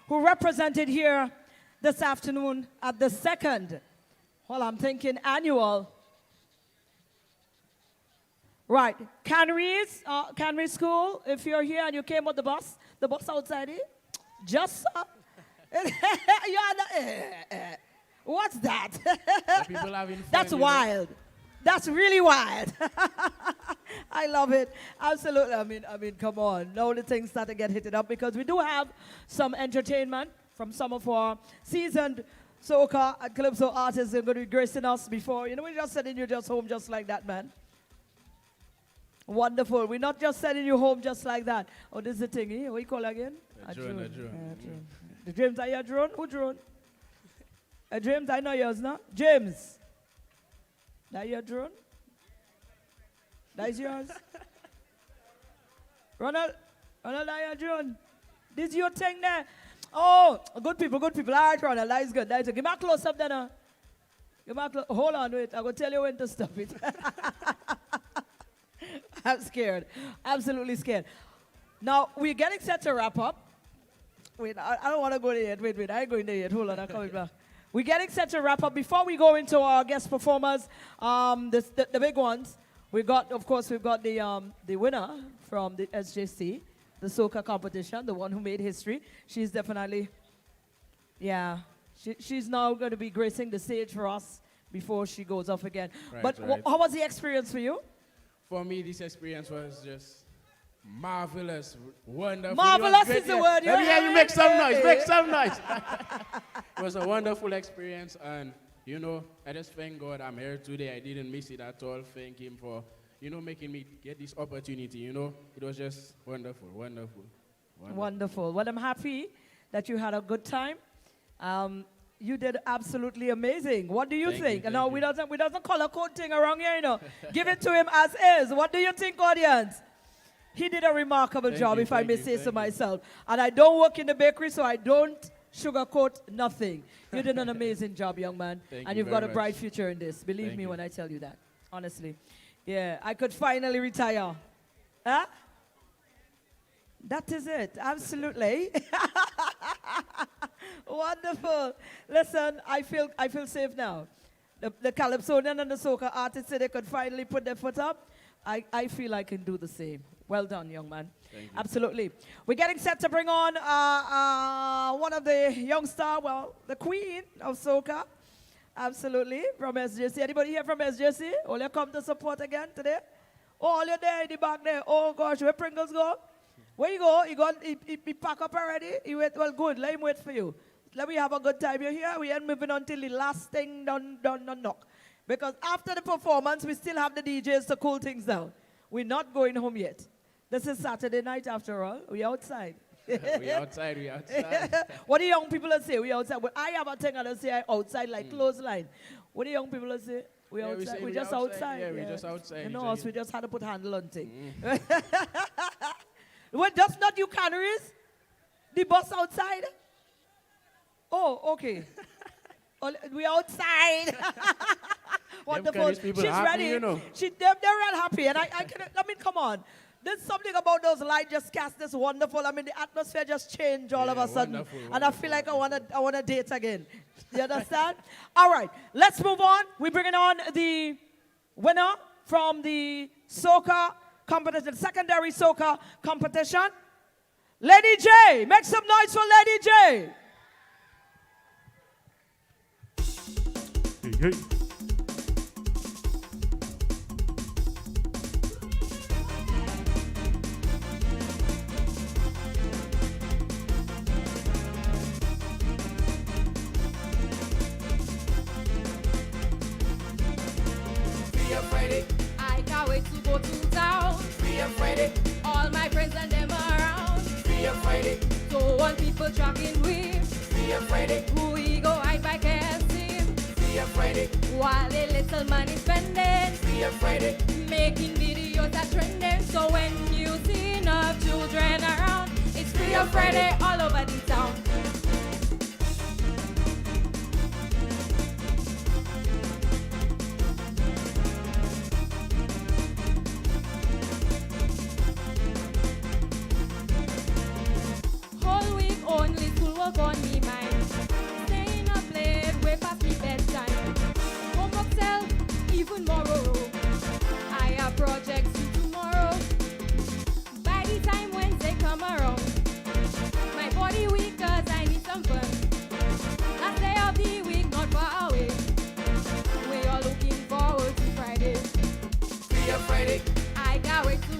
S3: who represented here this afternoon at the second, well, I'm thinking annual. Right, Canaries, Canaries School, if you're here and you came with the bus outside here, just, what's that?
S4: People having fun,
S3: That's wild. That's really wild. I love it. Absolutely. I mean, come on. Now the things start to get hit up because we do have some entertainment from some of our seasoned soca and calypso artists who are going to be gracing us before. You know, we're just sending you just home just like that, man. Wonderful. We're not just sending you home just like that. Oh, this is the thing, eh? What you call again?
S4: A drone.
S3: Drone. The James, are you a drone? Who drone? James, I know yours, no? James. That your drone? That is yours? Ronald, that your drone? This is your thing there? Oh, good people. All right, Ronald, that is good. Give me a close-up then. Give me a hold on, wait. I'm going to tell you when to stop it. I'm scared. Absolutely scared. Now, we're getting set to wrap up. Wait, I don't want to go there yet. Wait. I ain't going there yet. Hold on, I'm coming back. We're getting set to wrap up. Before we go into our guest performers, the big ones, we've got the winner from the SJC, the soca competition, the one who made history. She's definitely, she's now going to be gracing the stage for us before she goes off again. Right. How was the experience for you?
S4: For me, this experience was just marvelous, wonderful.
S3: Marvelous is the word.
S4: Let me hear you make some noise. Make some noise. It was a wonderful experience, and you know, I just thank God I'm here today. I didn't miss it at all. Thank Him for, you know, making me get this opportunity. You know, it was just wonderful.
S3: Well, I'm happy that you had a good time. You did absolutely amazing. What do you think? And now we doesn't color code thing around here, you know. Give it to him as is. What do you think, audience? He did a remarkable job, if I may say so myself. And I don't work in the bakery, so I don't sugarcoat nothing. You did an amazing job, young man. And you've got a bright future in this. Believe me when I tell you that. Honestly. Yeah, I could finally retire. Huh? That is it. Absolutely. Wonderful. Listen, I feel safe now. The Calypsonian and the soca artists said they could finally put their foot up. I feel I can do the same. Well done, young man.
S4: Thank you.
S3: Absolutely. We're getting set to bring on one of the young stars, well, the queen of soca. Absolutely, from SJC. Anybody here from SJC? All you come to support again today? Oh, all you there in the back there. Oh, gosh, where Pringles go? Where you go? He pack up already? He wait, well, good. Let him wait for you. Let me have a good time. You're here. We ain't moving until the last thing done knock. Because after the performance, we still have the DJs to cool things down. We're not going home yet. This is Saturday night after all. We outside.
S4: we outside.
S3: What do young people say? We outside. But I have a thing I say outside like clothesline. What do young people say? We outside. We just outside.
S4: Yeah, we just outside.
S3: You know us, we just had to put handle on thing. Well, that's not you, Canaries. The bus outside. Oh, okay. We outside. Wonderful. She's
S4: happy,
S3: ready.
S4: you know.
S3: They're real happy. And I mean, come on. There's something about those lights just cast this wonderful. I mean, the atmosphere just changed all of a sudden.
S4: Wonderful.
S3: And I feel like I wanna date again. You understand? All right. Let's move on. We're bringing on the winner from the soca competition, secondary soca competition. Lady J. Make some noise for Lady J.
S1: Hey.
S6: I can't wait to go to town. All my friends and them around. So one people tracking with. Who we go hide by KFC. While a little money spending. Making videos that trending. So when you see enough children around, it's Free of Friday all over the town.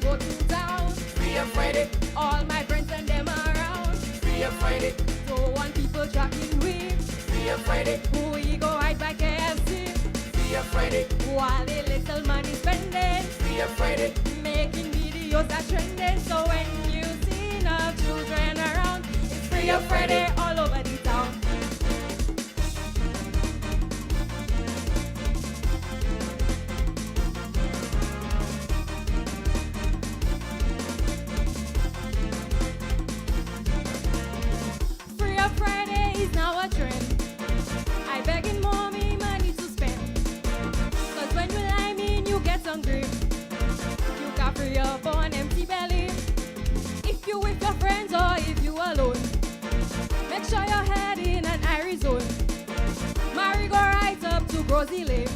S6: go to town.
S2: Free up Friday,
S6: All my friends and them around.
S2: free up Friday,
S6: Don't want people tracking we.
S2: free up Friday,
S6: Who we go hide by KFC.
S2: free up Friday,
S6: While the little money spending.
S2: free up Friday,
S6: Making videos that trending. So when you see enough children around, it's Free Up Friday all over the town. Free Up Friday is now a trend. I begging mommy money to spend. Cause when you lime in, you get hungry. You can free up on empty belly. If you with your friends or if you alone, make sure you're heading an Arizona. Mary go right up to Grozy Lake.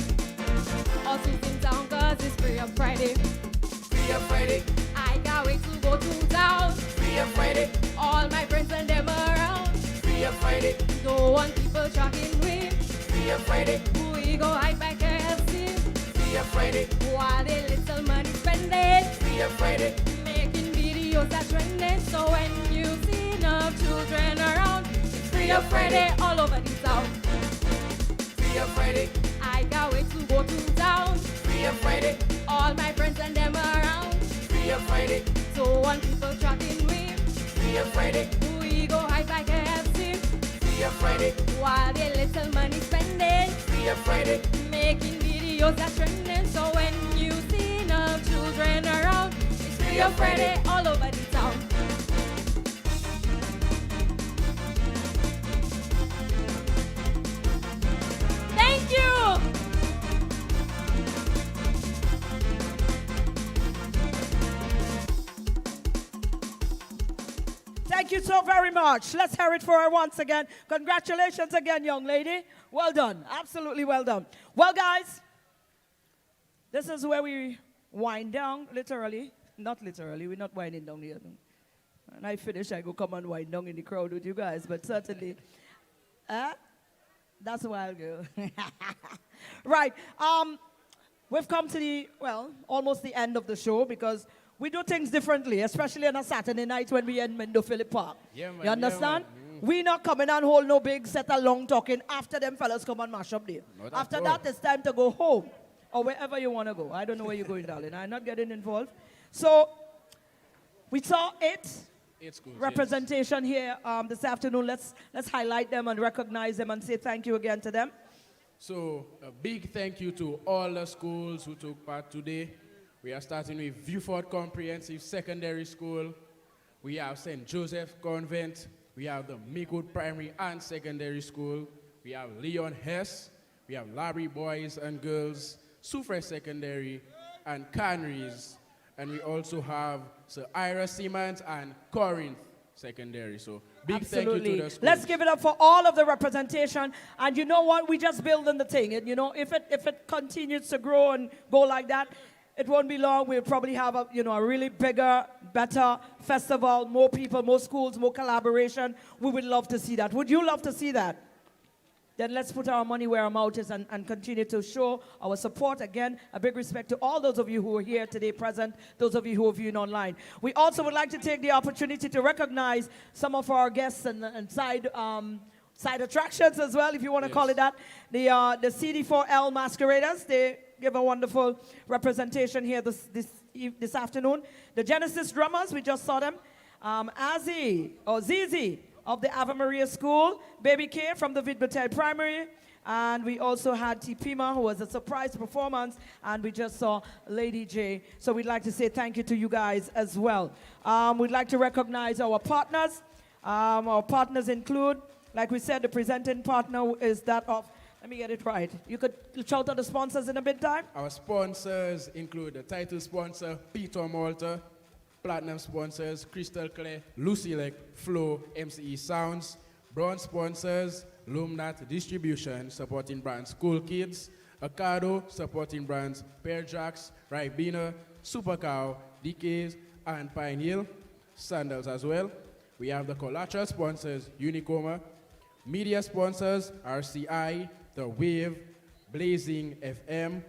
S6: Or in town cause it's Free Up Friday.
S2: free up Friday,
S6: I can't wait to go to town.
S2: free up Friday,
S6: All my friends and them around.
S2: free up Friday,
S6: Don't want people tracking we.
S2: free up Friday,
S6: We go hide by KFC.
S2: free up Friday,
S6: While the little money spending.
S2: free up Friday,
S6: Making videos that trending. So when you see enough children around, it's Free Up Friday all over the town.
S2: free up Friday,
S6: I can't wait to go to town.
S2: free up Friday,
S6: All my friends and them around.
S2: free up Friday,
S6: So want people tracking we.
S2: free up Friday,
S6: We go hide by KFC.
S2: free up Friday,
S6: While the little money spending.
S2: free up Friday,
S6: Making videos that trending. So when you see enough children around, it's Free Up Friday all over the town. Thank you.
S3: Thank you so very much. Let's hear it for her once again. Congratulations again, young lady. Well done. Absolutely well done. Well, guys, this is where we wind down, literally. Not literally. We're not winding down here. When I finish, I go come and wind down in the crowd with you guys. But certainly, that's a while ago. Right. We've come to the, well, almost the end of the show because we do things differently, especially on a Saturday night when we in Mendo Phillip Park.
S4: Yeah, man,
S3: you understand?
S4: yeah,
S3: We not coming and hold no big set of long talking after them fellas come and mash up there.
S4: Not at
S3: After
S4: all.
S3: that, it's time to go home or wherever you want to go. I don't know where you're going, darling. I'm not getting involved. So we saw
S4: Eight schools,
S3: representation here this afternoon. Let's highlight them and recognize them and say thank you again to them.
S4: So a big thank you to all the schools who took part today. We are starting with Viewford Comprehensive Secondary School. We have St. Joseph Convent. We have the Miku Primary and Secondary School. We have Leon Hess. We have Labry Boys and Girls, Soufriere Secondary, and Canaries. And we also have Sir Ira Siemens and Corinth Secondary. So big thank you to the schools.
S3: Let's give it up for all of the representation. And you know what? We just building the thing. And you know, if it continues to grow and go like that, it won't be long. We'll probably have a really bigger, better festival, more people, more schools, more collaboration. We would love to see that. Would you love to see that? Then let's put our money where our mouth is and continue to show our support. Again, a big respect to all those of you who are here today present, those of you who are viewing online. We also would like to take the opportunity to recognize some of our guests and side attractions as well, if you want to call it that. The CD4L Masqueraders, they give a wonderful representation here this afternoon. The Genesis Drummers, we just saw them. 𝐦𝐚𝐠𝐲 of the Ave Maria School, Baby K from the Vidbetel Primary, and we also had Tipima, who was a surprise performance, and we just saw Lady J. So we'd like to say thank you to you guys as well. We'd like to recognize our partners. Our partners include, like we said, the presenting partner is that of, let me get it right. You could shout out the sponsors in a bit time.
S4: Our sponsors include the title sponsor, Peter Malta, platinum sponsors, Crystal Clear, Lucian, Flow, MCE Sounds, bronze sponsors, Lumnat Distribution, supporting brands Cool Kids, Acado, supporting brands Pear Jacks, Ribena, Supercow, DKs, and Pine Hill, Sandals as well. We have the collateral sponsors, Unicoma, media sponsors, RCI, The Wave, Blazing FM,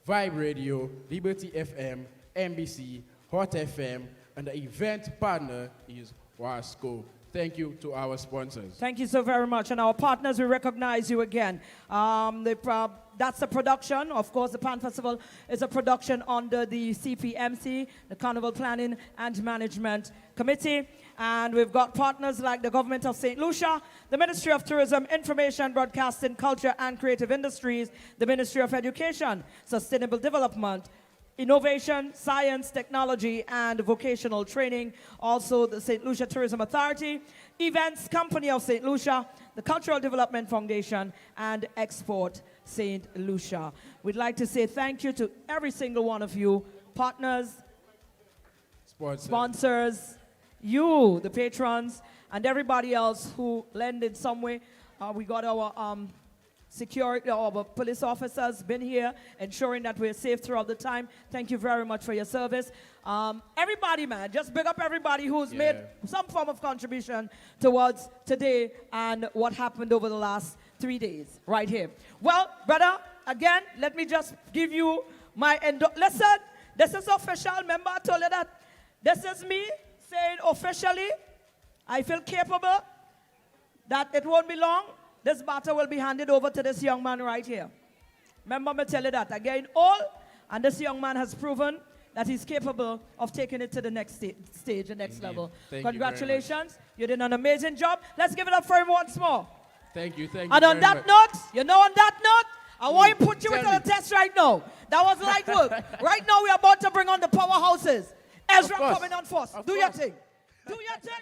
S4: Vibe Radio, Liberty FM, NBC, Hot FM, and the event partner is Wasco. Thank you to our sponsors.
S3: Thank you so very much. And our partners, we recognize you again. That's a production. Of course, the Pan Festival is a production under the CPMC, the Carnival Planning and Management Committee. And we've got partners like the Government of St. Lucia, the Ministry of Tourism, Information, Broadcasting, Culture and Creative Industries, the Ministry of Education, Sustainable Development, Innovation, Science, Technology, and Vocational Training. Also, the St. Lucia Tourism Authority, Events Company of St. Lucia, the Cultural Development Foundation, and Export St. Lucia. We'd like to say thank you to every single one of you, partners, sponsors, you, the patrons, and everybody else who lend in some way. We got our security, our police officers been here, ensuring that we're safe throughout the time. Thank you very much for your service. Everybody, man, just big up everybody who's made some form of contribution towards today and what happened over the last 3 days, right here. Well, brother, again, let me just give you my listen, this is official. Remember, I told you that this is me saying officially, I feel capable that it won't be long. This baton will be handed over to this young man right here. Remember me tell you that. Again, all, and this young man has proven that he's capable of taking it to the next stage, the next level. Congratulations. You did an amazing job. Let's give it up for him once more.
S4: Thank you, thank you.
S3: And on that note, on that note, I want to put you into the test right now. That was light work. Right now, we're about to bring on the powerhouses. Ezra coming on first. Do your thing. Do your thing.